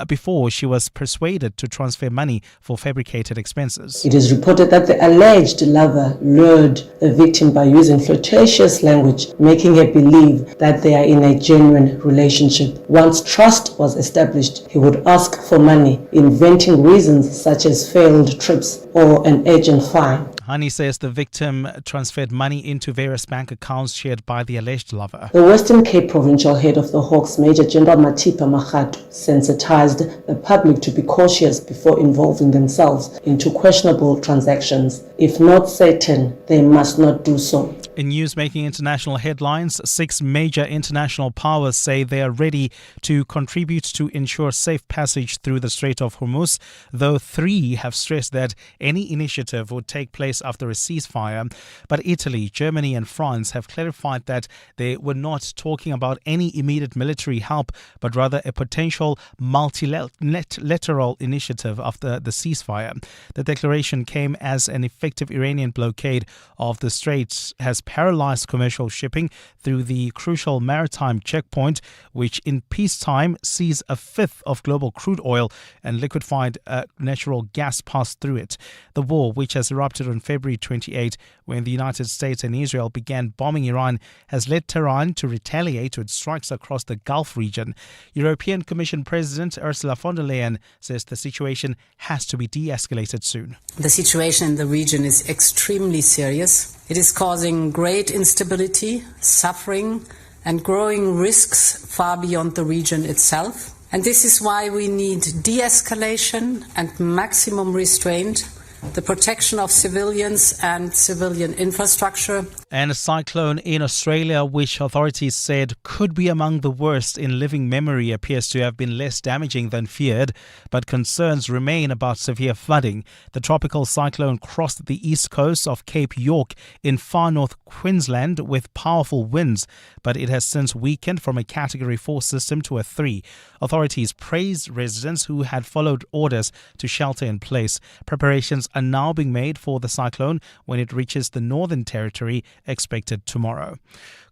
before she was persuaded to transfer money for fabricated expenses. It is reported that the alleged lover lured the victim by using flirtatious language, making her believe that they are in a genuine relationship. Once trust was established, he would ask for money, inventing reasons such as failed trips or an urgent fine. Hani says the victim transferred money into various bank accounts shared by the alleged lover. The Western Cape provincial head of the Hawks, Major General Matipa Magwenya, sensitized the public to be cautious before involving themselves into questionable transactions. If not certain, they must not do so. In news making international headlines, 6 major international powers say they are ready to contribute to ensure safe passage through the Strait of Hormuz, though 3 have stressed that any initiative would take place after a ceasefire. But Italy, Germany and France have clarified that they were not talking about any immediate military help, but rather a potential multilateral initiative after the ceasefire. The declaration came as an effective Iranian blockade of the straits has paralyzed commercial shipping through the crucial maritime checkpoint, which in peacetime sees a fifth of global crude oil and liquefied natural gas pass through it. The war, which has erupted on February 28, when the United States and Israel began bombing Iran, has led Tehran to retaliate with strikes across the Gulf region. European Commission President Ursula von der Leyen says the situation has to be de-escalated soon. The situation in the region is extremely serious. It is causing great instability, suffering, and growing risks far beyond the region itself. And this is why we need de-escalation and maximum restraint, the protection of civilians and civilian infrastructure. And a cyclone in Australia, which authorities said could be among the worst in living memory, appears to have been less damaging than feared, but concerns remain about severe flooding. The tropical cyclone crossed the east coast of Cape York in far north Queensland with powerful winds, but it has since weakened from a Category 4 system to a 3. Authorities praised residents who had followed orders to shelter in place. Preparations are now being made for the cyclone when it reaches the Northern Territory, expected tomorrow.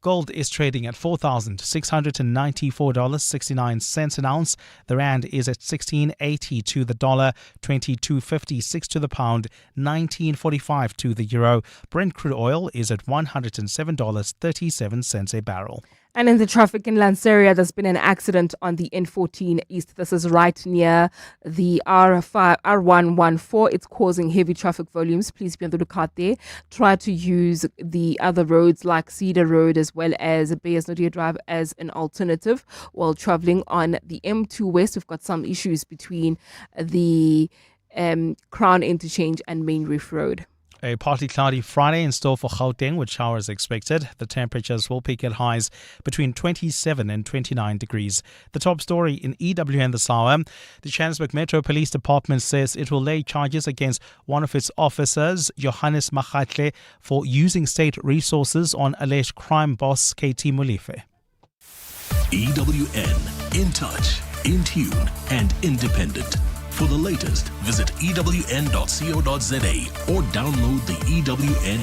Gold is trading at $4,694.69 an ounce. The rand is at 16.80 to the dollar, 22.56 to the pound, 19.45 to the euro. Brent crude oil is at $107.37 a barrel. And in the traffic in Lanseria, there's been an accident on the N14 East. This is right near the R114. It's causing heavy traffic volumes. Please be on the lookout there. Try to use the other roads like Cedar Road as well as Bayers Nadia Drive as an alternative while traveling on the M2 West. We've got some issues between the Crown Interchange and Main Reef Road. A partly cloudy Friday in store for Gauteng with showers expected. The temperatures will peak at highs between 27 and 29 degrees. The top story in EWN this hour. The Johannesburg Metro Police Department says it will lay charges against one of its officers, Johannes Magwenya, for using state resources on alleged crime boss KT Molefe. EWN, in touch, in tune and independent. For the latest, visit ewn.co.za or download the EWN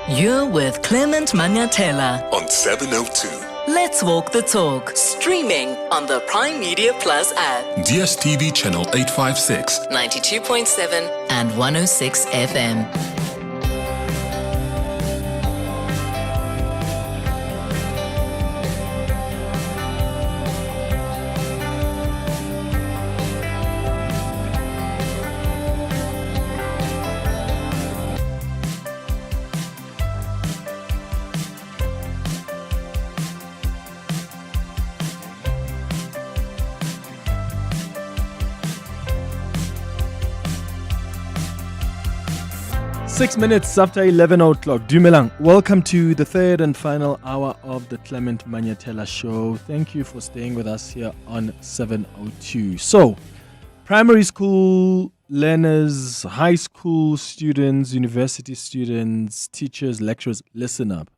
app. You're with Clement Manyathela on 702. Let's Walk the Talk. Streaming on the Prime Media Plus app. DSTV channel 856. 92.7 and 106 FM. 6 minutes after 11 o'clock. Dumelang, welcome to the third and final hour of the Clement Manyathela show. Thank you for staying with us here on 702. So, primary school learners, high school students, university students, teachers, lecturers, listen up.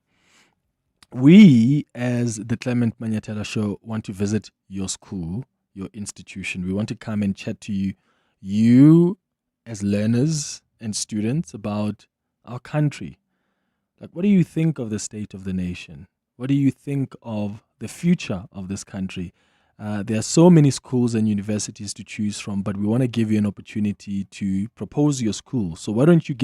We, as the Clement Manyathela show, want to visit your school, your institution. We want to come and chat to you as learners and students about our country. Like, what do you think of the state of the nation? What do you think of the future of this country? There are so many schools and universities to choose from, but we want to give you an opportunity to propose your school. So why don't you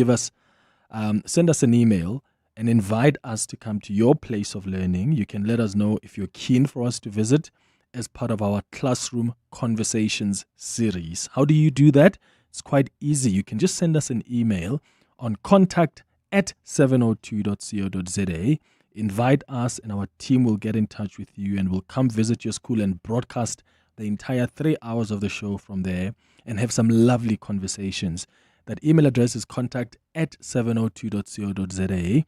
send us an email and invite us to come to your place of learning. You can let us know if you're keen for us to visit as part of our Classroom Conversations series. How do you do that? It's quite easy. You can just send us an email on contact@702.co.za. Invite us and our team will get in touch with you and we'll come visit your school and broadcast the entire 3 hours of the show from there and have some lovely conversations. That email address is contact@702.co.za.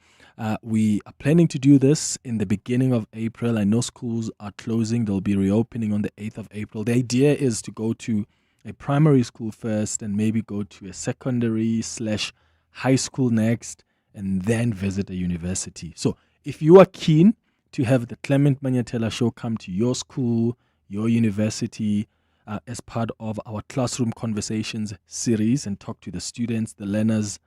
We are planning to do this in the beginning of April. I know schools are closing. They'll be reopening on the 8th of April. The idea is to go to a primary school first and maybe go to a secondary/high school next and then visit a university. So if you are keen to have the Clement Manyathela show come to your school, your university, as part of our Classroom Conversations series and talk to the students, the learners,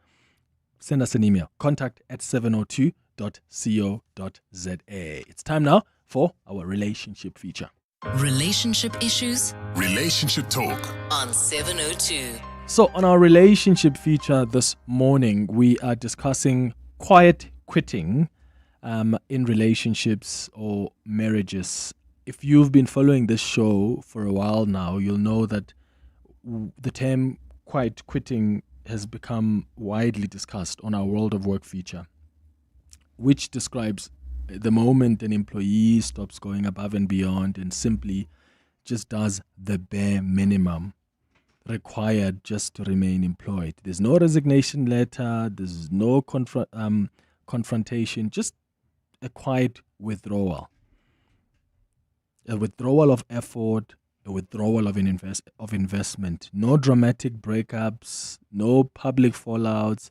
send us an email, contact@702.co.za. It's time now for our relationship feature. Relationship issues, Relationship talk. on 702. So on our relationship feature this morning, we are discussing quiet quitting in relationships or marriages. If you've been following this show for a while now, you'll know that the term quiet quitting has become widely discussed on our World of Work feature, which describes the moment an employee stops going above and beyond and simply just does the bare minimum required just to remain employed. There's no resignation letter, there's no confrontation, just a quiet withdrawal. A withdrawal of effort, a withdrawal of investment. No dramatic breakups, no public fallouts,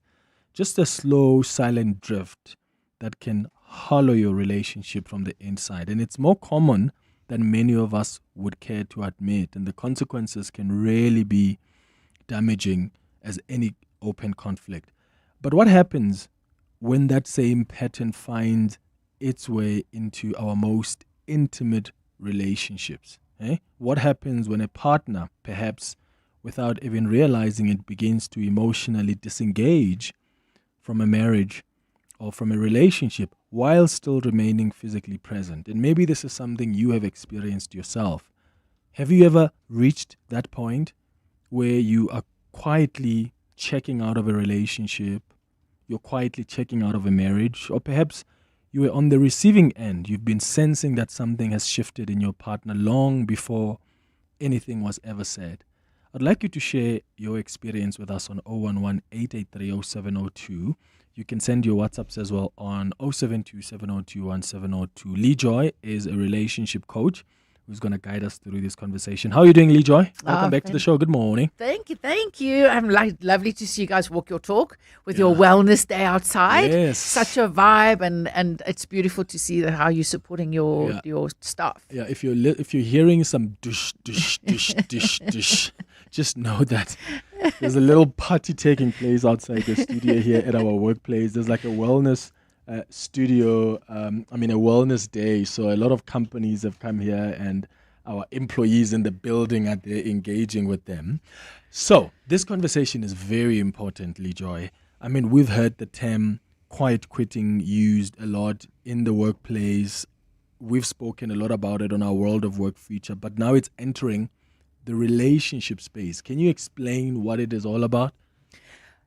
just a slow, silent drift that can hollow your relationship from the inside. And it's more common than many of us would care to admit. And the consequences can really be damaging as any open conflict. But what happens when that same pattern finds its way into our most intimate relationships? What happens when a partner, perhaps without even realizing it, begins to emotionally disengage from a marriage or from a relationship while still remaining physically present? And maybe this is something you have experienced yourself. Have you ever reached that point where you are quietly checking out of a relationship, you're quietly checking out of a marriage, or perhaps you were on the receiving end? You've been sensing that something has shifted in your partner long before anything was ever said. I'd like you to share your experience with us on 011-883-0702. You can send your WhatsApps as well on 072-702-1702. Lee Joy is a relationship coach who's going to guide us through this conversation. How are you doing, Lee Joy? Welcome back to the show. Good morning. Thank you. I'm lovely to see you guys walk your talk with your wellness day outside. Yes. Such a vibe, and it's beautiful to see how you're supporting your staff. Yeah, if you're hearing some dush, dush, dush, dush, dush, just know that there's a little party taking place outside the studio here at our workplace. There's like a wellness studio, a wellness day. So a lot of companies have come here and our employees in the building are there engaging with them. So this conversation is very important, Joy. We've heard the term quiet quitting used a lot in the workplace. We've spoken a lot about it on our World of Work feature, but now it's entering the relationship space. Can you explain what it is all about?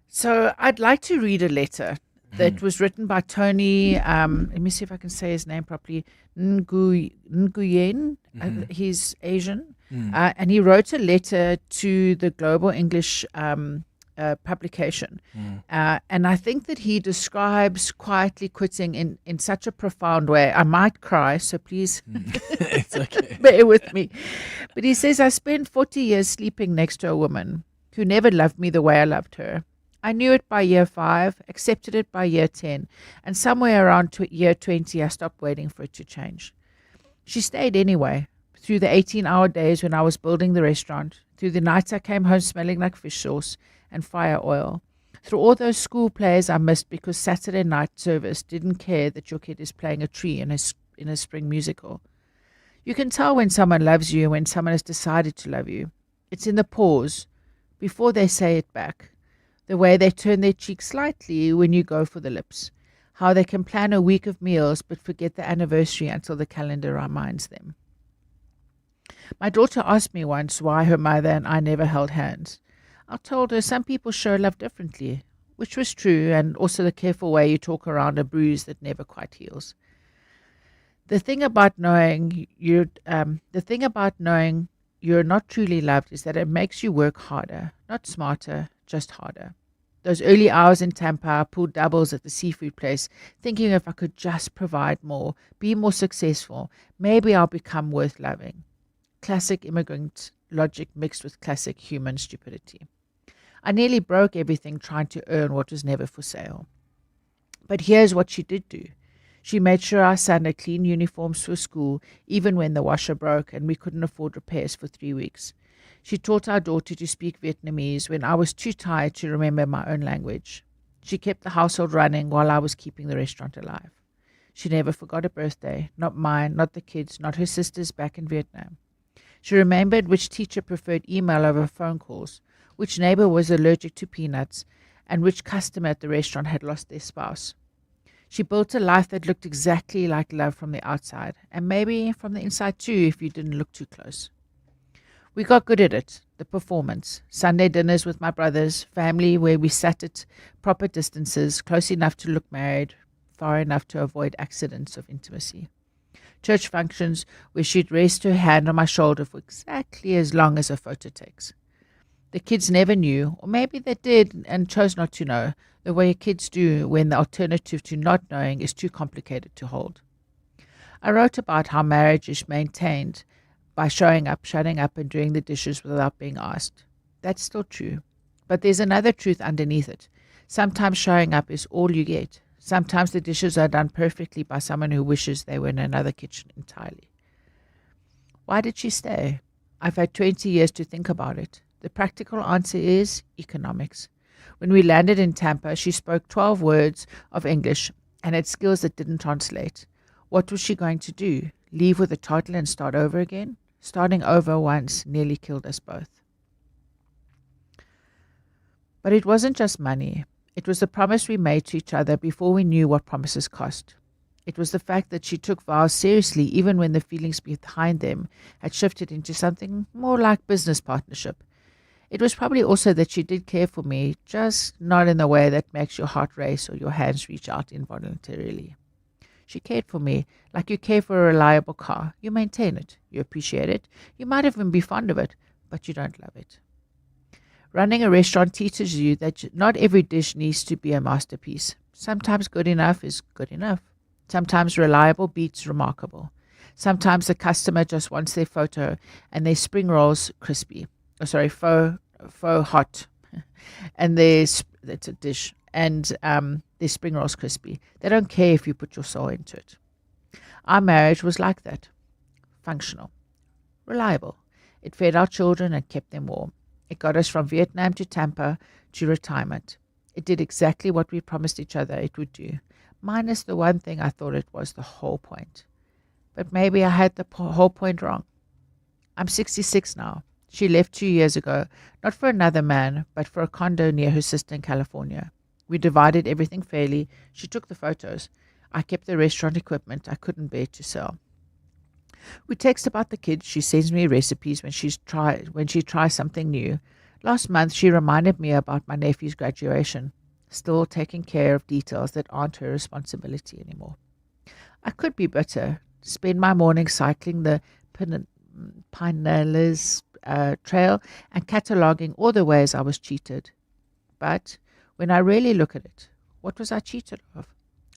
So I'd like to read a letter that was written by Tony, let me see if I can say his name properly, Nguyen. He's Asian. And he wrote a letter to the Global English publication. And I think that he describes quietly quitting in such a profound way. I might cry, so please it's okay. bear with me. But he says, I spent 40 years sleeping next to a woman who never loved me the way I loved her. I knew it by year 5, accepted it by year 10, and somewhere around year 20, I stopped waiting for it to change. She stayed anyway, through the 18-hour days when I was building the restaurant, through the nights I came home smelling like fish sauce and fire oil, through all those school plays I missed because Saturday night service didn't care that your kid is playing a tree in a spring musical. You can tell when someone loves you and when someone has decided to love you. It's in the pause, before they say it back. The way they turn their cheek slightly when you go for the lips. How they can plan a week of meals but forget the anniversary until the calendar reminds them. My daughter asked me once why her mother and I never held hands. I told her some people show love differently, which was true, and also the careful way you talk around a bruise that never quite heals. The thing about knowing you're not truly loved is that it makes you work harder, not smarter, just harder. Those early hours in Tampa, I pulled doubles at the seafood place, thinking if I could just provide more, be more successful, maybe I'll become worth loving. Classic immigrant logic mixed with classic human stupidity. I nearly broke everything trying to earn what was never for sale. But here's what she did do. She made sure our son had clean uniforms for school, even when the washer broke and we couldn't afford repairs for 3 weeks. She taught our daughter to speak Vietnamese when I was too tired to remember my own language. She kept the household running while I was keeping the restaurant alive. She never forgot a birthday, not mine, not the kids, not her sister's back in Vietnam. She remembered which teacher preferred email over phone calls, which neighbor was allergic to peanuts, and which customer at the restaurant had lost their spouse. She built a life that looked exactly like love from the outside, and maybe from the inside too if you didn't look too close. We got good at it, the performance. Sunday dinners with my brothers, family where we sat at proper distances, close enough to look married, far enough to avoid accidents of intimacy. Church functions where she'd rest her hand on my shoulder for exactly as long as a photo takes. The kids never knew, or maybe they did and chose not to know, the way kids do when the alternative to not knowing is too complicated to hold. I wrote about how marriage is maintained by showing up, shutting up, and doing the dishes without being asked. That's still true. But there's another truth underneath it. Sometimes showing up is all you get. Sometimes the dishes are done perfectly by someone who wishes they were in another kitchen entirely. Why did she stay? I've had 20 years to think about it. The practical answer is economics. When we landed in Tampa, she spoke 12 words of English and had skills that didn't translate. What was she going to do? Leave with a toddler and start over again? Starting over once nearly killed us both. But it wasn't just money. It was the promise we made to each other before we knew what promises cost. It was the fact that she took vows seriously even when the feelings behind them had shifted into something more like business partnership. It was probably also that she did care for me, just not in the way that makes your heart race or your hands reach out involuntarily. She cared for me like you care for a reliable car. You maintain it. You appreciate it. You might even be fond of it, but you don't love it. Running a restaurant teaches you that not every dish needs to be a masterpiece. Sometimes good enough is good enough. Sometimes reliable beats remarkable. Sometimes the customer just wants their photo and their spring rolls crispy. Faux hot. And that's a dish. And their spring rolls crispy. They don't care if you put your soul into it. Our marriage was like that. Functional. Reliable. It fed our children and kept them warm. It got us from Vietnam to Tampa to retirement. It did exactly what we promised each other it would do. minus the one thing I thought it was the whole point. But maybe I had the whole point wrong. I'm 66 now. She left 2 years ago, not for another man, but for a condo near her sister in California. We divided everything fairly. She took the photos. I kept the restaurant equipment I couldn't bear to sell. We text about the kids. She sends me recipes when she tries something new. Last month, she reminded me about my nephew's graduation, still taking care of details that aren't her responsibility anymore. I could be bitter, spend my morning cycling the Pinellas Trail and cataloguing all the ways I was cheated. But when I really look at it, what was I cheated of?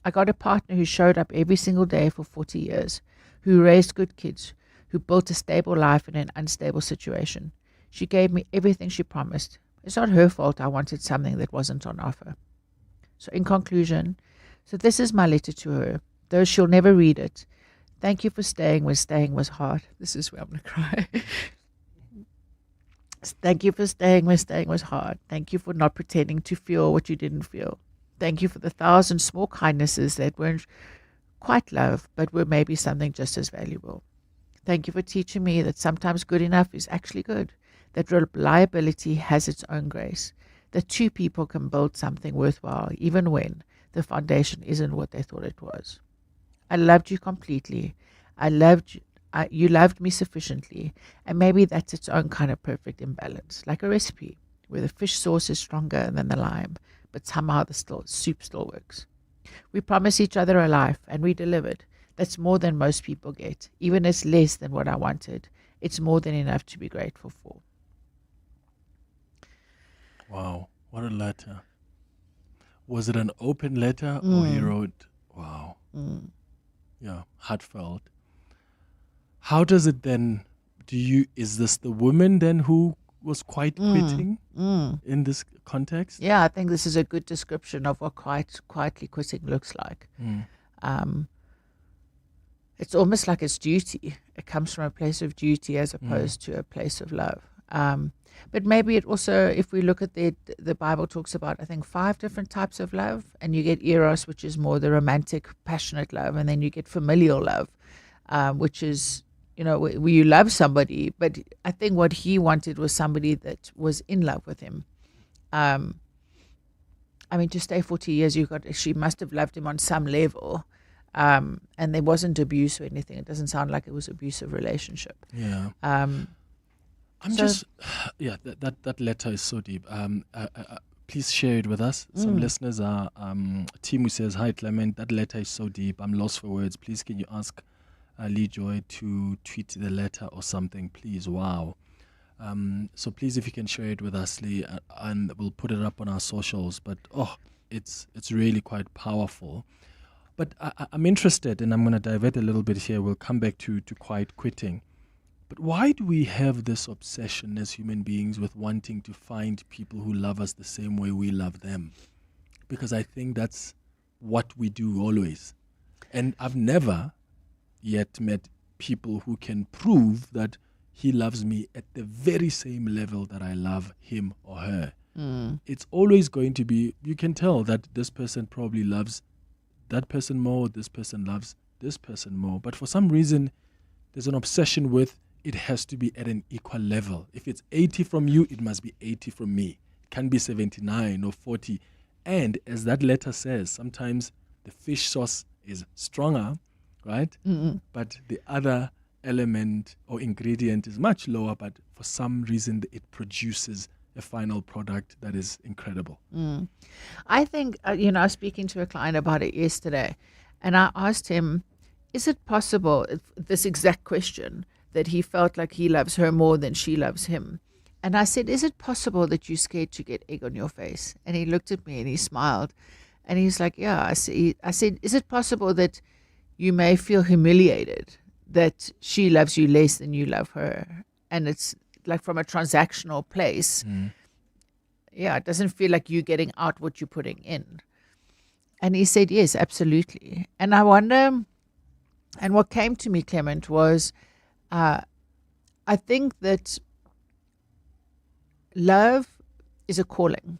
I got a partner who showed up every single day for 40 years, who raised good kids, who built a stable life in an unstable situation. She gave me everything she promised. It's not her fault I wanted something that wasn't on offer. So in conclusion, this is my letter to her, though she'll never read it. Thank you for staying when staying was hard. This is where I'm going to cry. Thank you for staying when staying was hard. Thank you for not pretending to feel what you didn't feel. Thank you for the 1,000 small kindnesses that weren't quite love, but were maybe something just as valuable. Thank you for teaching me that sometimes good enough is actually good, that reliability has its own grace, that two people can build something worthwhile even when the foundation isn't what they thought it was. I loved you completely. You loved me sufficiently, and maybe that's its own kind of perfect imbalance, like a recipe where the fish sauce is stronger than the lime, but somehow the soup still works. We promised each other a life, and we delivered. That's more than most people get. Even it's less than what I wanted. It's more than enough to be grateful for. Wow, what a letter. Was it an open letter or he wrote, wow. Yeah, heartfelt. How does it then, is this the woman then who was quite quitting in this context? Yeah, I think this is a good description of what quietly quitting looks like. It's almost like it's duty. It comes from a place of duty as opposed to a place of love. But maybe it also, if we look at the Bible talks about, I think, 5 different types of love, and you get eros, which is more the romantic, passionate love, and then you get familial love, which is, where you love somebody. But I think what he wanted was somebody that was in love with him. To stay 40 years, she must have loved him on some level. And there wasn't abuse or anything. It doesn't sound like it was an abusive relationship. Yeah. That letter is so deep. Please share it with us. Some listeners are, Timu says, hi Clement, that letter is so deep. I'm lost for words. Please can you ask Lee Joy to tweet the letter or something, please? Wow. So please, if you can share it with us, Lee, and we'll put it up on our socials. But it's really quite powerful. But I'm interested, and I'm going to divert a little bit here. We'll come back to quiet quitting. But why do we have this obsession as human beings with wanting to find people who love us the same way we love them? Because I think that's what we do always. And I've never yet met people who can prove that he loves me at the very same level that I love him or her. It's always going to be, you can tell that this person probably loves that person more, this person loves this person more. But for some reason, there's an obsession with it has to be at an equal level. If it's 80 from you, it must be 80 from me. It can't be 79 or 40. And as that letter says, sometimes the fish sauce is stronger, right? But the other element or ingredient is much lower, but for some reason it produces a final product that is incredible. I think, I was speaking to a client about it yesterday, and I asked him, is it possible, this exact question, that he felt like he loves her more than she loves him? And I said, is it possible that you're scared to get egg on your face? And he looked at me and he smiled, and he's like, yeah. I said, is it possible that you may feel humiliated that she loves you less than you love her? And it's like from a transactional place. Yeah, it doesn't feel like you're getting out what you're putting in. And he said, yes, absolutely. And I wonder, and what came to me, Clement, was I think that love is a calling.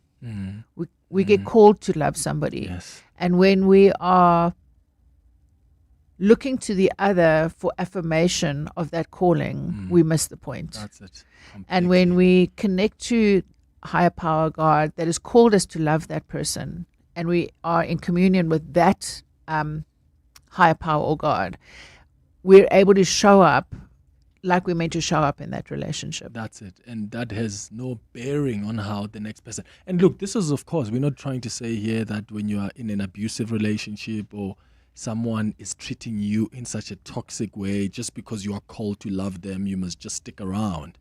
We get called to love somebody. Yes. And when we are looking to the other for affirmation of that calling, we miss the point. That's it. And when we connect to higher power God that has called us to love that person, and we are in communion with that higher power or God, we're able to show up like we're meant to show up in that relationship. That's it. And that has no bearing on how the next person. And look, this is, of course, we're not trying to say here that when you are in an abusive relationship or someone is treating you in such a toxic way, just because you are called to love them, you must just stick around.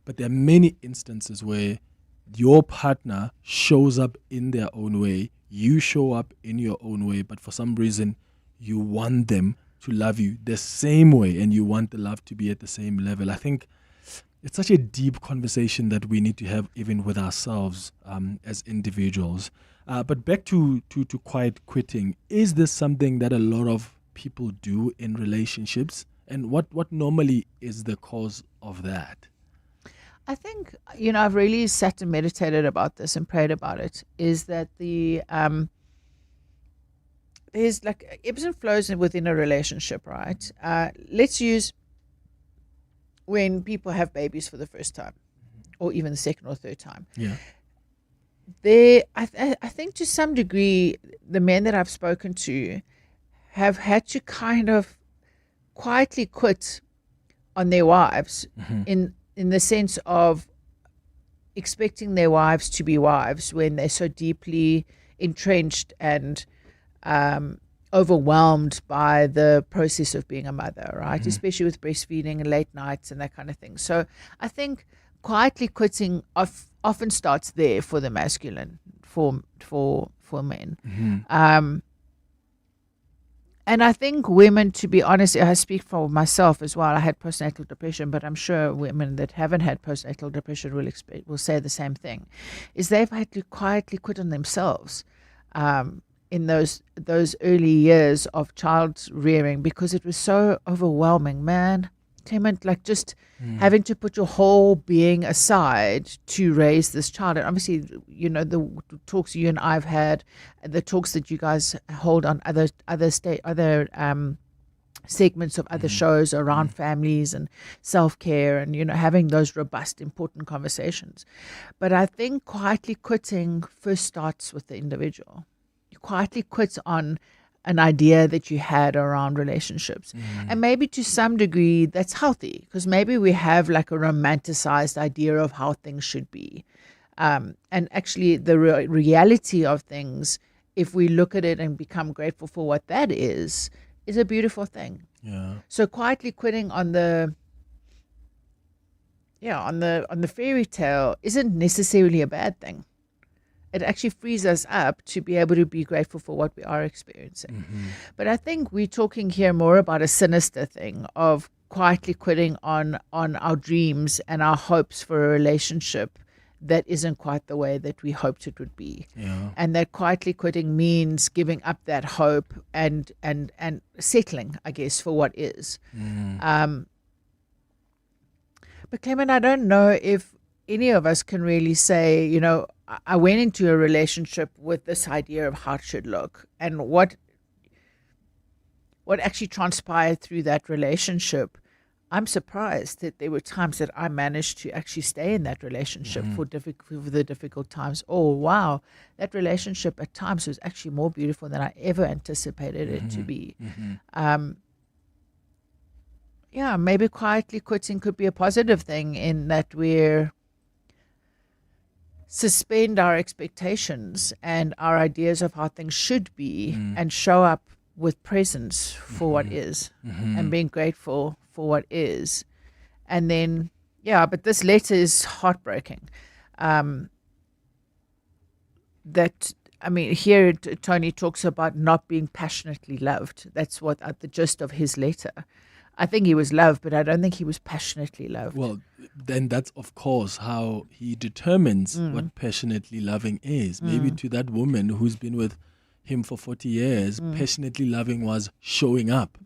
But there are many instances where your partner shows up in their own way, you show up in your own way, but for some reason you want them to love you the same way and you want the love to be at the same level. I think it's such a deep conversation that we need to have even with ourselves as individuals. But back to quiet quitting, is this something that a lot of people do in relationships? And what normally is the cause of that? I think, I've really sat and meditated about this and prayed about it, is that there's like ebbs and flows within a relationship, right? Let's use when people have babies for the first time or even the second or third time. Yeah. I think to some degree, the men that I've spoken to have had to kind of quietly quit on their wives in the sense of expecting their wives to be wives when they're so deeply entrenched and overwhelmed by the process of being a mother, right? Especially with breastfeeding and late nights and that kind of thing. So I think quietly quitting often starts there for the masculine, for men. And I think women, to be honest, I speak for myself as well. I had postnatal depression, but I'm sure women that haven't had postnatal depression will say the same thing, is they've had to quietly quit on themselves in those early years of child rearing because it was so overwhelming, man. Clement, like just having to put your whole being aside to raise this child. And obviously, the talks you and I've had, the talks that you guys hold on other segments of other shows around families and self-care and, having those robust, important conversations. But I think quietly quitting first starts with the individual. You quietly quit on an idea that you had around relationships. And maybe to some degree that's healthy because maybe we have like a romanticized idea of how things should be. And actually the reality of things, if we look at it and become grateful for what that is a beautiful thing. Yeah. So quietly quitting on the fairy tale isn't necessarily a bad thing. It actually frees us up to be able to be grateful for what we are experiencing. But I think we're talking here more about a sinister thing of quietly quitting on our dreams and our hopes for a relationship that isn't quite the way that we hoped it would be. Yeah. And that quietly quitting means giving up that hope and settling, I guess, for what is. But Clement, I don't know if any of us can really say, I went into a relationship with this idea of how it should look, and what actually transpired through that relationship. I'm surprised that there were times that I managed to actually stay in that relationship for the difficult times. Oh, wow. That relationship at times was actually more beautiful than I ever anticipated it to be. Maybe quietly quitting could be a positive thing in that we're suspend our expectations and our ideas of how things should be and show up with presence for what is and being grateful for what is. And then, but this letter is heartbreaking. Here Tony talks about not being passionately loved. That's what the gist of his letter. I think he was loved, but I don't think he was passionately loved. Well, then that's, of course, how he determines what passionately loving is. Maybe to that woman who's been with him for 40 years, passionately loving was showing up,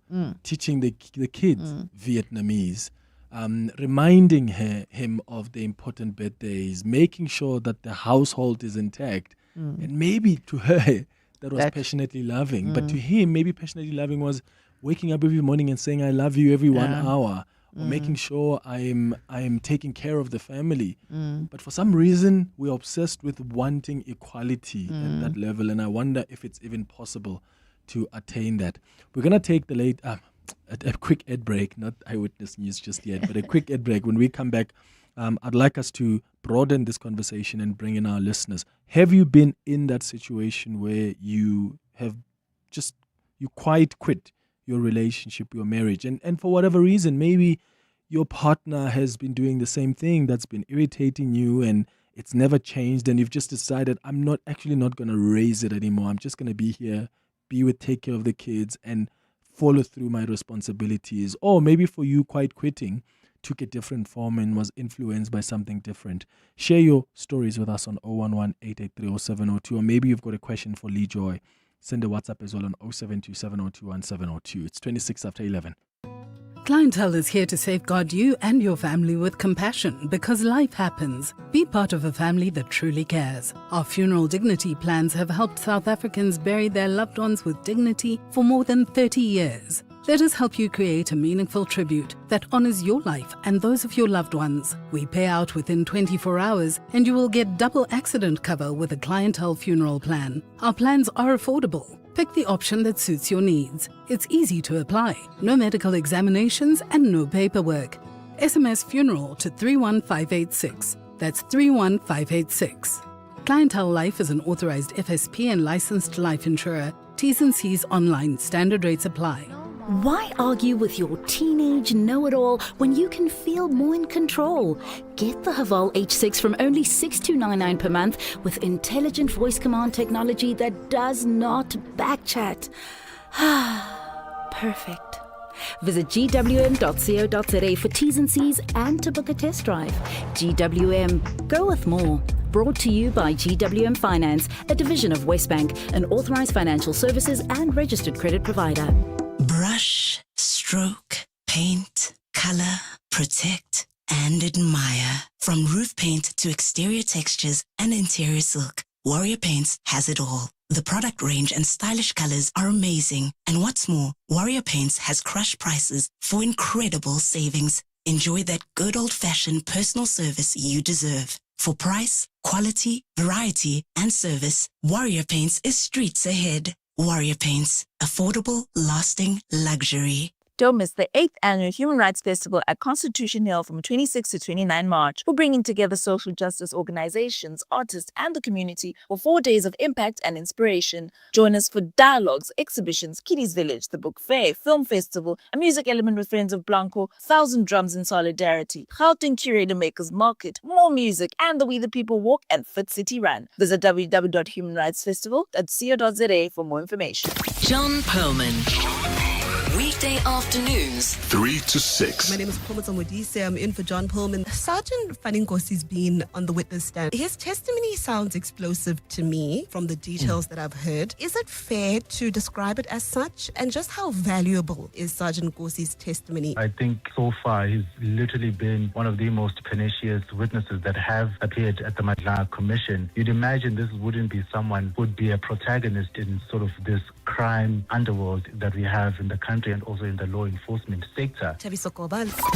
teaching the kids Vietnamese, reminding him of the important birthdays, making sure that the household is intact. And maybe to her, that was passionately loving. But to him, maybe passionately loving was waking up every morning and saying, I love you every 1 hour. Or making sure I'm taking care of the family. But for some reason, we're obsessed with wanting equality at that level. And I wonder if it's even possible to attain that. We're going to take a quick ad break, not eyewitness news just yet, but a quick ad break. When we come back, I'd like us to broaden this conversation and bring in our listeners. Have you been in that situation where you quite quit your relationship, your marriage, and for whatever reason, maybe your partner has been doing the same thing that's been irritating you and it's never changed, and you've just decided, I'm not going to raise it anymore. I'm just going to be here, take care of the kids and follow through my responsibilities. Or maybe for you, quite quitting took a different form and was influenced by something different. Share your stories with us on 011-883-0702, or maybe you've got a question for Lee Joy. Send a WhatsApp as well on 072-702-1702. It's 26 after 11. Clientele is here to safeguard you and your family with compassion because life happens. Be part of a family that truly cares. Our funeral dignity plans have helped South Africans bury their loved ones with dignity for more than 30 years. Let us help you create a meaningful tribute that honors your life and those of your loved ones. We pay out within 24 hours and you will get double accident cover with a clientele funeral plan. Our plans are affordable. Pick the option that suits your needs. It's easy to apply. No medical examinations and no paperwork. SMS funeral to 31586. That's 31586. Clientele Life is an authorized FSP and licensed life insurer. T's and C's online. Standard rates apply. Why argue with your teenage know-it-all when you can feel more in control? Get the Haval H6 from only $6299 per month with intelligent voice command technology that does not backchat. Perfect. Visit gwm.co.za for T's and C's and to book a test drive. GWM, go with more. Brought to you by GWM Finance, a division of Westbank, an authorized financial services and registered credit provider. Brush, stroke, paint, color, protect, and admire. From roof paint to exterior textures and interior silk, Warrior Paints has it all. The product range and stylish colors are amazing. And what's more, Warrior Paints has crushed prices for incredible savings. Enjoy that good old-fashioned personal service you deserve. For price, quality, variety, and service, Warrior Paints is streets ahead. Warrior Paints, affordable, lasting luxury. Don't miss the 8th Annual Human Rights Festival at Constitution Hill from 26 to 29 March. We're bringing together social justice organizations, artists, and the community for 4 days of impact and inspiration. Join us for dialogues, exhibitions, Kiddies Village, the Book Fair, Film Festival, a music element with Friends of Blanco, 1,000 Drums in Solidarity, Gauteng Curator Makers Market, more music, and the We the People Walk and Fit City Run. Visit www.humanrightsfestival.co.za for more information. John Perlman. Weekday afternoons, 3 to 6. My name is Komoto Modise. I'm in for John Perlman. Sergeant Faningosi's been on the witness stand. His testimony sounds explosive to me from the details that I've heard. Is it fair to describe it as such? And just how valuable is Sergeant Nkosi's testimony? I think so far he's literally been one of the most pernicious witnesses that have appeared at the Madla Commission. You'd imagine this wouldn't be someone who would be a protagonist in sort of this crime underworld that we have in the country and also in the law enforcement sector.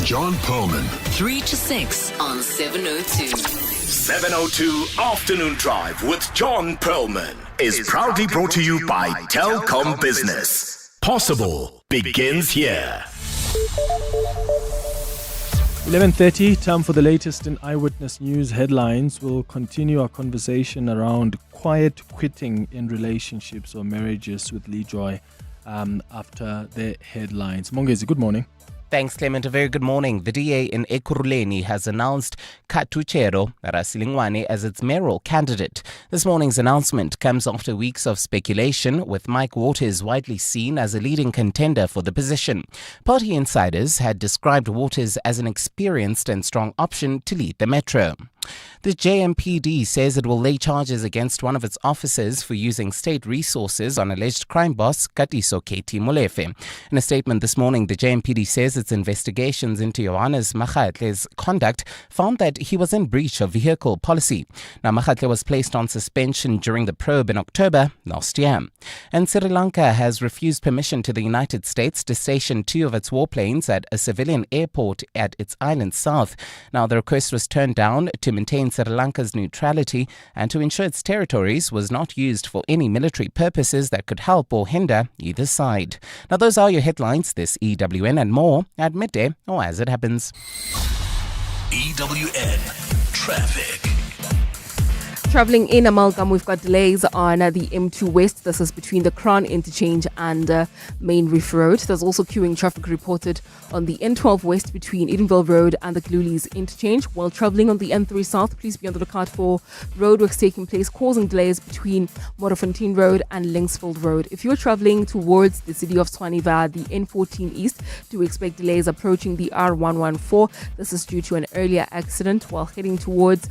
John Perlman. 3 to 6 on 702. 702 Afternoon Drive with John Perlman is proudly brought to you by Telkom Business. Possible begins here. 11:30, time for the latest in Eyewitness News headlines. We'll continue our conversation around quiet quitting in relationships or marriages with Lee Joy after the headlines. Mongezi, good morning. Thanks, Clement. A very good morning. The DA in Ekurhuleni has announced Katuchero Rasilingwane as its mayoral candidate. This morning's announcement comes after weeks of speculation, with Mike Waters widely seen as a leading contender for the position. Party insiders had described Waters as an experienced and strong option to lead the metro. The JMPD says it will lay charges against one of its officers for using state resources on alleged crime boss Katiso Katie Molefe. In a statement this morning, the JMPD says its investigations into Johannes Magwetya's conduct found that he was in breach of vehicle policy. Now, Magwetya was placed on suspension during the probe in October last year. And Sri Lanka has refused permission to the United States to station 2 of its warplanes at a civilian airport at its island south. Now, the request was turned down to maintain Sri Lanka's neutrality and to ensure its territories was not used for any military purposes that could help or hinder either side. Now, those are your headlines this EWN and more at midday or as it happens. EWN Traffic. Travelling in Amalgam, we've got delays on the M2 West. This is between the Crown Interchange and Main Reef Road. There's also queuing traffic reported on the N12 West between Edenville Road and the Glulies Interchange. While travelling on the N3 South, please be on the lookout for roadworks taking place, causing delays between Morafontein Road and Linksfield Road. If you're travelling towards the city of Tshwane via the N14 East, do expect delays approaching the R114. This is due to an earlier accident. While heading towards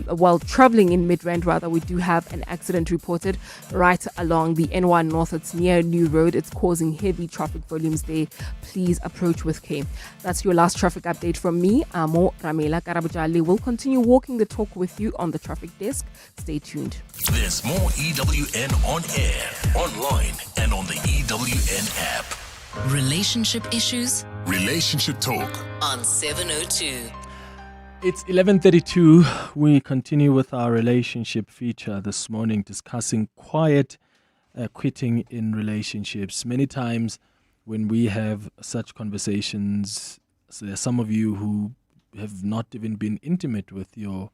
while travelling in Midrand, we do have an accident reported right along the N1 North. It's near New Road. It's causing heavy traffic volumes there. Please approach with care. That's your last traffic update from me, Amo Ramela Karabujali. We'll continue walking the talk with you on the traffic desk. Stay tuned. There's more EWN on air, online, and on the EWN app. Relationship issues? Relationship Talk On 702. It's 11:32. We continue with our relationship feature this morning, discussing quiet quitting in relationships. Many times when we have such conversations, so there are some of you who have not even been intimate with your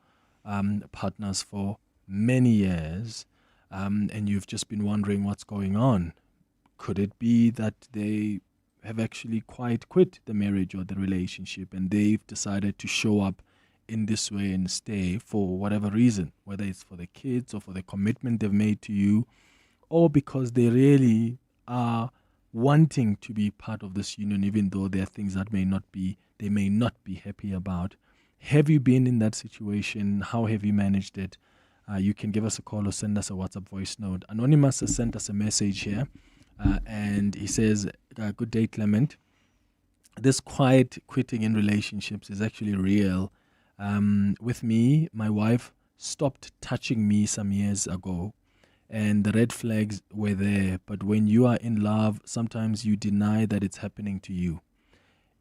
partners for many years, and you've just been wondering what's going on. Could it be that they have actually quite quit the marriage or the relationship and they've decided to show up in this way and stay for whatever reason, whether it's for the kids or for the commitment they've made to you, or because they really are wanting to be part of this union, even though there are things that they may not be happy about. Have you been in that situation? How have you managed it? You can give us a call or send us a WhatsApp voice note. Anonymous has sent us a message here, and he says, "Good day, Clement. This quiet quitting in relationships is actually real. With me, my wife stopped touching me some years ago, and the red flags were there. But when you are in love, sometimes you deny that it's happening to you.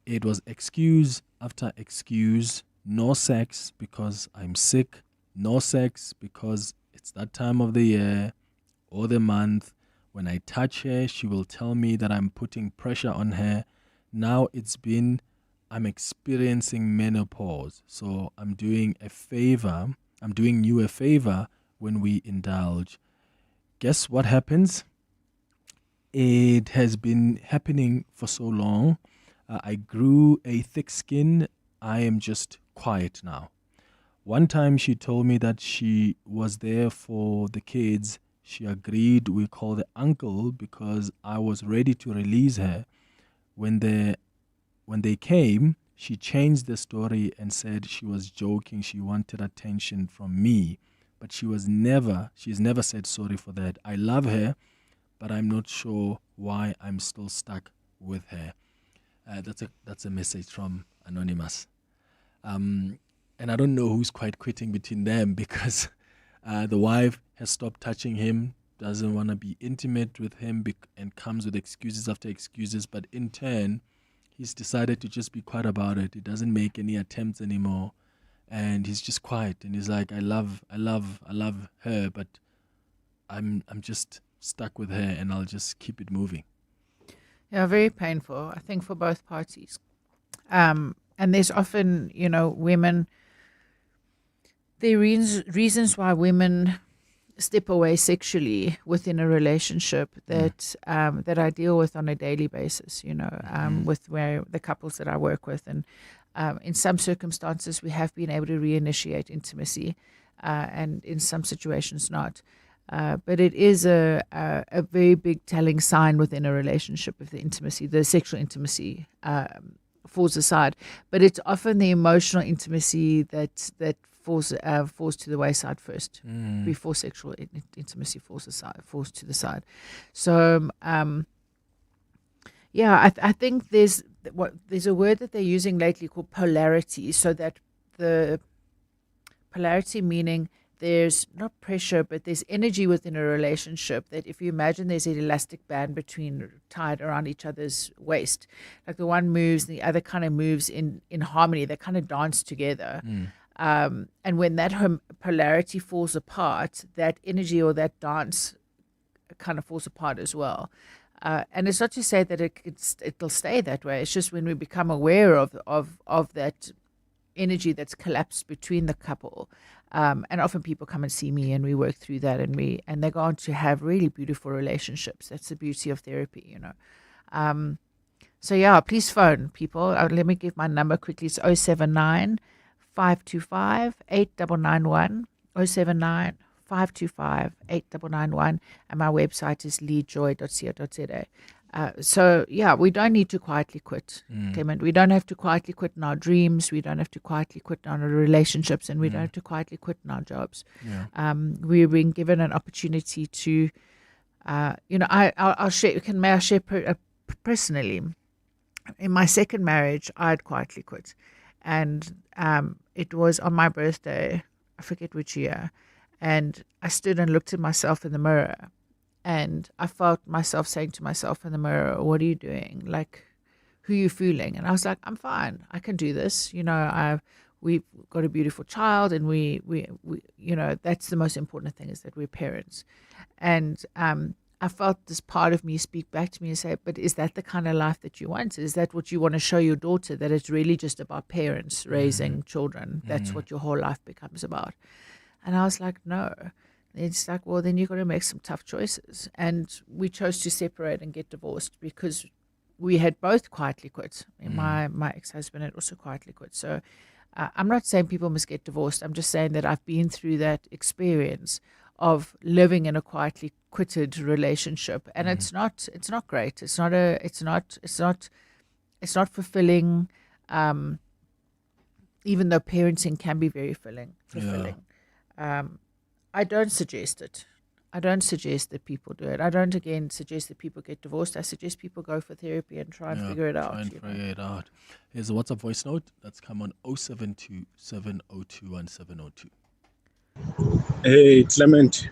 It was excuse after excuse. No sex because I'm sick. No sex because it's that time of the year or the month. When I touch her, she will tell me that I'm putting pressure on her. Now I'm experiencing menopause, so I'm doing you a favor when we indulge. Guess what happens? It has been happening for so long. I grew a thick skin. I am just quiet now. One time she told me that she was there for the kids. She agreed we call the uncle because I was ready to release her. When they came, she changed the story and said she was joking. She wanted attention from me, but she's never said sorry for that. I love her, but I'm not sure why I'm still stuck with her." That's a message from Anonymous. And I don't know who's quite quitting between them, because the wife has stopped touching him, doesn't want to be intimate with him, and comes with excuses after excuses, but in turn, he's decided to just be quiet about it. He doesn't make any attempts anymore, and he's just quiet. And he's like, I love her, but I'm just stuck with her, and I'll just keep it moving. Yeah, very painful, I think, for both parties. And there's often, women. There are reasons why women step away sexually within a relationship that I deal with on a daily basis, with the couples that I work with. And in some circumstances, we have been able to reinitiate intimacy, and in some situations not. But it is a very big telling sign within a relationship if the sexual intimacy falls aside. But it's often the emotional intimacy that falls to the wayside first before sexual intimacy falls to the side. So I think there's a word that they're using lately called polarity, so that the polarity meaning there's not pressure, but there's energy within a relationship, that if you imagine there's an elastic band tied around each other's waist, like the one moves, the other kind of moves in harmony, they kind of dance together. And when that polarity falls apart, that energy or that dance kind of falls apart as well. And it's not to say that it'll stay that way. It's just when we become aware of that energy that's collapsed between the couple. And often people come and see me and we work through that, and they go on to have really beautiful relationships. That's the beauty of therapy, So yeah, please phone people. Let me give my number quickly. It's 079 525 8991, 079 525 8991, and my website is leadjoy.co.za. So yeah, we don't need to quietly quit, Clement. We don't have to quietly quit in our dreams. We don't have to quietly quit in our relationships, and we don't have to quietly quit in our jobs. We're being given an opportunity to, I'll share. May I share personally? In my second marriage, I had quietly quit, and it was on my birthday. I forget which year, and I stood and looked at myself in the mirror. And I felt myself saying to myself in the mirror, what are you doing? Like, who are you fooling? And I was like, I'm fine. I can do this. We've got a beautiful child, and we that's the most important thing, is that we're parents. And I felt this part of me speak back to me and say, but is that the kind of life that you want? Is that what you want to show your daughter, that it's really just about parents raising children? That's what your whole life becomes about. And I was like, no. It's like, well, then you've got to make some tough choices. And we chose to separate and get divorced because we had both quietly quit. My ex-husband had also quietly quit. So I'm not saying people must get divorced. I'm just saying that I've been through that experience of living in a quietly quitted relationship, and it's not great. It's not fulfilling. Even though parenting can be very fulfilling. I don't suggest it. I don't suggest that people do it. I don't, again, suggest that people get divorced. I suggest people go for therapy and try and figure it out. Figure it out. Here's a WhatsApp voice note that's come on 072 702 1702. Hey, Clement.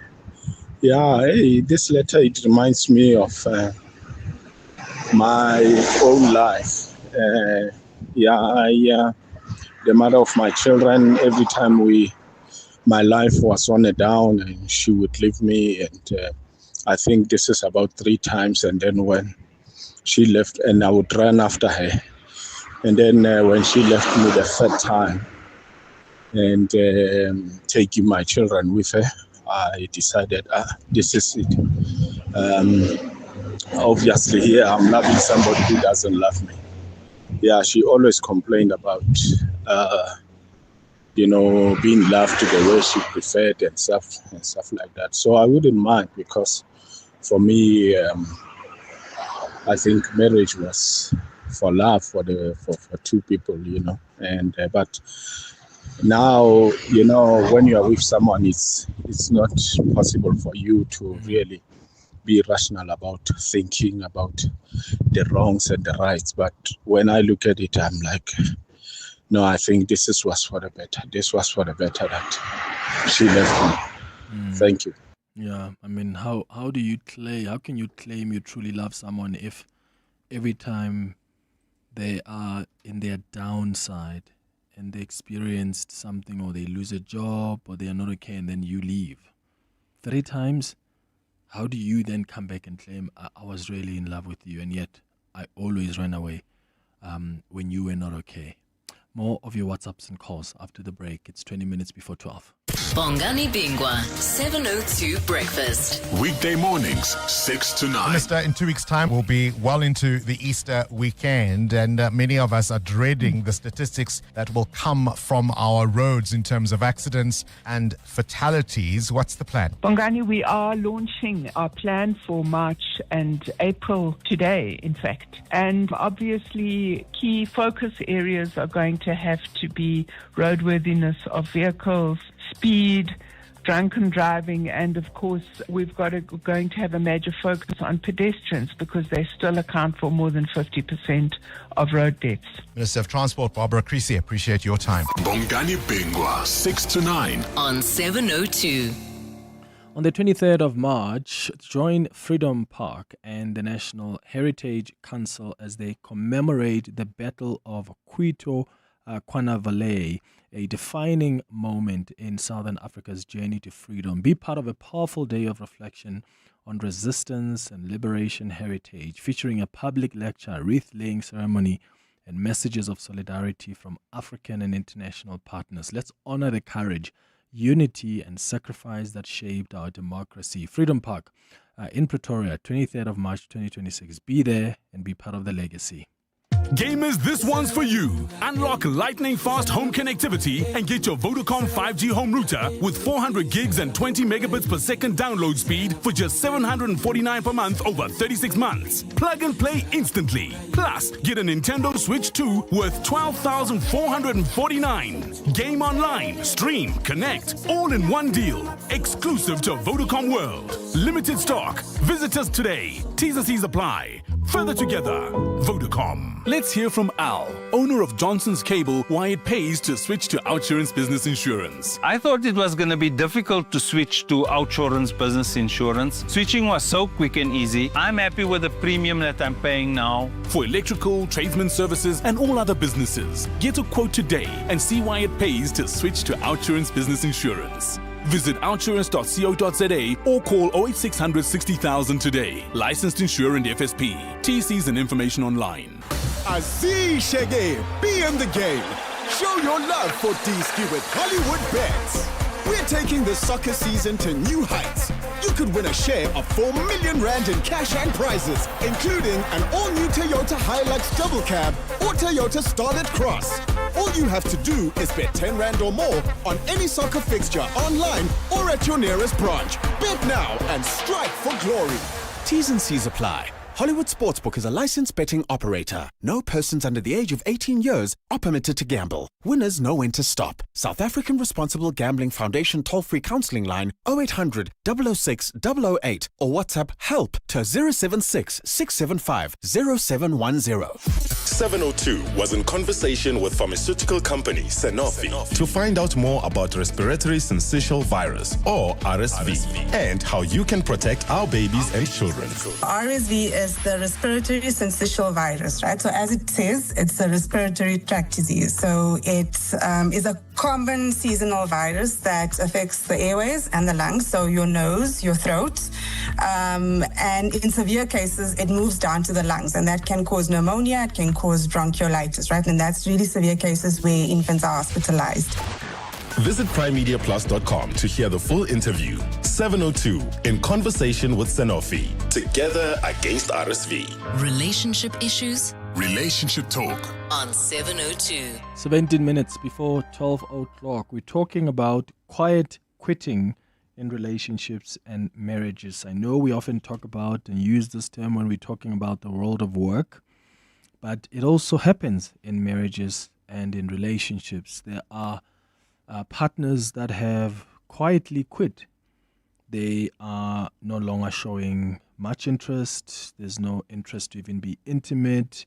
Yeah, this letter, it reminds me of my own life. The mother of my children, every time my life was on a down, and she would leave me, and I think this is about 3 times, and then when she left, and I would run after her, and then when she left me the 3rd time, and taking my children with her, I decided, this is it. Obviously here I'm loving somebody who doesn't love me. Yeah, she always complained about being loved the way she preferred and stuff like that. So I wouldn't mind, because for me, I think marriage was for love, for 2 people, And but now, when you are with someone, it's not possible for you to really be rational about thinking about the wrongs and the rights. But when I look at it, I'm like, no, I think this was for the better. This was for the better that she left me. Thank you. Yeah, I mean, how can you claim you truly love someone if every time they are in their downside and they experienced something, or they lose a job, or they are not okay, and then you leave 3 times? How do you then come back and claim, I was really in love with you, and yet I always ran away when you were not okay? More of your WhatsApps and calls after the break. It's 20 minutes before 12. Bongani Bingwa, 702 Breakfast. Weekday mornings, 6 to 9. Minister, in 2 weeks' time, we'll be well into the Easter weekend, and many of us are dreading the statistics that will come from our roads in terms of accidents and fatalities. What's the plan? Bongani, we are launching our plan for March and April today, in fact. And obviously, key focus areas are going to have to be roadworthiness of vehicles, speed, drunken driving, and of course we're going to have a major focus on pedestrians because they still account for more than 50% of road deaths. Minister of Transport Barbara Creasy, appreciate your time. Bongani Bingwa, 6 to 9. On 702. On the 23rd of March, join Freedom Park and the National Heritage Council as they commemorate the Battle of Quito-Quanavale, a defining moment in Southern Africa's journey to freedom. Be part of a powerful day of reflection on resistance and liberation heritage, featuring a public lecture, wreath-laying ceremony, and messages of solidarity from African and international partners. Let's honor the courage, unity, and sacrifice that shaped our democracy. Freedom Park in Pretoria, 23rd of March 2026. Be there and be part of the legacy. Gamers, this one's for you. Unlock lightning-fast home connectivity and get your Vodacom 5G home router with 400 gigs and 20 megabits per second download speed for just $749 per month over 36 months. Plug and play instantly. Plus, get a Nintendo Switch 2 worth $12,449. Game online, stream, connect, all in one deal. Exclusive to Vodacom World. Limited stock. Visit us today. T's and C's apply. Further together, Vodacom. Let's hear from Al, owner of Johnson's Cable, why it pays to switch to Outsurance Business Insurance. I thought it was going to be difficult to switch to Outsurance Business Insurance. Switching was so quick and easy. I'm happy with the premium that I'm paying now. For electrical, tradesman services, and all other businesses, get a quote today and see why it pays to switch to Outsurance Business Insurance. Visit outsurance.co.za or call 08600 60,000 today. Licensed insurer and FSP. TCs and information online. Aziz Shege, be in the game. Show your love for D-Ski with Hollywood Bets. We're taking the soccer season to new heights. You could win a share of 4 million rand in cash and prizes, including an all-new Toyota Hilux double cab or Toyota Starlet Cross. All you have to do is bet 10 rand or more on any soccer fixture online or at your nearest branch. Bet now and strike for glory. T's and C's apply. Hollywood Sportsbook is a licensed betting operator. No persons under the age of 18 years are permitted to gamble. Winners know when to stop. South African Responsible Gambling Foundation toll-free counseling line 0800 006 008 or WhatsApp help to 076 675 0710. 702 was in conversation with pharmaceutical company Sanofi to find out more about respiratory syncytial virus or RSV and how you can protect our babies and children. RSV is the respiratory syncytial virus, right? So as it says, it's a respiratory tract disease. So it is a common seasonal virus that affects the airways and the lungs, so your nose, your throat, and in severe cases, it moves down to the lungs, and that can cause pneumonia, it can cause bronchiolitis, right? And that's really severe cases where infants are hospitalized. Visit primemediaplus.com to hear the full interview. 702 in conversation with Sanofi. Together against RSV. Relationship issues. Relationship talk. On 702. 17 minutes before 12 o'clock, we're talking about quiet quitting in relationships and marriages. I know we often talk about and use this term when we're talking about the world of work, but it also happens in marriages and in relationships. There are partners that have quietly quit. They are no longer showing much interest. There's no interest to even be intimate.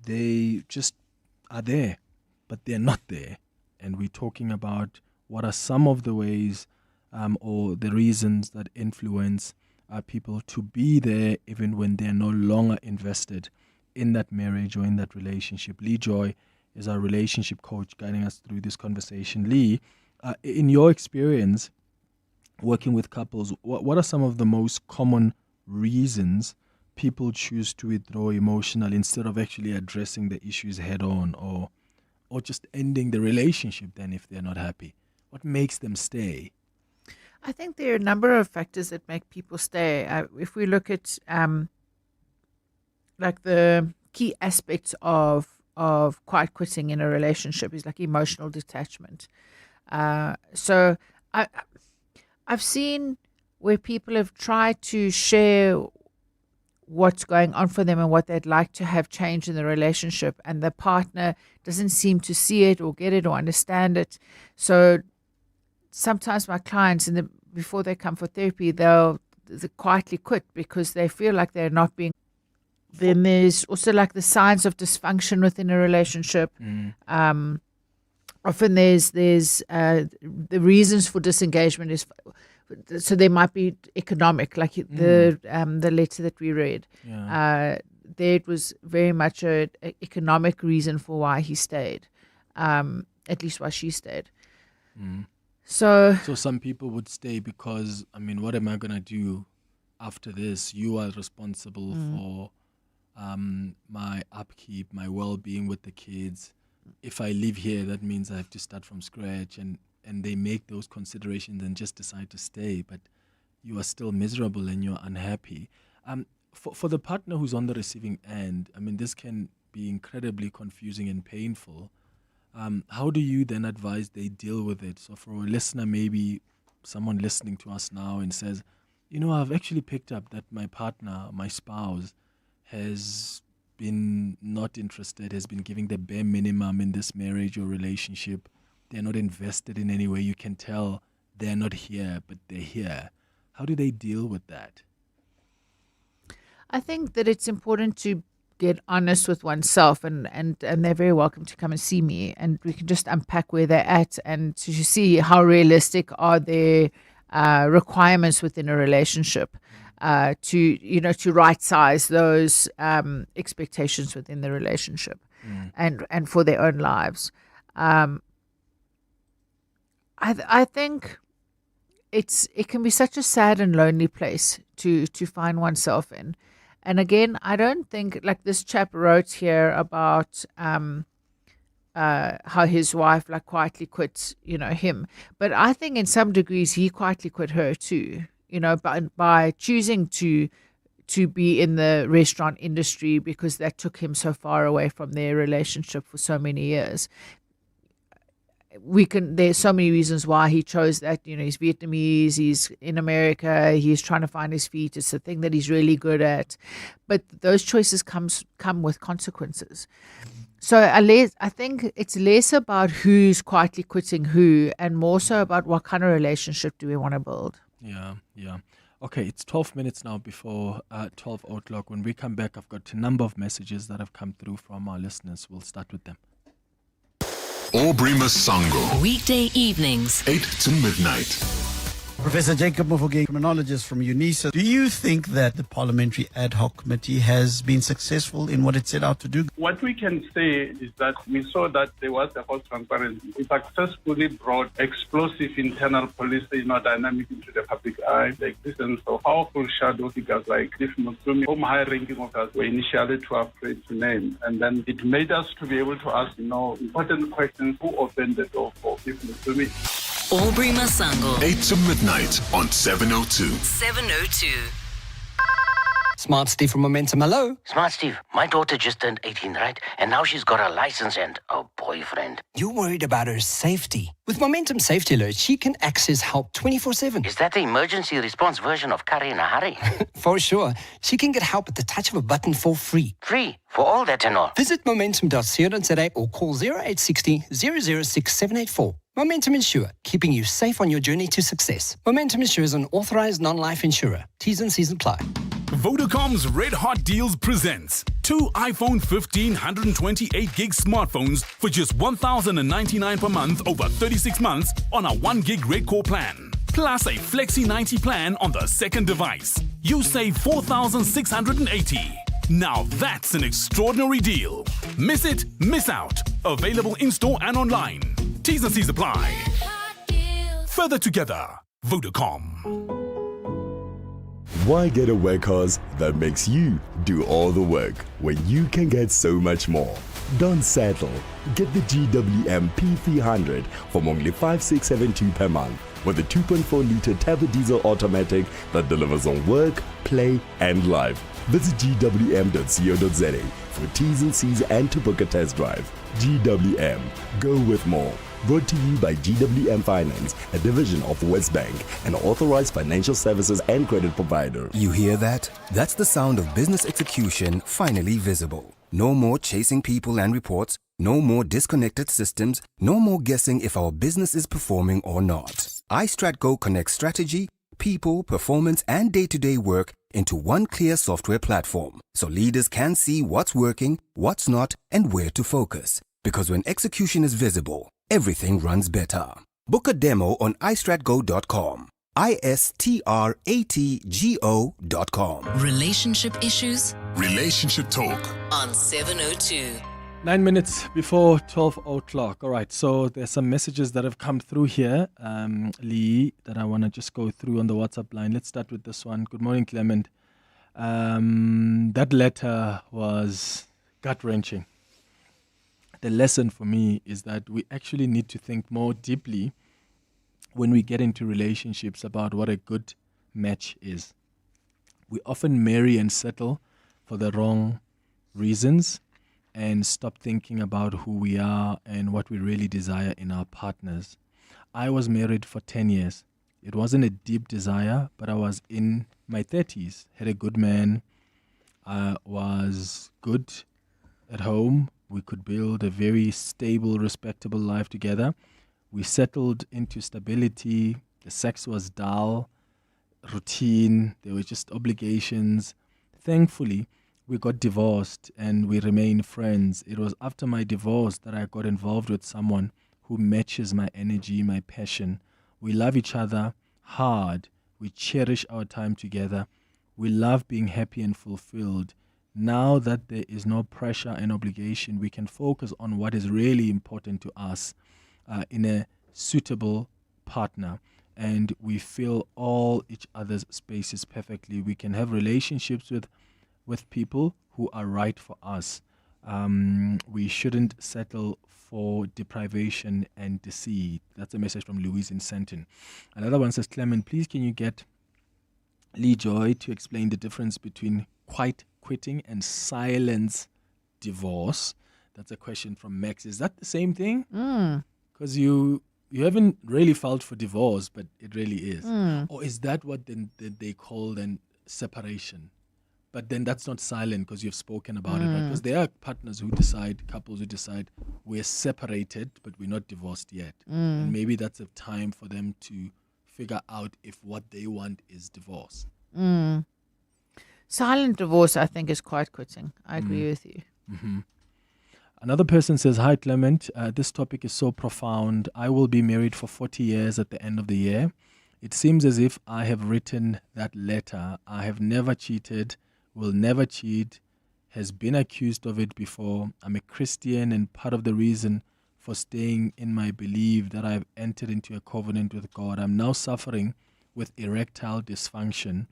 They just are there, but they're not there. And we're talking about what are some of the ways or the reasons that influence people to be there even when they're no longer invested in that marriage or in that relationship. Lee Joy is our relationship coach guiding us through this conversation. Lee, in your experience working with couples, what are some of the most common reasons people choose to withdraw emotionally instead of actually addressing the issues head on or just ending the relationship then if they're not happy? What makes them stay? I think there are a number of factors that make people stay. If we look at like the key aspects of quiet quitting in a relationship is like emotional detachment. So I've seen where people have tried to share what's going on for them and what they'd like to have change in the relationship, and the partner doesn't seem to see it or get it or understand it. So sometimes my clients, before they come for therapy, they'll quietly quit because they feel like they're not being. Then there's also like the signs of dysfunction within a relationship. Often there's the reasons for disengagement is. So there might be economic, like the letter that we read. Yeah. There it was very much an economic reason for why he stayed, at least why she stayed. So some people would stay because, I mean, what am I going to do after this? You are responsible for my upkeep, my well-being with the kids. If I live here, that means I have to start from scratch, and they make those considerations and just decide to stay, but you are still miserable and you're unhappy. For the partner who's on the receiving end, I mean, this can be incredibly confusing and painful. How do you then advise they deal with it? So for a listener, maybe someone listening to us now and says, I've actually picked up that my partner, my spouse, has been not interested, has been giving the bare minimum in this marriage or relationship. They're not invested in any way. You can tell they're not here, but they're here. How do they deal with that? I think that it's important to get honest with oneself, and they're very welcome to come and see me, and we can just unpack where they're at and to see how realistic are their requirements within a relationship, to right size those expectations within the relationship and for their own lives. I think it can be such a sad and lonely place to find oneself in. And again, I don't think, like this chap wrote here about how his wife like quietly quit, him. But I think in some degrees he quietly quit her too, by choosing to be in the restaurant industry because that took him so far away from their relationship for so many years. There's so many reasons why he chose that. He's Vietnamese, he's in America, he's trying to find his feet. It's a thing that he's really good at. But those choices come with consequences. So I think it's less about who's quietly quitting who and more so about what kind of relationship do we want to build. Yeah. Okay, it's 12 minutes now before 12 o'clock. When we come back, I've got a number of messages that have come through from our listeners. We'll start with them. Aubrey Masango. Weekday evenings, 8 to midnight. Professor Jacob Mofokeng, criminologist from UNISA. Do you think that the Parliamentary Ad Hoc Committee has been successful in what it set out to do? What we can say is that we saw that there was a false transparency. It successfully brought explosive internal policy, dynamic into the public eye. The existence of powerful shadow figures like Steve Mutsumi, whom high-ranking officers were initially too afraid to name. And then it made us to be able to ask, important questions. Who opened the door for Steve Mutsumi? Aubrey Masango. 8 to midnight on 702. 702. Smart Steve from Momentum. Hello. Smart Steve, my daughter just turned 18, right? And now she's got a license and a boyfriend. You're worried about her safety. With Momentum Safety Alert, she can access help 24/7. Is that the emergency response version of Curry in a Hurry? For sure. She can get help at the touch of a button for free. Free? For all that and all? Visit momentum.co.za or call 0860 006 784. Momentum Insure, keeping you safe on your journey to success. Momentum Insure is an authorized non-life insurer. T's and C's apply. Vodacom's Red Hot Deals presents 2 iPhone 15 128 gig smartphones for just $1,099 per month over 36 months on a 1 gig Red Core plan. Plus a Flexi 90 plan on the second device. You save $4,680. Now that's an extraordinary deal. Miss it, miss out. Available in-store and online. T's and C's apply. Further together, Vodacom. Why get a workhorse that makes you do all the work when you can get so much more? Don't settle. Get the GWM P300 from only 5,672 per month with a 2.4-litre turbo diesel automatic that delivers on work, play and life. Visit gwm.co.za for T's and C's and to book a test drive. GWM. Go with more. Brought to you by GWM Finance, a division of West Bank, an authorized financial services and credit provider. You hear that? That's the sound of business execution finally visible. No more chasing people and reports, no more disconnected systems, no more guessing if our business is performing or not. iStratGo connects strategy, people, performance, and day-to-day work into one clear software platform, so leaders can see what's working, what's not, and where to focus. Because when execution is visible, everything runs better. Book a demo on istratgo.com. istratgo.com. Relationship issues Relationship talk. on 702. 9 minutes before 12 o'clock. All right, so there's some messages that have come through here, Lee, that I want to just go through on the WhatsApp line. Let's start with this one. Good morning, Clement. That letter was gut-wrenching. The lesson for me is that we actually need to think more deeply when we get into relationships about what a good match is. We often marry and settle for the wrong reasons and stop thinking about who we are and what we really desire in our partners. I was married for 10 years. It wasn't a deep desire, but I was in my 30s, had a good man, I was good at home. We could build a very stable, respectable life together. We settled into stability. The sex was dull, routine. There were just obligations. Thankfully, we got divorced and we remained friends. It was after my divorce that I got involved with someone who matches my energy, my passion. We love each other hard. We cherish our time together. We love being happy and fulfilled. Now that there is no pressure and obligation, we can focus on what is really important to us in a suitable partner. And we fill all each other's spaces perfectly. We can have relationships with people who are right for us. We shouldn't settle for deprivation and deceit. That's a message from Louise in Senton. Another one says, Clement, please can you get Lee Joy to explain the difference between quiet quitting and silence divorce? That's a question from Max. Is that the same thing? Because you haven't really filed for divorce, but it really is. Or is that what then they call then separation? But then that's not silent because you've spoken about it, right? Because there are couples who decide we're separated, but we're not divorced yet. And maybe that's a time for them to figure out if what they want is divorce. Silent divorce, I think, is quite quitting. I agree with you. Mm-hmm. Another person says, hi, Clement. This topic is so profound. I will be married for 40 years at the end of the year. It seems as if I have written that letter. I have never cheated, will never cheat, has been accused of it before. I'm a Christian, and part of the reason for staying in my belief that I've entered into a covenant with God. I'm now suffering with erectile dysfunction.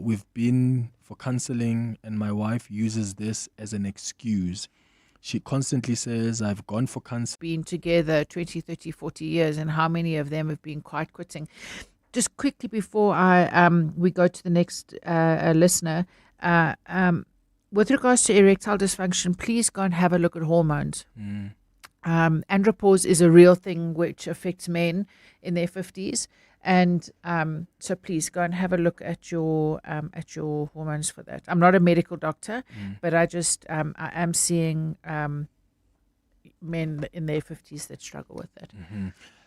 We've been for counseling, and my wife uses this as an excuse. She constantly says, I've gone for counseling. Been together 20, 30, 40 years, and how many of them have been quite quitting? Just quickly before we go to the next listener, with regards to erectile dysfunction, please go and have a look at hormones. Andropause is a real thing which affects men in their 50s. And so please go and have a look at your hormones for that. I'm not a medical doctor, but I am seeing men in their 50s that struggle with that.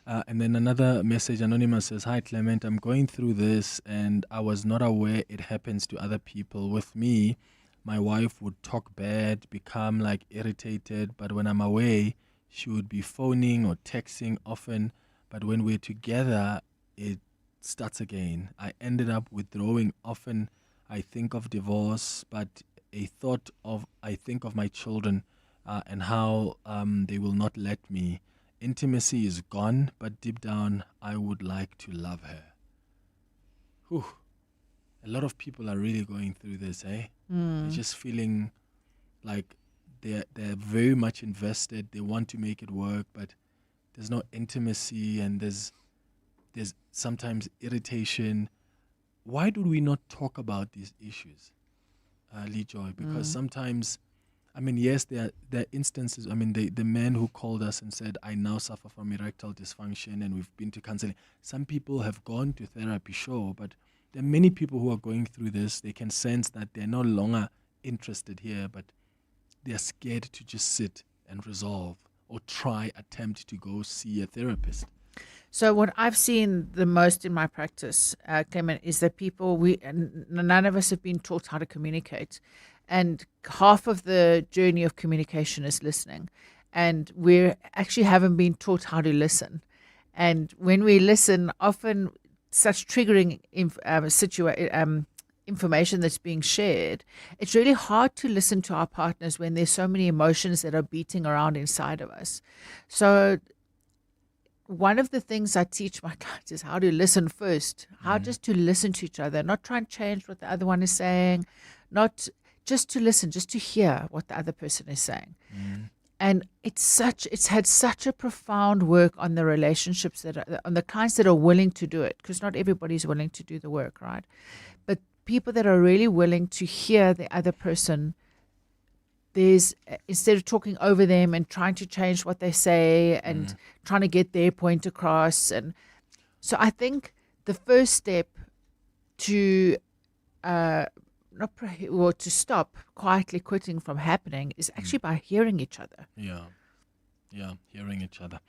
And then another message, Anonymous says, hi, Clement, I'm going through this and I was not aware it happens to other people. With me, my wife would talk bad, become like irritated, but when I'm away, she would be phoning or texting often. But when we're together, it starts again. I ended up withdrawing often. I think of divorce, but I think of my children and how they will not let me. Intimacy is gone, but deep down, I would like to love her. Whew. a lot of people are really going through this, eh? Mm. They're just feeling like they're very much invested. They want to make it work, but there's no intimacy, and there's sometimes irritation. Why do we not talk about these issues, Lee Joy? Because sometimes, I mean, yes, there are instances. I mean, the man who called us and said, I now suffer from erectile dysfunction and we've been to counseling. Some people have gone to therapy, sure, but there are many people who are going through this. They can sense that they're no longer interested here, but they're scared to just sit and resolve or attempt to go see a therapist. So what I've seen the most in my practice, Clement, is that none of us have been taught how to communicate. And half of the journey of communication is listening. And we actually haven't been taught how to listen. And when we listen, often such triggering information that's being shared, it's really hard to listen to our partners when there's so many emotions that are beating around inside of us. So one of the things I teach my clients is how to listen first, how just to listen to each other, not try and change what the other one is saying, not just to listen, just to hear what the other person is saying. And it's had such a profound work on the relationships on the clients that are willing to do it, because not everybody's willing to do the work, right? But people that are really willing to hear the other person, instead of talking over them and trying to change what they say and trying to get their point across. And so I think the first step to to stop quietly quitting from happening is actually by hearing each other. Yeah, hearing each other.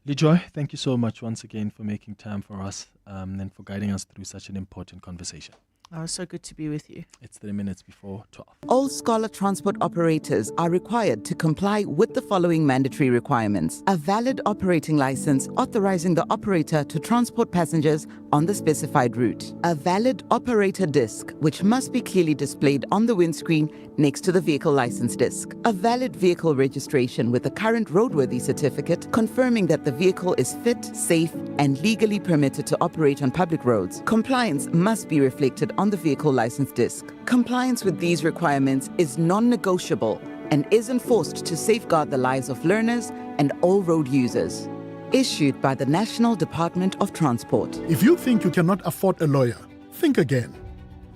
Lijoy, thank you so much once again for making time for us and for guiding us through such an important conversation. Oh, so good to be with you. It's 3 minutes before 12. All Scholar transport operators are required to comply with the following mandatory requirements. A valid operating license authorizing the operator to transport passengers on the specified route. A valid operator disc, which must be clearly displayed on the windscreen next to the vehicle license disc. A valid vehicle registration with a current roadworthy certificate confirming that the vehicle is fit, safe, and legally permitted to operate on public roads. Compliance must be reflected on the vehicle license disc. Compliance with these requirements is non-negotiable and is enforced to safeguard the lives of learners and all road users. Issued by the National Department of Transport. If you think you cannot afford a lawyer, think again.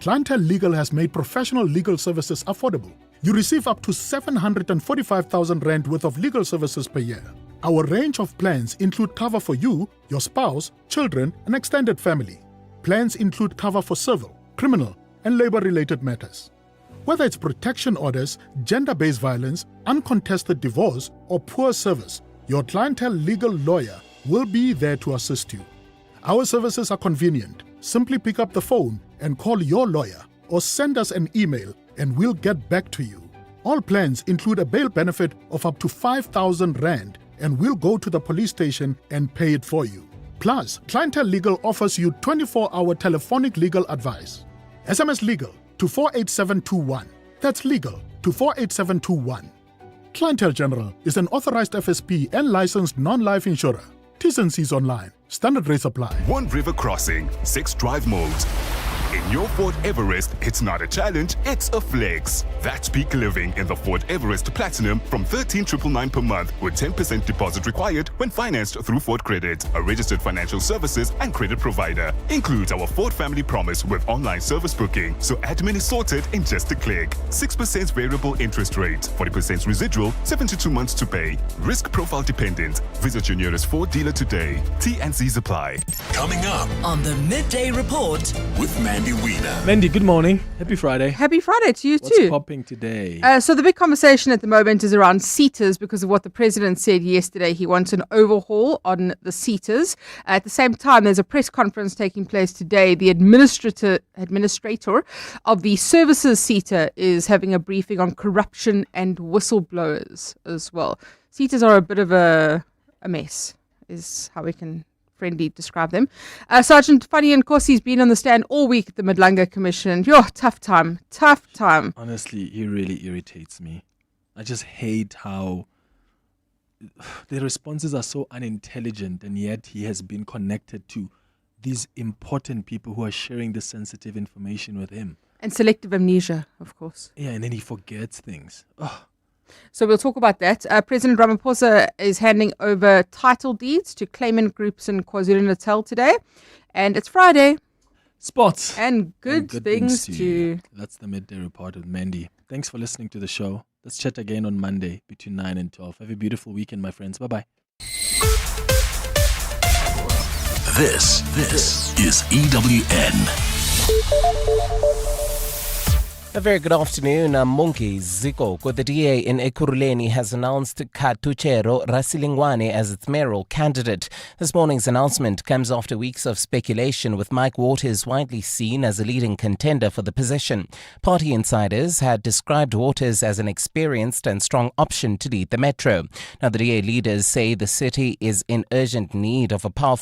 Clientele Legal has made professional legal services affordable. You receive up to 745,000 Rand worth of legal services per year. Our range of plans include cover for you, your spouse, children, and extended family. Plans include cover for civil, criminal, and labor-related matters. Whether it's protection orders, gender-based violence, uncontested divorce, or poor service, your Clientele Legal lawyer will be there to assist you. Our services are convenient. Simply pick up the phone and call your lawyer or send us an email and we'll get back to you. All plans include a bail benefit of up to 5,000 Rand and we'll go to the police station and pay it for you. Plus, Clientele Legal offers you 24-hour telephonic legal advice. SMS Legal to 48721. That's legal to 48721. Clientele General is an authorized FSP and licensed non-life insurer. T's and C's online. Standard rates apply. One river crossing, 6 drive modes. In your Ford Everest, it's not a challenge, it's a flex. That's peak living in the Ford Everest Platinum from 13,999 per month with 10% deposit required when financed through Ford Credit, a registered financial services and credit provider. Includes our Ford Family Promise with online service booking, so admin is sorted in just a click. 6% variable interest rate, 40% residual, 72 months to pay. Risk profile dependent. Visit your nearest Ford dealer today. T&Cs apply. Coming up on the Midday Report with Mandy Wiener. Mandy, good morning. Happy Friday. Happy Friday to you What's too. popping today? So the big conversation at the moment is around seaters because of what the president said yesterday. He wants an overhaul on the seaters. At the same time, there's a press conference taking place today. The administrator of the services seater is having a briefing on corruption and whistleblowers as well. Seaters are a bit of a mess, is how we can friendly describe them. Sergeant Funny Nkosi's been on the stand all week at the Mpumalanga Commission. Tough time. Honestly, he really irritates me. I just hate how the responses are so unintelligent, and yet he has been connected to these important people who are sharing this sensitive information with him. And selective amnesia, of course. Yeah, and then he forgets things. Oh. So we'll talk about that. President Ramaphosa is handing over title deeds to claimant groups in KwaZulu-Natal today. And it's Friday. Sports. And good things too. That's the midday report with Mandy. Thanks for listening to the show. Let's chat again on Monday between 9 and 12. Have a beautiful weekend, my friends. Bye-bye. This is EWN. A very good afternoon. I'm Monkey Ziko. The DA in Ekurhuleni has announced Katuchero Rasilingwane as its mayoral candidate. This morning's announcement comes after weeks of speculation, with Mike Waters widely seen as a leading contender for the position. Party insiders had described Waters as an experienced and strong option to lead the metro. Now, the DA leaders say the city is in urgent need of a powerful